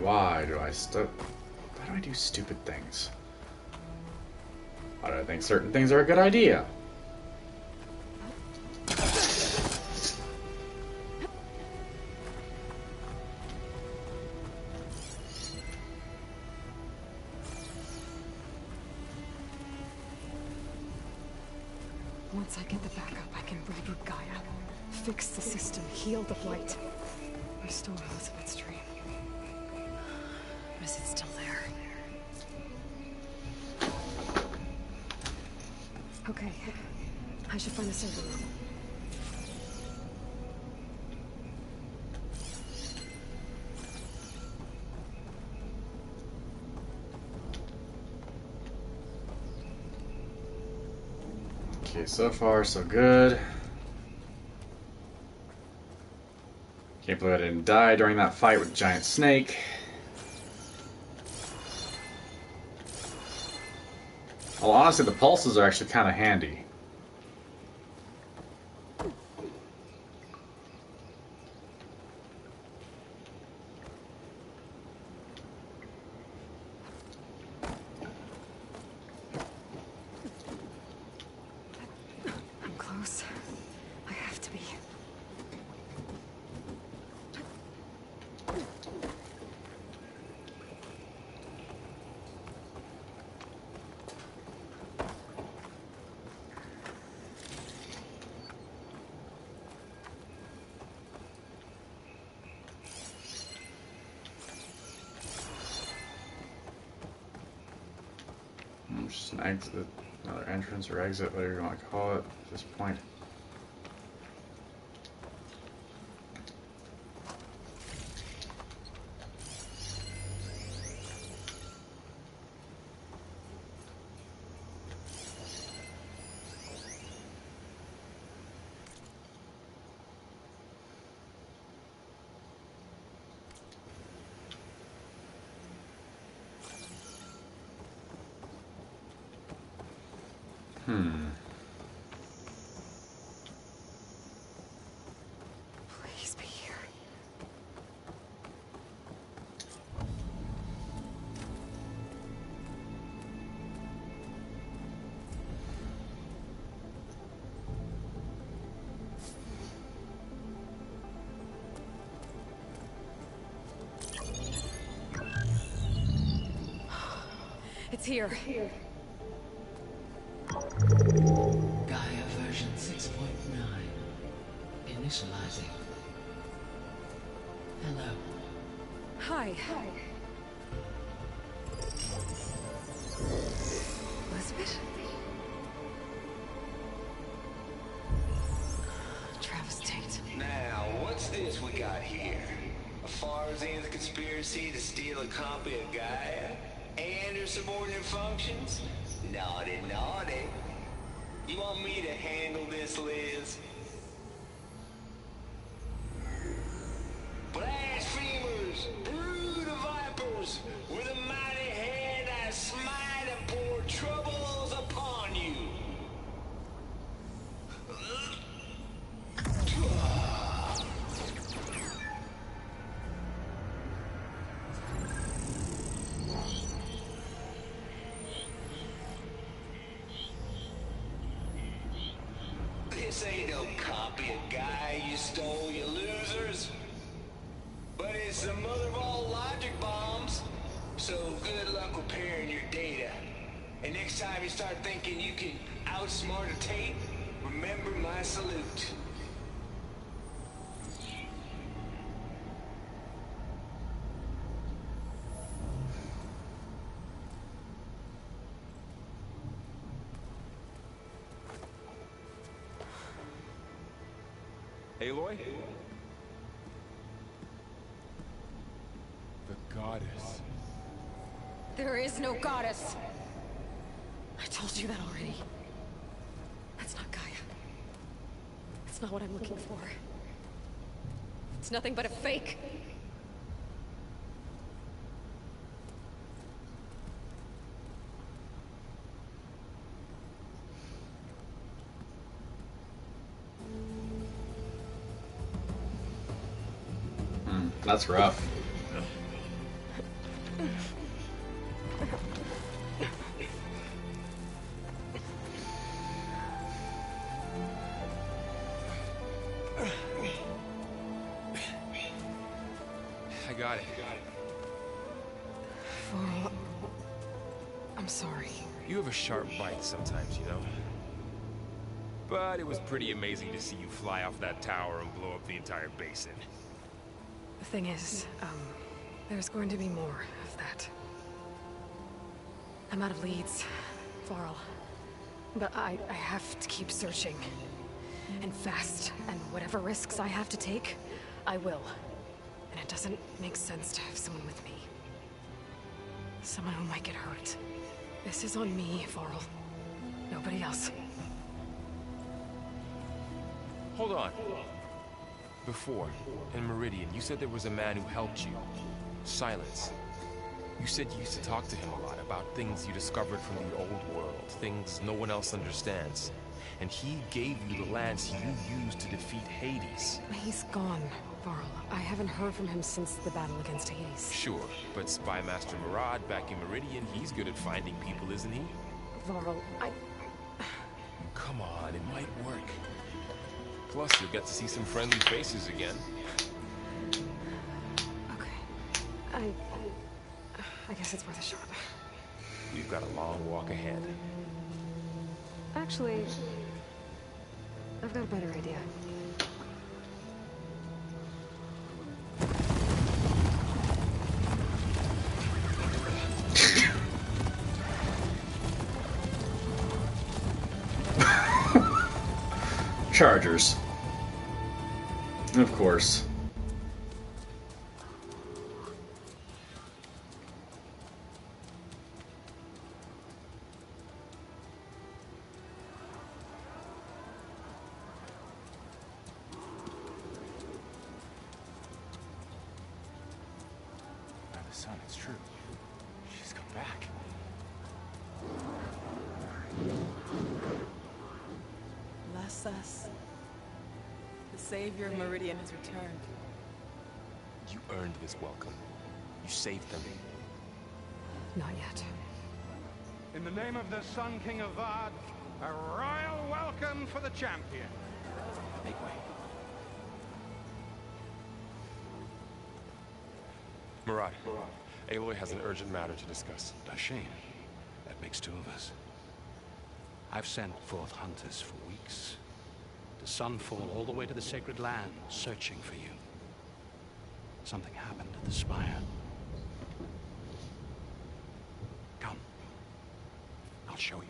[SPEAKER 1] Why do I do stupid things? Why do I think certain things are a good idea?
[SPEAKER 5] Once I get the backup, I can reboot Gaia. Fix the system, heal the Blight. Restore Elizabeth's dream. Or is it still there? Okay. I should find the server room.
[SPEAKER 1] Okay, so far so good. Can't believe I didn't die during that fight with Giant Snake. Well, honestly, the pulses are actually kind of handy.
[SPEAKER 5] I'm close. I have to be.
[SPEAKER 1] Just an exit, another entrance or exit, whatever you want to call it at this point.
[SPEAKER 5] Please be here. It's here.
[SPEAKER 9] Gaia version 6.9. Initializing. Hello.
[SPEAKER 5] Hi. Elizabeth? Travis Tate.
[SPEAKER 8] Now, what's this we got here? A Farsian's conspiracy to steal a copy of Gaia? And her subordinate functions? Naughty, naughty. You want me to handle this, Liz? Blasphemers! Brood of vipers! With a mighty hand I smite and pour troubles upon you! This ain't no copy of Gaia you stole, you losers. But it's the mother of all logic bombs. So good luck repairing your data. And next time you start thinking you can outsmart a Tate, remember my salute.
[SPEAKER 6] Aloy? The goddess.
[SPEAKER 5] There is no goddess. I told you that already. That's not Gaia. That's not what I'm looking for. It's nothing but a fake.
[SPEAKER 1] That's rough.
[SPEAKER 6] I got it.
[SPEAKER 5] Varl, I'm sorry.
[SPEAKER 6] You have a sharp bite sometimes, you know? But it was pretty amazing to see you fly off that tower and blow up the entire basin.
[SPEAKER 5] The thing is, there's going to be more of that. I'm out of leads, Varl. But I have to keep searching. And fast. And whatever risks I have to take, I will. And it doesn't make sense to have someone with me. Someone who might get hurt. This is on me, Varl. Nobody else.
[SPEAKER 6] Hold on. Before, in Meridian, you said there was a man who helped you. Silence. You said you used to talk to him a lot about things you discovered from the old world, things no one else understands. And he gave you the lance you used to defeat Hades.
[SPEAKER 5] He's gone, Varl. I haven't heard from him since the battle against Hades.
[SPEAKER 6] Sure, but Spy Master Murad back in Meridian, he's good at finding people, isn't he?
[SPEAKER 5] Varl,
[SPEAKER 6] Come on, it might work. Plus, you'll get to see some friendly faces again.
[SPEAKER 5] Okay. I guess it's worth a shot.
[SPEAKER 6] We've got a long walk ahead.
[SPEAKER 5] Actually, I've got a better idea.
[SPEAKER 1] Chargers. Of course.
[SPEAKER 10] Son, it's true. She's come back.
[SPEAKER 11] Bless us. The savior of Meridian has returned.
[SPEAKER 6] You earned this welcome. You saved them.
[SPEAKER 5] Not yet.
[SPEAKER 12] In the name of the Sun King of Vard, a royal welcome for the champion.
[SPEAKER 10] Make way.
[SPEAKER 6] Murad, Aloy has an urgent matter to discuss.
[SPEAKER 10] A shame. That makes two of us. I've sent forth hunters for weeks. To Sunfall, all the way to the Sacred Land, searching for you. Something happened at the Spire. Come. I'll show you.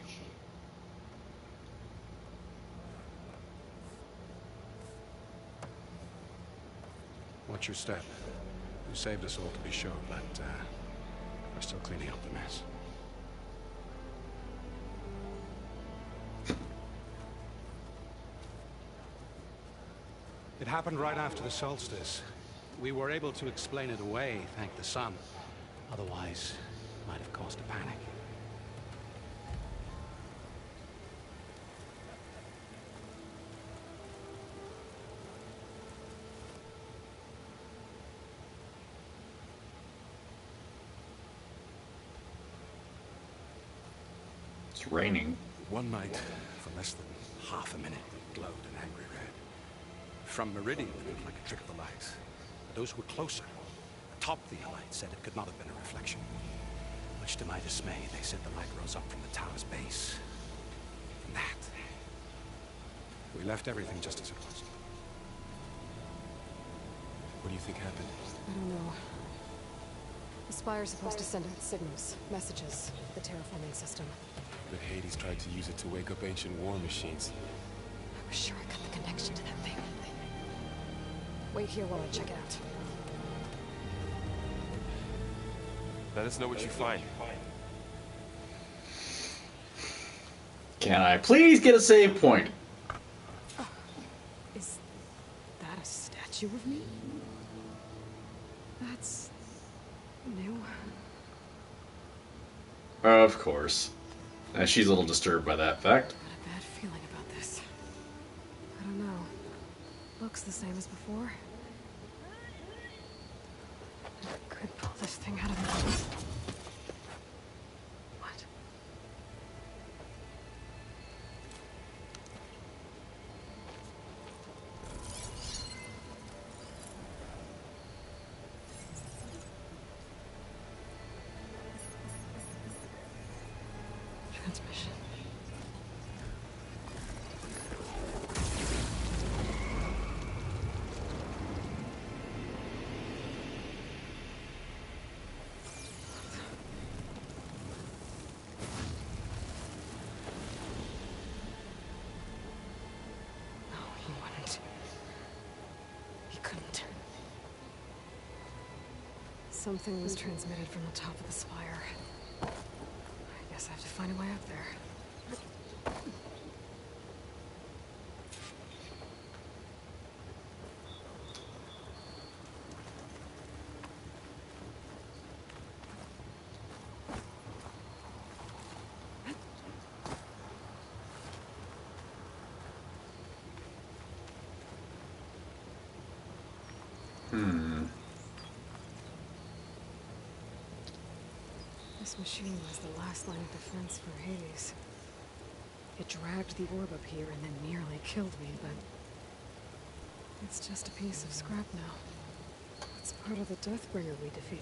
[SPEAKER 10] Watch your step. You saved us all, to be sure, but we're still cleaning up the mess. It happened right after the solstice. We were able to explain it away, thank the sun. Otherwise, it might have caused a panic.
[SPEAKER 1] It's raining.
[SPEAKER 10] One night, for less than half a minute, it glowed an angry red. From Meridian, it looked like a trick of the light. But those who were closer, atop the light, said it could not have been a reflection. Much to my dismay, they said the light rose up from the tower's base. And that. We left everything just as it was.
[SPEAKER 6] What do you think happened?
[SPEAKER 5] I don't know. The Spire's supposed to send out signals, messages, the terraforming system.
[SPEAKER 6] But Hades tried to use it to wake up ancient war machines.
[SPEAKER 5] I was sure I got the connection to that thing. Wait here while I check it out.
[SPEAKER 6] Let us know what you find.
[SPEAKER 1] Can I please get a save point?
[SPEAKER 5] Oh, is that a statue of me? That's new.
[SPEAKER 1] Of course. She's a little disturbed by that fact.
[SPEAKER 5] I got a bad feeling about this. I don't know. Looks the same as before. I could pull this thing out of me. What? Transmission. No, he wouldn't. He couldn't. Something was transmitted from the top of the spire. I guess I have to find a way up there. This machine was the last line of defense for Hades. It dragged the orb up here and then nearly killed me, but it's just a piece of scrap now. It's part of the Deathbringer we defeated.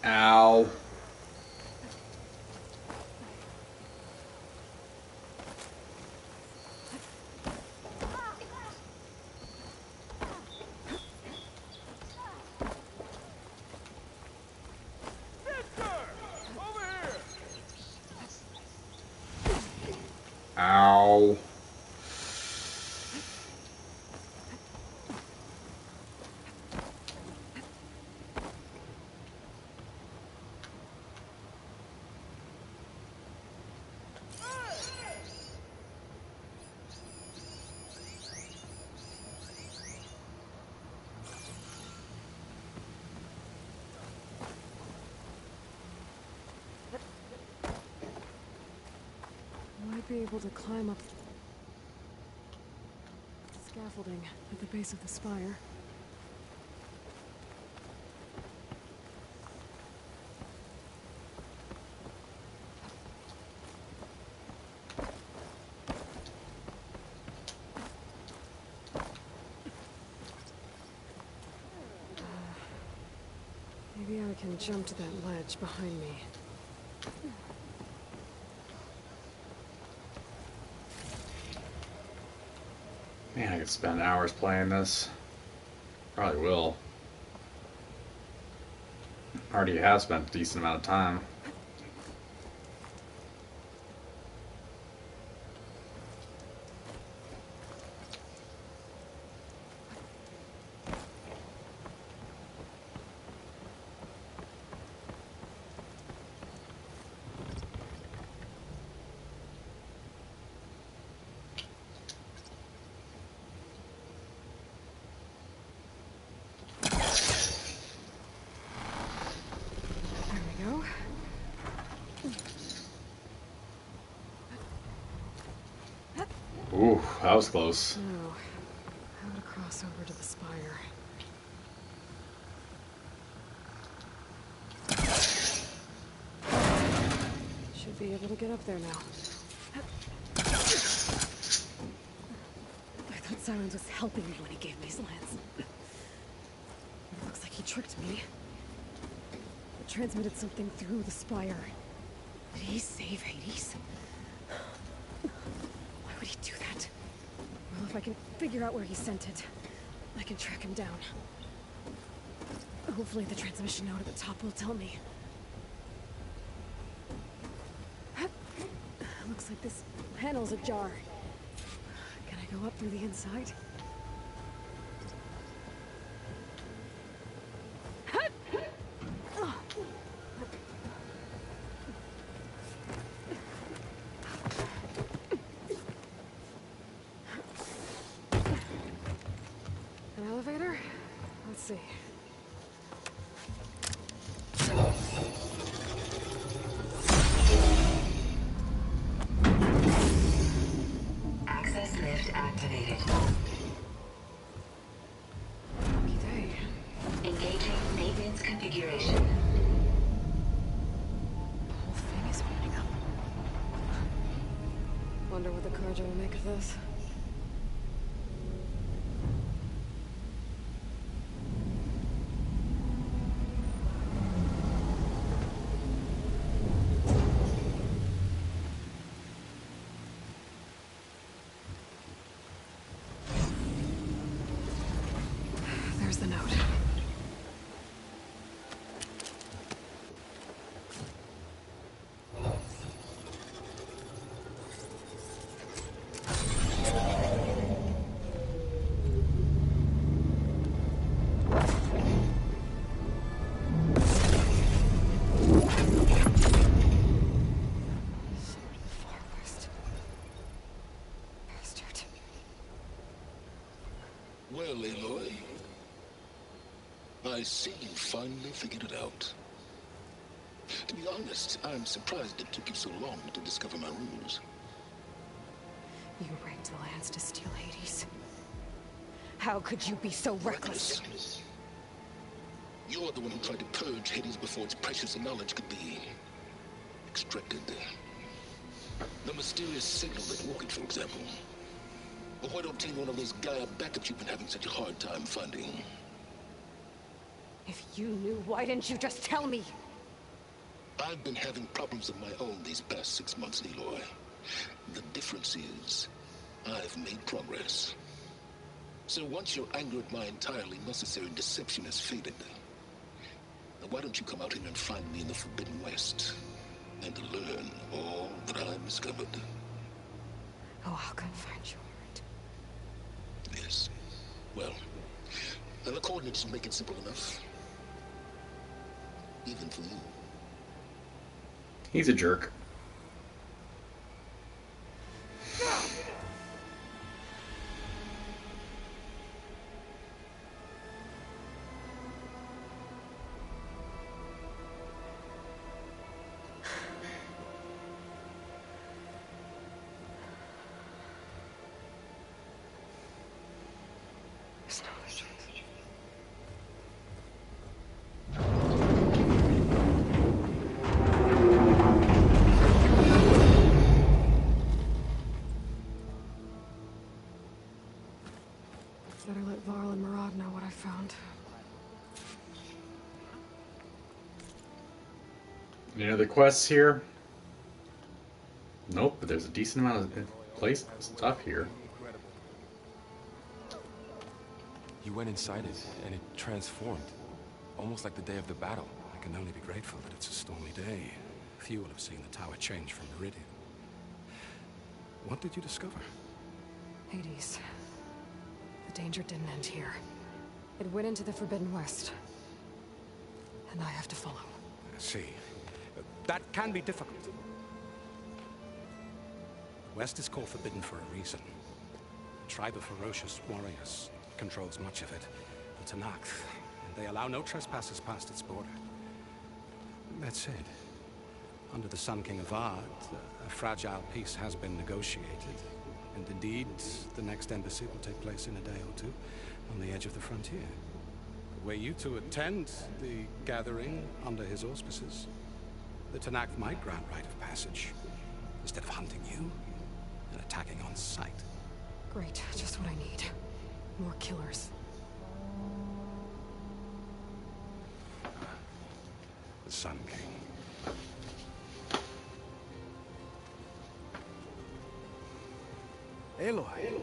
[SPEAKER 1] Ow. Ow.
[SPEAKER 5] Might be able to climb up the scaffolding at the base of the spire. Maybe I can jump to that ledge behind me.
[SPEAKER 1] Man, I could spend hours playing this. Probably will. Already have spent a decent amount of time. Ooh, that was close.
[SPEAKER 5] Now, how to cross over to the spire. Should be able to get up there now. I thought Sirens was helping me when he gave me slants. Looks like he tricked me. It transmitted something through the spire. Did he save Hades? Why would he do that? Well, if I can figure out where he sent it, I can track him down. Hopefully the transmission node at the top will tell me. Looks like this panel's ajar. Can I go up through the inside? An elevator? Let's see.
[SPEAKER 13] Access lift activated.
[SPEAKER 5] Lucky day.
[SPEAKER 13] Engaging maintenance configuration.
[SPEAKER 5] The whole thing is opening up. Wonder what the Carja will make of this. There's the note.
[SPEAKER 2] Well, Aloy, I see you finally figured it out. To be honest, I'm surprised it took you so long to discover my rules.
[SPEAKER 5] You rigged the lands to steal Hades. How could you be so reckless?
[SPEAKER 2] You're the one who tried to purge Hades before its precious knowledge could be extracted. The mysterious signal that woke it, for example. Or why don't take one of those Gaia backups you've been having such a hard time finding?
[SPEAKER 5] If you knew, why didn't you just tell me?
[SPEAKER 2] I've been having problems of my own these past 6 months, Aloy. The difference is, I've made progress. So once your anger at my entirely necessary deception has faded, why don't you come out here and find me in the Forbidden West, and learn all that I've discovered?
[SPEAKER 5] Oh, I'll come find you.
[SPEAKER 2] Yes. Well, the coordinates make it simple enough. Even for you.
[SPEAKER 1] He's a jerk.
[SPEAKER 5] Better let Varl and Murad know what I found.
[SPEAKER 1] Any other quests here? Nope, but there's a decent amount of place stuff here.
[SPEAKER 6] You went inside it, and it transformed. Almost like the day of the battle.
[SPEAKER 10] I can only be grateful that it's a stormy day. Few will have seen the tower change from Meridian. What did you discover?
[SPEAKER 5] Hades. The danger didn't end here. It went into the Forbidden West. And I have to follow.
[SPEAKER 10] I see. That can be difficult. West is called Forbidden for a reason. A tribe of ferocious warriors controls much of it. The Tenakth, and they allow no trespassers past its border. That said, under the Sun King Avad, a fragile peace has been negotiated. And indeed, the next embassy will take place in a day or two on the edge of the frontier. Were you to attend the gathering under his auspices, the Tenakth might grant right of passage, instead of hunting you and attacking on sight.
[SPEAKER 5] Great, just what I need. More killers.
[SPEAKER 10] The Sun King.
[SPEAKER 14] Aloy,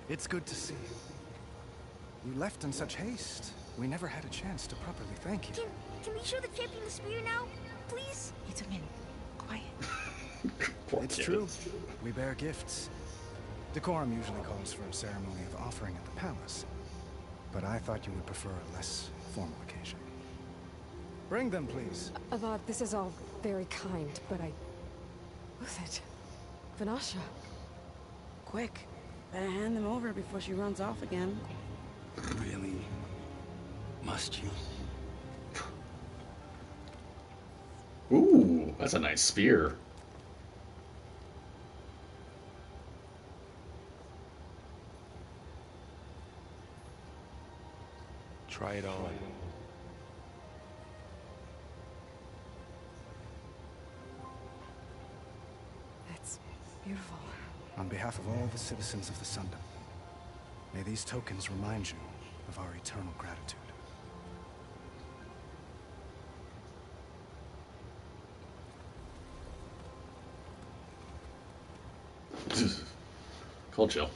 [SPEAKER 14] it's good to see you. You left in such haste. We never had a chance to properly thank you.
[SPEAKER 15] Can we show the champion the spear now, please?
[SPEAKER 4] It's a minute. Quiet.
[SPEAKER 14] It's true. We bear gifts. Decorum usually calls for a ceremony of offering at the palace. But I thought you would prefer a less formal occasion. Bring them, please.
[SPEAKER 5] Avad, this is all very kind, but Who's it? Vanasha.
[SPEAKER 16] Quick. Better hand them over before she runs off again.
[SPEAKER 10] Really? Must you?
[SPEAKER 1] Ooh, that's a nice spear.
[SPEAKER 6] Try it on.
[SPEAKER 5] It's beautiful.
[SPEAKER 14] On behalf of all the citizens of the Sundom, may these tokens remind you of our eternal gratitude.
[SPEAKER 1] Cold chill.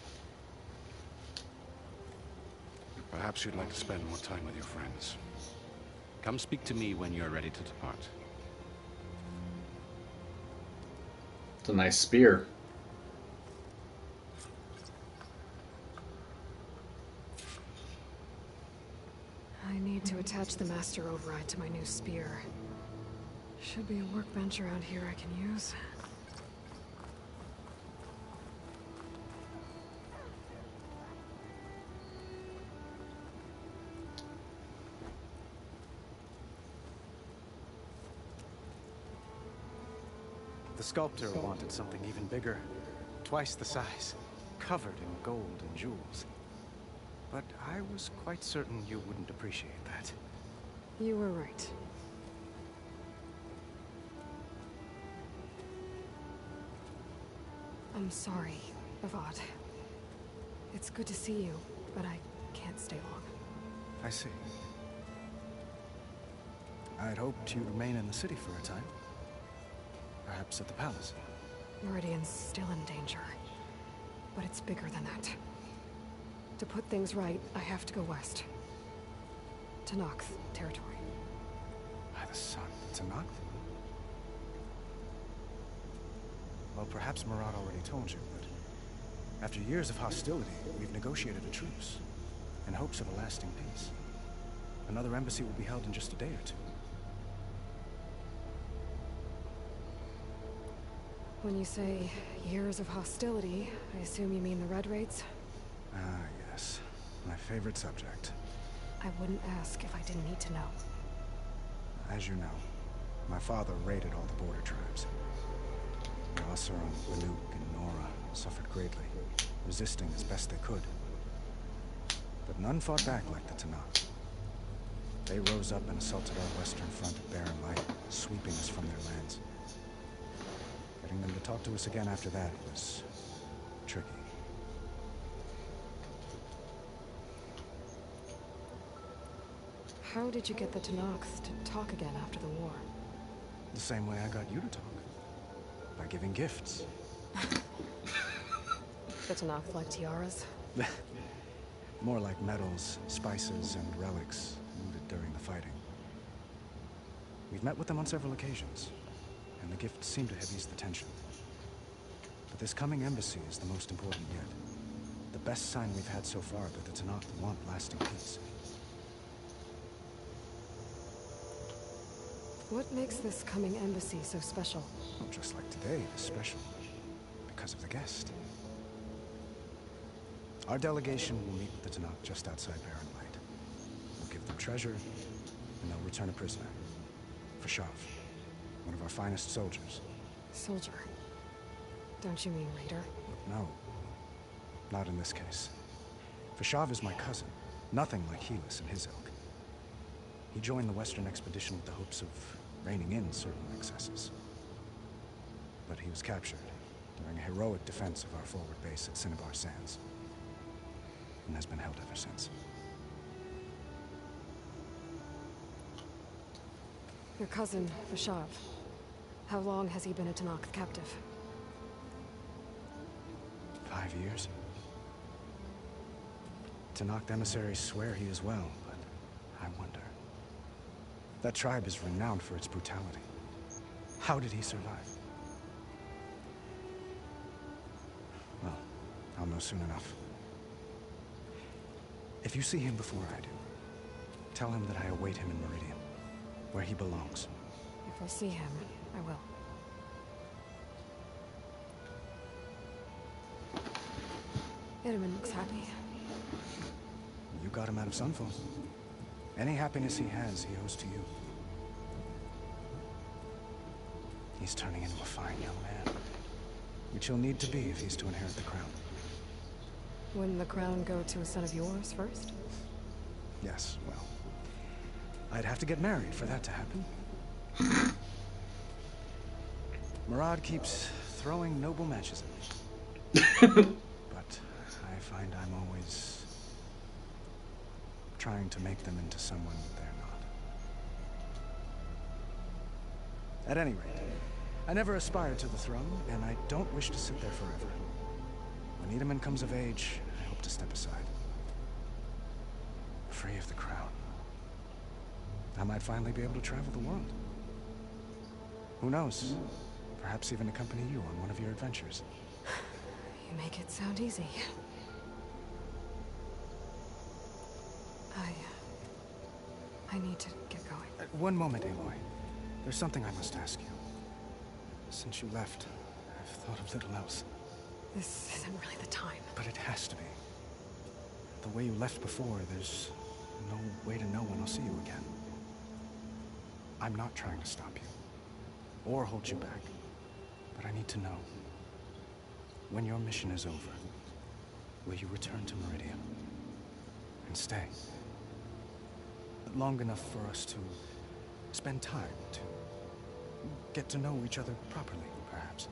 [SPEAKER 10] Perhaps you'd like to spend more time with your friends. Come speak to me when you're ready to depart.
[SPEAKER 1] It's a nice spear.
[SPEAKER 5] I need to attach the Master Override to my new spear. Should be a workbench around here I can use.
[SPEAKER 14] sculptor wanted something even bigger, twice the size, covered in gold and jewels. But I was quite certain you wouldn't appreciate that.
[SPEAKER 5] You were right. I'm sorry, Avad. It's good to see you, but I can't stay long.
[SPEAKER 14] I see. I'd hoped you'd remain in the city for a time. Perhaps at the palace.
[SPEAKER 5] Meridian's still in danger. But it's bigger than that. To put things right, I have to go west. To Nox territory.
[SPEAKER 14] By the sun, Tenakth? Well, perhaps Murad already told you, but after years of hostility, we've negotiated a truce in hopes of a lasting peace. Another embassy will be held in just a day or two.
[SPEAKER 5] When you say years of hostility, I assume you mean the Red Raids?
[SPEAKER 14] Ah, yes. My favorite subject.
[SPEAKER 5] I wouldn't ask if I didn't need to know.
[SPEAKER 14] As you know, my father raided all the border tribes. Oseram, Banuk, and Nora suffered greatly, resisting as best they could. But none fought back like the Tenakth. They rose up and assaulted our western front at Barren Light, sweeping us from their lands. Getting them to talk to us again after that was tricky.
[SPEAKER 5] How did you get the Tenakth to talk again after the war?
[SPEAKER 14] The same way I got you to talk. By giving gifts.
[SPEAKER 5] The Tenakth like tiaras?
[SPEAKER 14] More like medals, spices, and relics looted during the fighting. We've met with them on several occasions, and the gifts seem to have eased the tension. But this coming embassy is the most important yet. The best sign we've had so far that the Tenakth want lasting peace.
[SPEAKER 5] What makes this coming embassy so special?
[SPEAKER 14] Well, just like today, it's special. Because of the guest. Our delegation will meet with the Tenakth just outside Barren Light. We'll give them treasure, and they'll return a prisoner. Fashav, one of our finest soldiers.
[SPEAKER 5] Soldier? Don't you mean raider?
[SPEAKER 14] No. Not in this case. Fashav is my cousin. Nothing like Helis and his ilk. He joined the Western expedition with the hopes of reining in certain excesses. But he was captured during a heroic defense of our forward base at Cinnabar Sands, and has been held ever since.
[SPEAKER 5] Your cousin, Fashav. How long has he been a Tenakth captive?
[SPEAKER 14] 5 years. Tenakth emissaries swear he is well, but I wonder. That tribe is renowned for its brutality. How did he survive? Well, I'll know soon enough. If you see him before I do, tell him that I await him in Meridian, where he belongs.
[SPEAKER 5] If I see him, I will. Itamen looks happy.
[SPEAKER 14] You got him out of Sunfall. Any happiness he has, he owes to you. He's turning into a fine young man, which he'll need to be if he's to inherit the crown.
[SPEAKER 5] Wouldn't the crown go to a son of yours first?
[SPEAKER 14] Yes, well, I'd have to get married for that to happen. Murad keeps throwing noble matches at me. But I find I'm always trying to make them into someone they're not. At any rate, I never aspired to the throne, and I don't wish to sit there forever. When Itamen comes of age, I hope to step aside. Free of the crown. I might finally be able to travel the world. Who knows? Perhaps even accompany you on one of your adventures.
[SPEAKER 5] You make it sound easy. I need to get going.
[SPEAKER 14] One moment, Aloy. There's something I must ask you. Since you left, I've thought of little else.
[SPEAKER 5] This isn't really the time.
[SPEAKER 14] But it has to be. The way you left before, there's no way to know when I'll see you again. I'm not trying to stop you, or hold you back. But I need to know, when your mission is over, will you return to Meridian and stay? Long enough for us to spend time, to get to know each other properly, perhaps.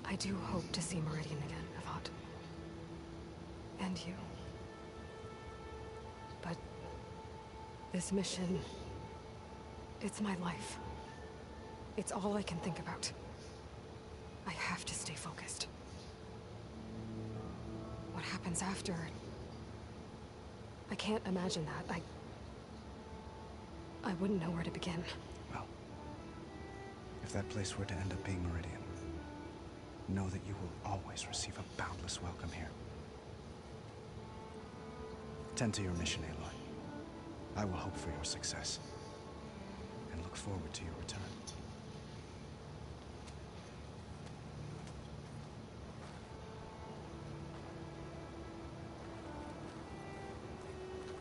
[SPEAKER 5] I do hope to see Meridian again, Avad. And you. But this mission, it's my life. It's all I can think about. I have to stay focused. What happens after? I can't imagine that. I wouldn't know where to begin.
[SPEAKER 14] Well, if that place were to end up being Meridian, know that you will always receive a boundless welcome here. Tend to your mission, Aloy. I will hope for your success, and look forward to your return.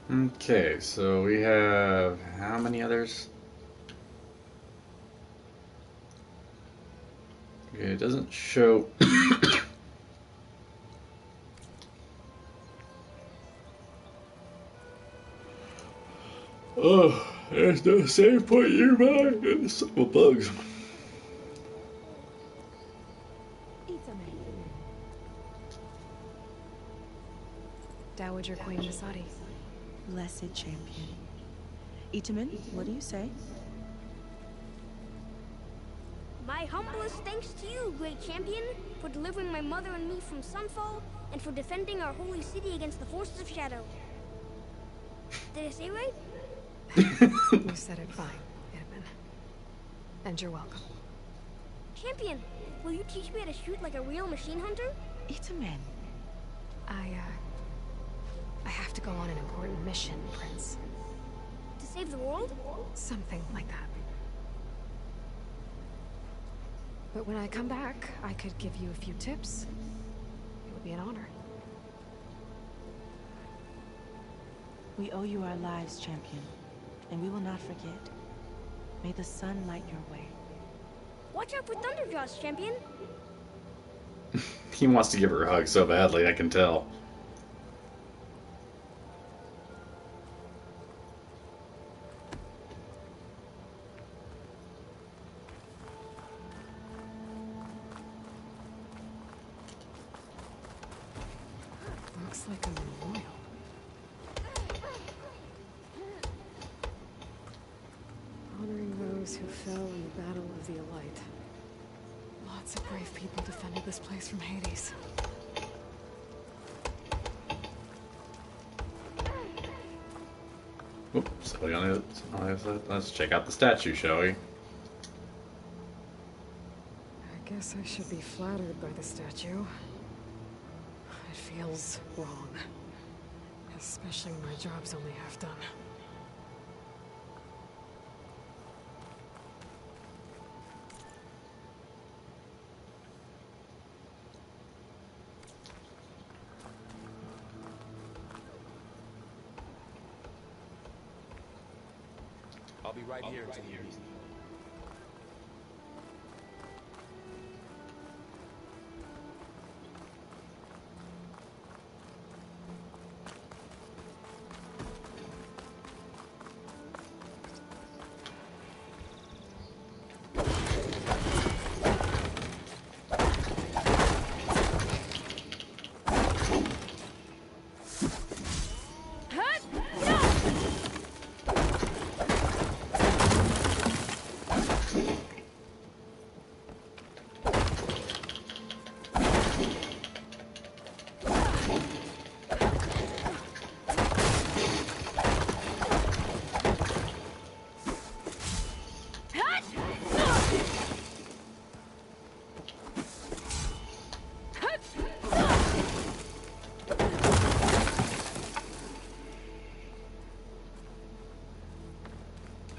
[SPEAKER 1] Okay, so we have how many others? Okay, it doesn't show. Oh, there's no save point nearby. And some bugs.
[SPEAKER 5] Dowager Queen Masadi.
[SPEAKER 17] Blessed champion. Itamen, what do you say?
[SPEAKER 15] My humblest thanks to you, great champion, for delivering my mother and me from Sunfall, and for defending our holy city against the forces of Shadow. Did I say right?
[SPEAKER 5] You said it fine, Itamen. And you're welcome.
[SPEAKER 15] Champion, will you teach me how to shoot like a real machine hunter?
[SPEAKER 17] Itamen.
[SPEAKER 5] I have to go on an important mission, Prince.
[SPEAKER 15] To save the world?
[SPEAKER 5] Something like that. But when I come back, I could give you a few tips. It would be an honor.
[SPEAKER 17] We owe you our lives, champion, and we will not forget. May the sun light your way.
[SPEAKER 15] Watch out for Thunderjaws, champion.
[SPEAKER 1] He wants to give her a hug so badly, I can tell.
[SPEAKER 5] Looks like a memorial. Honoring those who fell in the Battle of the Elite. Lots of brave people defended this place from Hades.
[SPEAKER 1] Oops, let's check out the statue, shall we?
[SPEAKER 5] I guess I should be flattered by the statue. It feels wrong. Especially when my job's only half done.
[SPEAKER 6] I'll be right here until you leave.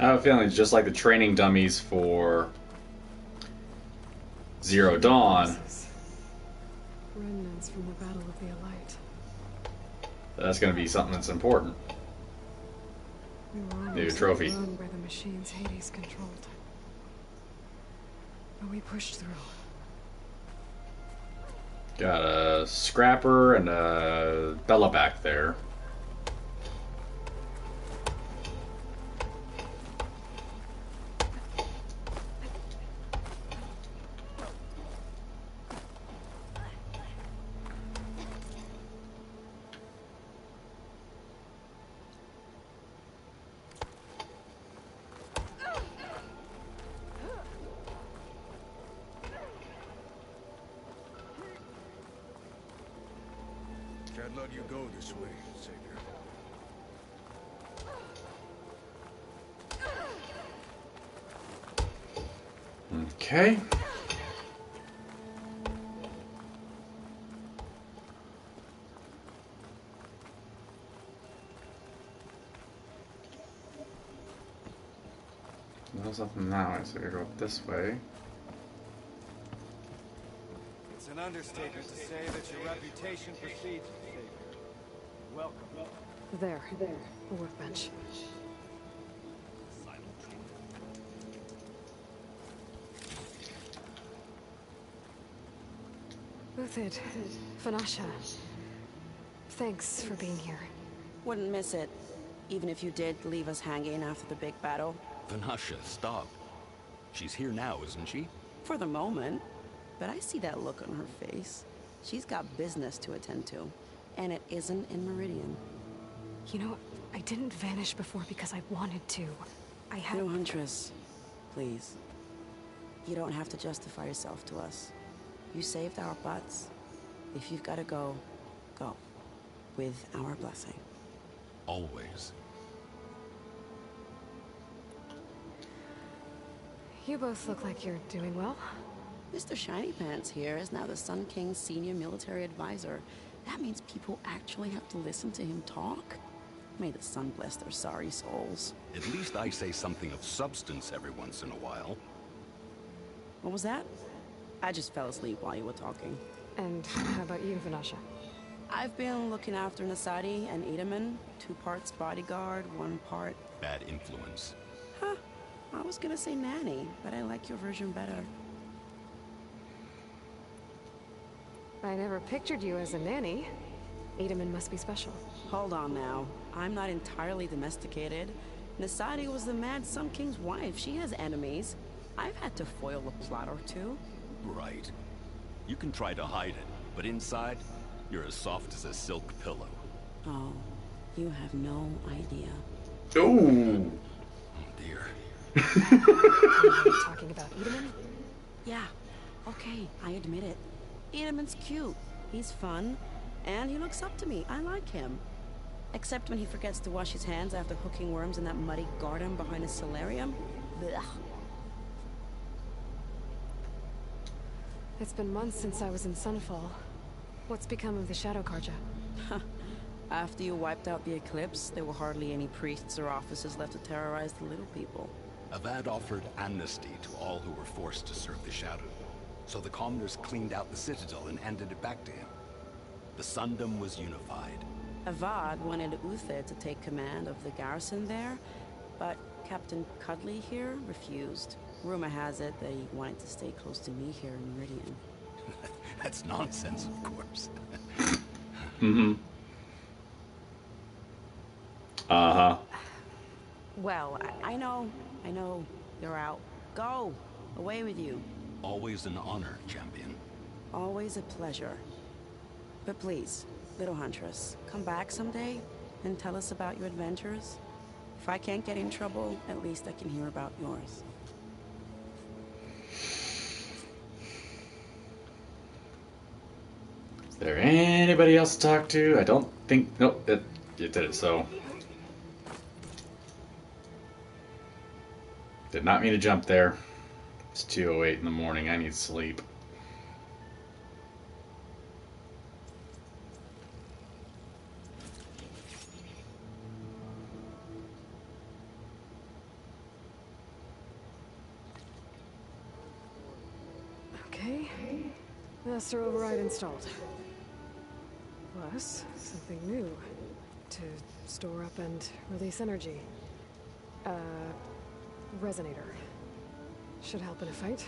[SPEAKER 1] I have a feeling it's just like the training dummies for Zero Dawn.
[SPEAKER 5] Remnants from the Battle of the Elite.
[SPEAKER 1] That's going to be something that's important.
[SPEAKER 5] We were
[SPEAKER 1] Maybe a
[SPEAKER 5] almost
[SPEAKER 1] trophy.
[SPEAKER 5] overrun by the machines Hades controlled. But we pushed through.
[SPEAKER 1] Got a scrapper and a Bella back there.
[SPEAKER 12] Can't let you go this way, Savior.
[SPEAKER 1] Okay. There's nothing now, so we go up this way.
[SPEAKER 12] It's an understatement to say that your reputation precedes you, Savior. Welcome.
[SPEAKER 5] There. The workbench. Uthid, Vanasha. Thanks for being here.
[SPEAKER 16] Wouldn't miss it, even if you did leave us hanging after the big battle.
[SPEAKER 10] Vanasha, stop. She's here now, isn't she?
[SPEAKER 16] For the moment. But I see that look on her face. She's got business to attend to. And it isn't in Meridian.
[SPEAKER 5] You know, I didn't vanish before because I wanted to. I had...
[SPEAKER 16] No, Huntress. Please. You don't have to justify yourself to us. You saved our butts. If you've got to go, go. With our blessing.
[SPEAKER 10] Always.
[SPEAKER 5] You both look like you're doing well.
[SPEAKER 16] Mr. Shiny Pants here is now the Sun King's senior military advisor. That means people actually have to listen to him talk? May the sun bless their sorry souls.
[SPEAKER 10] At least I say something of substance every once in a while.
[SPEAKER 16] What was that? I just fell asleep while you were talking.
[SPEAKER 5] And how about you, Vanasha?
[SPEAKER 16] I've been looking after Nasadi and Edaman. 2 parts bodyguard, 1 part...
[SPEAKER 10] Bad influence.
[SPEAKER 16] Huh. I was gonna say nanny, but I like your version better.
[SPEAKER 5] I never pictured you as a nanny. Edaman must be special.
[SPEAKER 16] Hold on now. I'm not entirely domesticated. Nasadi was the Mad Sun King's wife. She has enemies. I've had to foil a plot or 2.
[SPEAKER 10] Right. You can try to hide it, but inside, you're as soft as a silk pillow.
[SPEAKER 16] Oh, you have no idea.
[SPEAKER 1] Ooh.
[SPEAKER 10] Oh dear.
[SPEAKER 5] Are you talking about Edaman?
[SPEAKER 16] Yeah. Okay, I admit it. Edaman's cute. He's fun. And he looks up to me. I like him. Except when he forgets to wash his hands after hooking worms in that muddy garden behind his solarium. Blech.
[SPEAKER 5] It's been months since I was in Sunfall. What's become of the Shadow Karja?
[SPEAKER 16] After you wiped out the Eclipse, there were hardly any priests or officers left to terrorize the little people.
[SPEAKER 10] Avad offered amnesty to all who were forced to serve the Shadow. So the commoners cleaned out the Citadel and handed it back to him. The Sundom was unified.
[SPEAKER 16] Avad wanted Uthid to take command of the garrison there, but Captain Cudley here refused. Rumor has it that he wanted to stay close to me here in Meridian.
[SPEAKER 10] That's nonsense, of course.
[SPEAKER 1] Mm-hmm. Uh-huh.
[SPEAKER 16] Well, I know. You're out. Go! Away with you.
[SPEAKER 10] Always an honor, champion.
[SPEAKER 16] Always a pleasure. But please, little Huntress, come back someday and tell us about your adventures. If I can't get in trouble, at least I can hear about yours.
[SPEAKER 1] Is there anybody else to talk to? I don't think... Nope, it did it, so... Did not mean to jump there. It's 2:08 in the morning. I need sleep.
[SPEAKER 5] Okay. Master override installed. Plus, something new. to store up and release energy. Resonator. Should help in a fight.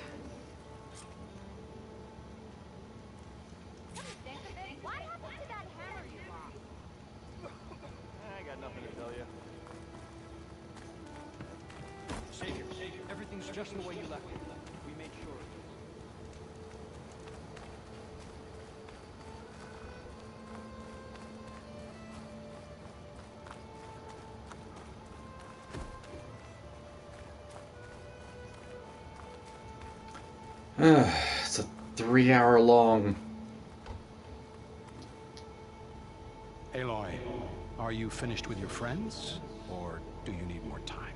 [SPEAKER 15] What happened to that hammer you lost?
[SPEAKER 18] I got nothing to tell you. Savior, everything's just the way you left it. We made sure of it.
[SPEAKER 1] It's a 3-hour long.
[SPEAKER 10] Aloy, are you finished with your friends, or do you need more time?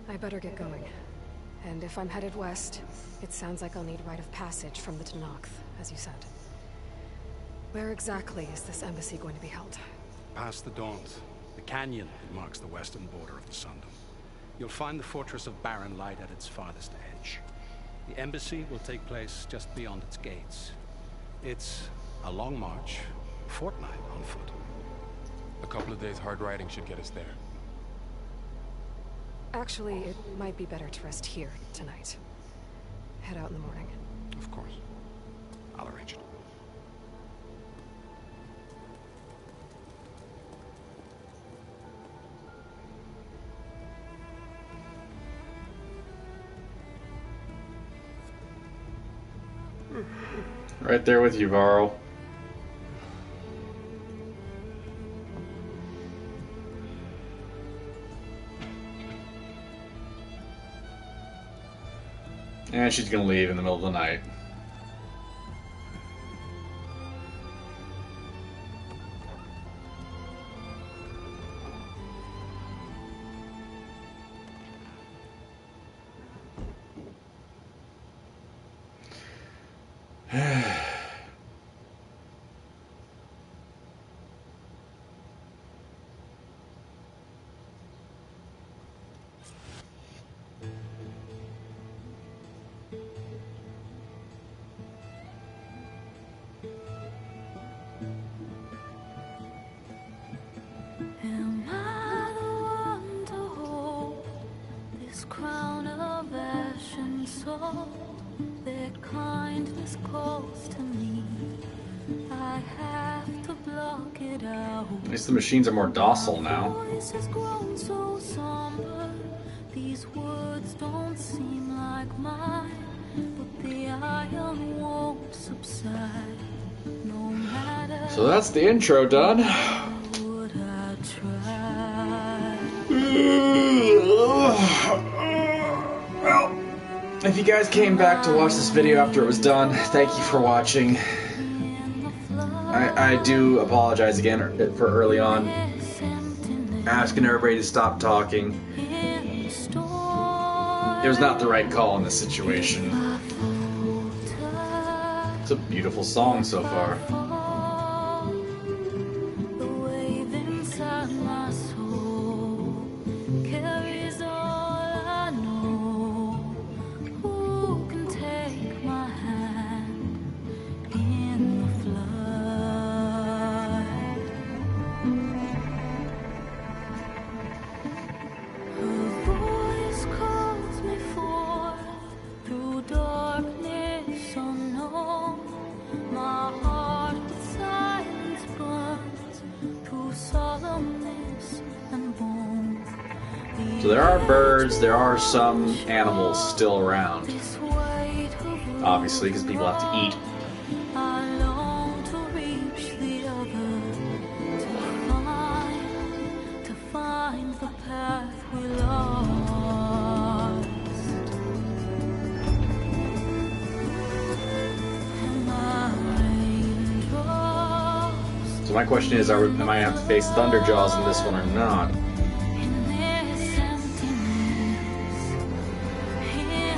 [SPEAKER 5] I better get going. And if I'm headed west, it sounds like I'll need rite of passage from the Tenakth, as you said. Where exactly is this embassy going to be held?
[SPEAKER 10] Past the Daunt, the canyon that marks the western border of the Sundom. You'll find the fortress of Barren Light at its farthest edge. The embassy will take place just beyond its gates. It's a long march, a fortnight on foot.
[SPEAKER 6] A couple of days hard riding should get us there.
[SPEAKER 5] Actually, it might be better to rest here tonight. Head out in the morning.
[SPEAKER 10] Of course. I'll arrange it.
[SPEAKER 1] Right there with you, Varl. And she's gonna leave in the middle of the night.
[SPEAKER 19] Am I the one to hold this crown of ash and salt? Their kindness calls to me. I have to block it out.
[SPEAKER 1] At least the machines are more docile now.
[SPEAKER 19] Voice has grown so somber. These words don't seem like mine, but the iron won't subside. No matter.
[SPEAKER 1] So that's the intro done.
[SPEAKER 19] Would I try?
[SPEAKER 1] Well, if you guys came back to watch this video after it was done, thank you for watching. I do apologize again for early on asking everybody to stop talking. It was not the right call in this situation. It's a beautiful song so far.
[SPEAKER 19] The wave inside my soul carries all I know. Who can take my hand in the flood? Her voice calls me forth through darkness unknown. My heart with silence burns through solemnness and bone.
[SPEAKER 1] So there are birds, there are some animals still around. Obviously, because people have to eat.
[SPEAKER 19] I long to reach the other, to find the path we lost. And my raindrops
[SPEAKER 1] So my question is, am I going to have to face Thunderjaws in this one or not?
[SPEAKER 19] in this emptiness.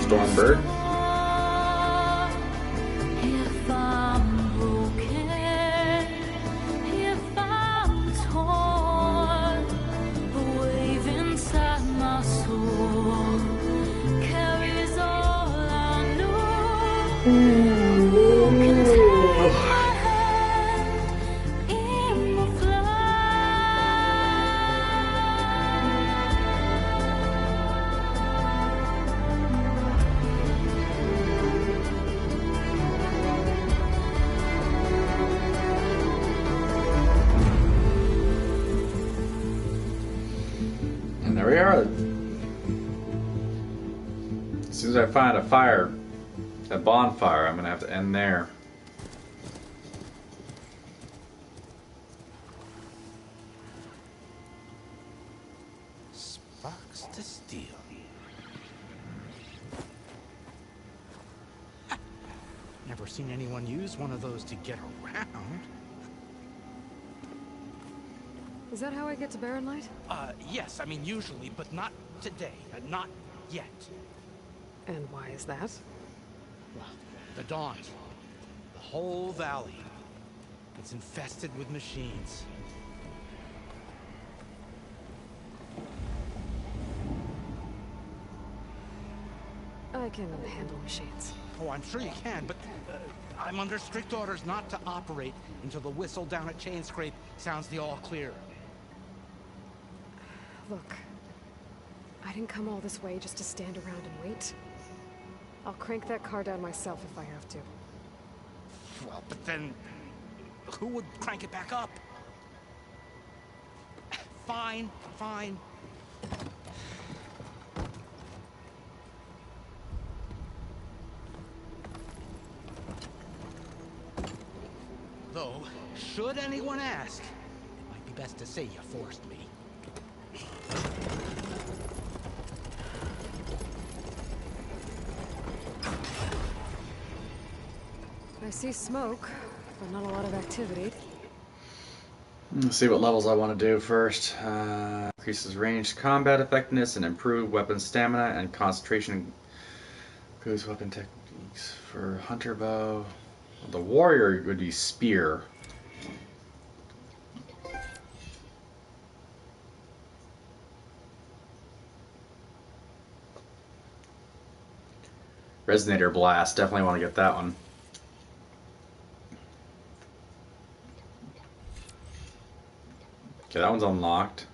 [SPEAKER 1] Stormbird?
[SPEAKER 19] If I'm broken, if I'm torn, the wave inside my soul carries all I know.
[SPEAKER 1] And there we are. As soon as I find a bonfire, I'm gonna have to end there.
[SPEAKER 10] Sparks to steel. Never seen anyone use one of those to get around.
[SPEAKER 5] Is that how I get to Barren Light?
[SPEAKER 10] Yes, I mean usually, but not today. Not yet.
[SPEAKER 5] And why is that?
[SPEAKER 10] Well, the Dawns. The whole valley. It's infested with machines.
[SPEAKER 5] I can handle machines.
[SPEAKER 10] Oh, I'm sure you can, but I'm under strict orders not to operate until the whistle down at Chain Scrape sounds the all clear.
[SPEAKER 5] Look, I didn't come all this way just to stand around and wait. I'll crank that car down myself if I have to.
[SPEAKER 10] Well, but then who would crank it back up? Fine, fine. Though, should anyone ask, it might be best to say you forced me.
[SPEAKER 5] I see smoke, but not a lot of activity.
[SPEAKER 1] Let's see what levels I want to do first. Increases ranged combat effectiveness and improved weapon stamina and concentration. Improves weapon techniques for hunter bow. The warrior would be spear. Resonator blast. Definitely want to get that one. Okay, that one's unlocked.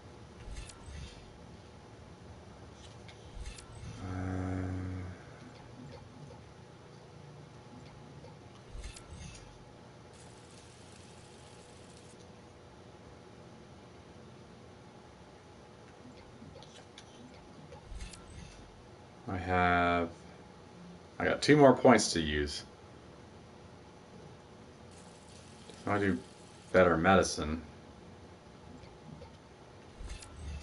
[SPEAKER 1] I got 2 more points to use. I want to do better medicine.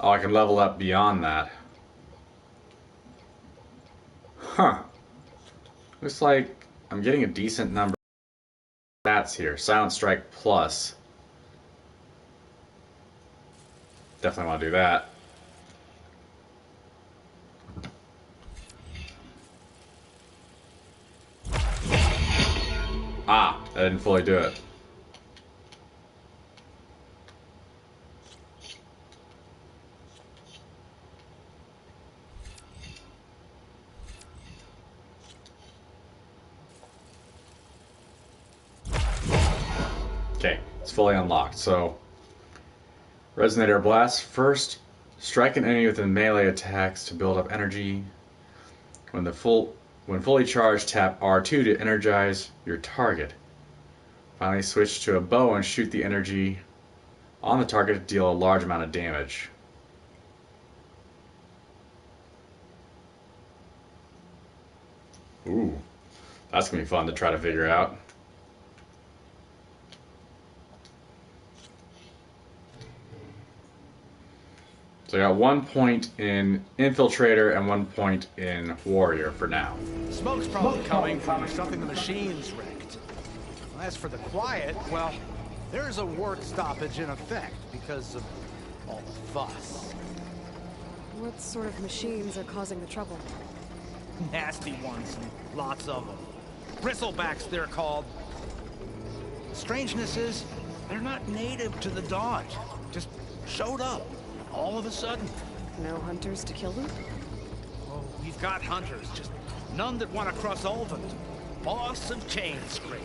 [SPEAKER 1] Oh, I can level up beyond that. Huh. Looks like I'm getting a decent number of stats here. Silent Strike Plus. Definitely want to do that. Ah, I didn't fully do it. Okay, it's fully unlocked. So, Resonator Blast. First, strike an enemy with melee attacks to build up energy. When fully charged, tap R2 to energize your target. Finally, switch to a bow and shoot the energy on the target to deal a large amount of damage. Ooh, that's gonna be fun to try to figure out. So I got 1 point in Infiltrator and 1 point in Warrior for now.
[SPEAKER 10] Smoke's probably coming from something the machines wrecked. As for the quiet, well, there's a work stoppage in effect because of all the fuss.
[SPEAKER 5] What sort of machines are causing the trouble?
[SPEAKER 10] Nasty ones, and lots of them. Bristlebacks, they're called. Strangeness is, they're not native to the Dodge. Just showed up. All of a sudden.
[SPEAKER 5] No hunters to kill them?
[SPEAKER 10] Oh, we've got hunters, just none that want to cross Ulvund.
[SPEAKER 12] boss of Chainscraper.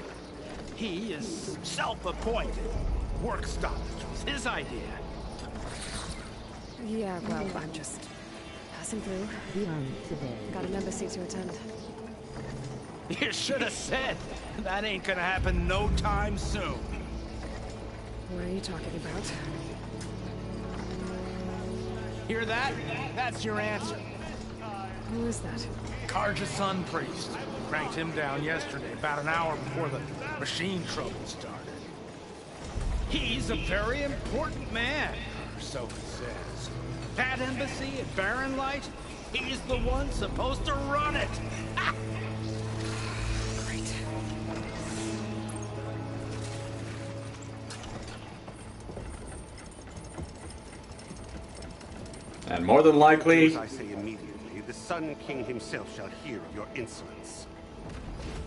[SPEAKER 12] He is self-appointed. Work stoppage was his idea.
[SPEAKER 5] Yeah, well, I'm just passing through.
[SPEAKER 3] Today.
[SPEAKER 5] Got an embassy to attend.
[SPEAKER 12] You should have said. That ain't gonna happen no time soon.
[SPEAKER 5] What are you talking about?
[SPEAKER 12] Hear that? That's your answer.
[SPEAKER 5] Who is that?
[SPEAKER 12] Karja Sun Priest. Cranked him down yesterday, about an hour before the machine trouble started. He's a very important man, or so he says. That embassy at Barren Light, he's the one supposed to run it.
[SPEAKER 5] Great.
[SPEAKER 1] And more than likely,
[SPEAKER 20] As I say immediately, the Sun King himself shall hear of your insolence.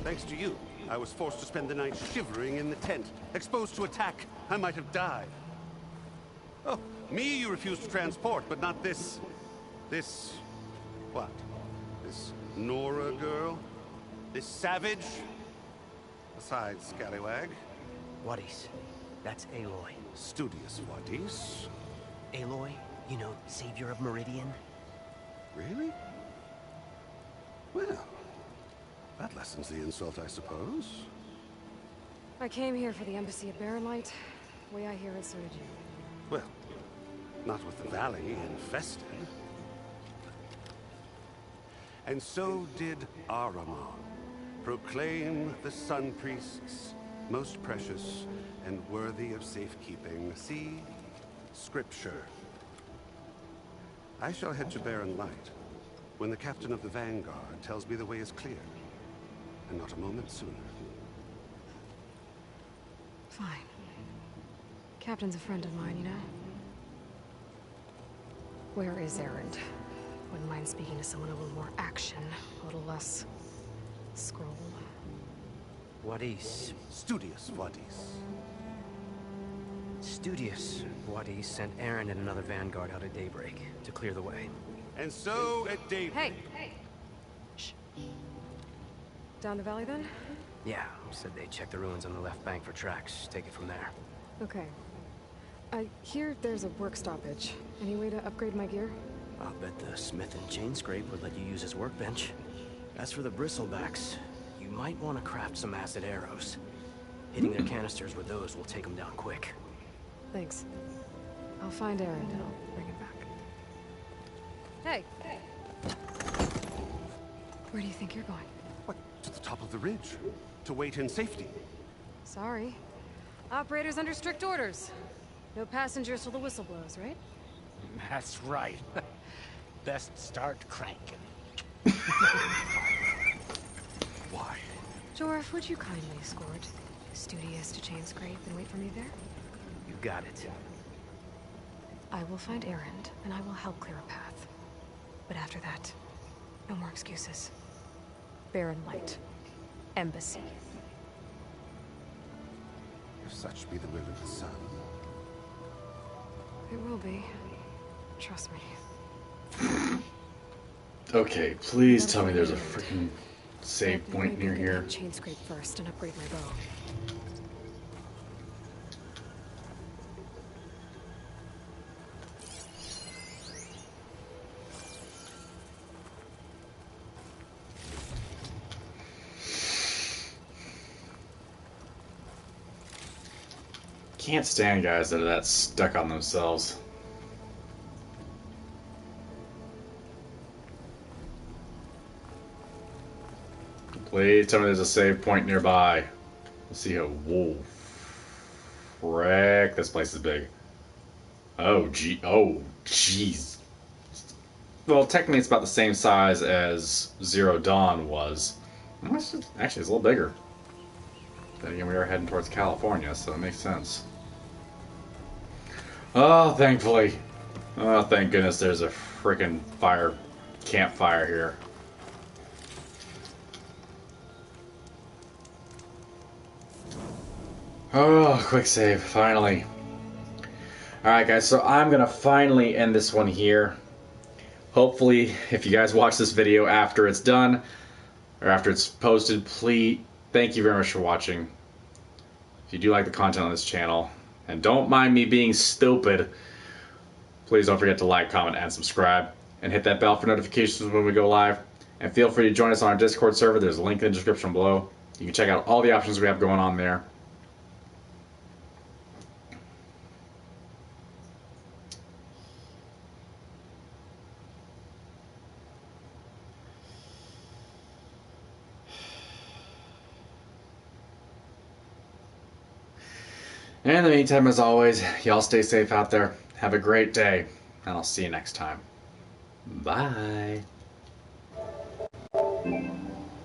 [SPEAKER 20] Thanks to you, I was forced to spend the night shivering in the tent. Exposed to attack, I might have died. Oh, me you refused to transport, but not this... what? This Nora girl? This savage? Besides, scallywag.
[SPEAKER 21] Wadis. That's Aloy.
[SPEAKER 20] Studious Wadis.
[SPEAKER 21] Aloy, you know, savior of Meridian.
[SPEAKER 20] Really? Well, that lessens the insult, I suppose.
[SPEAKER 5] I came here for the embassy at Barren Light. The way I hear it, so did you.
[SPEAKER 20] Well, not with the valley infested. And so did Ahriman. Proclaim the Sun Priests most precious and worthy of safekeeping. See Scripture. I shall head to Barren Light when the captain of the Vanguard tells me the way is clear. And not a moment sooner.
[SPEAKER 5] Fine. Captain's a friend of mine, you know? Where is Erend? Wouldn't mind speaking to someone a little more action, a little less scroll.
[SPEAKER 21] Wadis.
[SPEAKER 20] Studious Wadis.
[SPEAKER 21] Studious Wadis sent Aaron and another Vanguard out at daybreak to clear the way.
[SPEAKER 20] And so at daybreak...
[SPEAKER 5] Hey! Shh. Down the valley then?
[SPEAKER 21] Yeah, said they checked the ruins on the left bank for tracks. Take it from there.
[SPEAKER 5] Okay. I hear there's a work stoppage. Any way to upgrade my gear?
[SPEAKER 21] I'll bet the Smith and Chainscrape would let you use his workbench. As for the Bristlebacks, you might want to craft some acid arrows. Hitting their canisters with those will take them down quick.
[SPEAKER 5] Thanks. I'll find Erend and I'll bring it back. Hey! Where do you think you're going?
[SPEAKER 20] What? To the top of the ridge. To wait in safety.
[SPEAKER 5] Sorry. Operators under strict orders. No passengers till the whistle blows, right?
[SPEAKER 12] That's right. Best start cranking.
[SPEAKER 20] Why?
[SPEAKER 5] Jorf, would you kindly escort Studious to Chainscrape and wait for me there?
[SPEAKER 21] You got it.
[SPEAKER 5] I will find Erend, and I will help clear a path. But after that, no more excuses. Barren Light. Embassy.
[SPEAKER 20] If such be the will of the sun.
[SPEAKER 5] It will be. Trust me.
[SPEAKER 1] okay, please tell me there's a freaking save point near here.
[SPEAKER 5] Chainscrape first and upgrade my bow.
[SPEAKER 1] Can't stand guys that are that stuck on themselves. Please tell me there's a save point nearby. Let's see how. Whoa. Frick, this place is big. Oh, gee. Oh, jeez. Well, technically it's about the same size as Zero Dawn was. Actually, it's a little bigger. Then again, we are heading towards California, so it makes sense. Oh, thankfully. Oh, thank goodness there's a freaking campfire here. Oh, quick save, finally. Alright guys, so I'm gonna finally end this one here. Hopefully, if you guys watch this video after it's done, or after it's posted, please, thank you very much for watching. If you do like the content on this channel, and don't mind me being stupid, please don't forget to like, comment, and subscribe, and hit that bell for notifications when we go live. And feel free to join us on our Discord server. There's a link in the description below. You can check out all the options we have going on there. And in the meantime, as always, y'all stay safe out there. Have a great day, and I'll see you next time. Bye.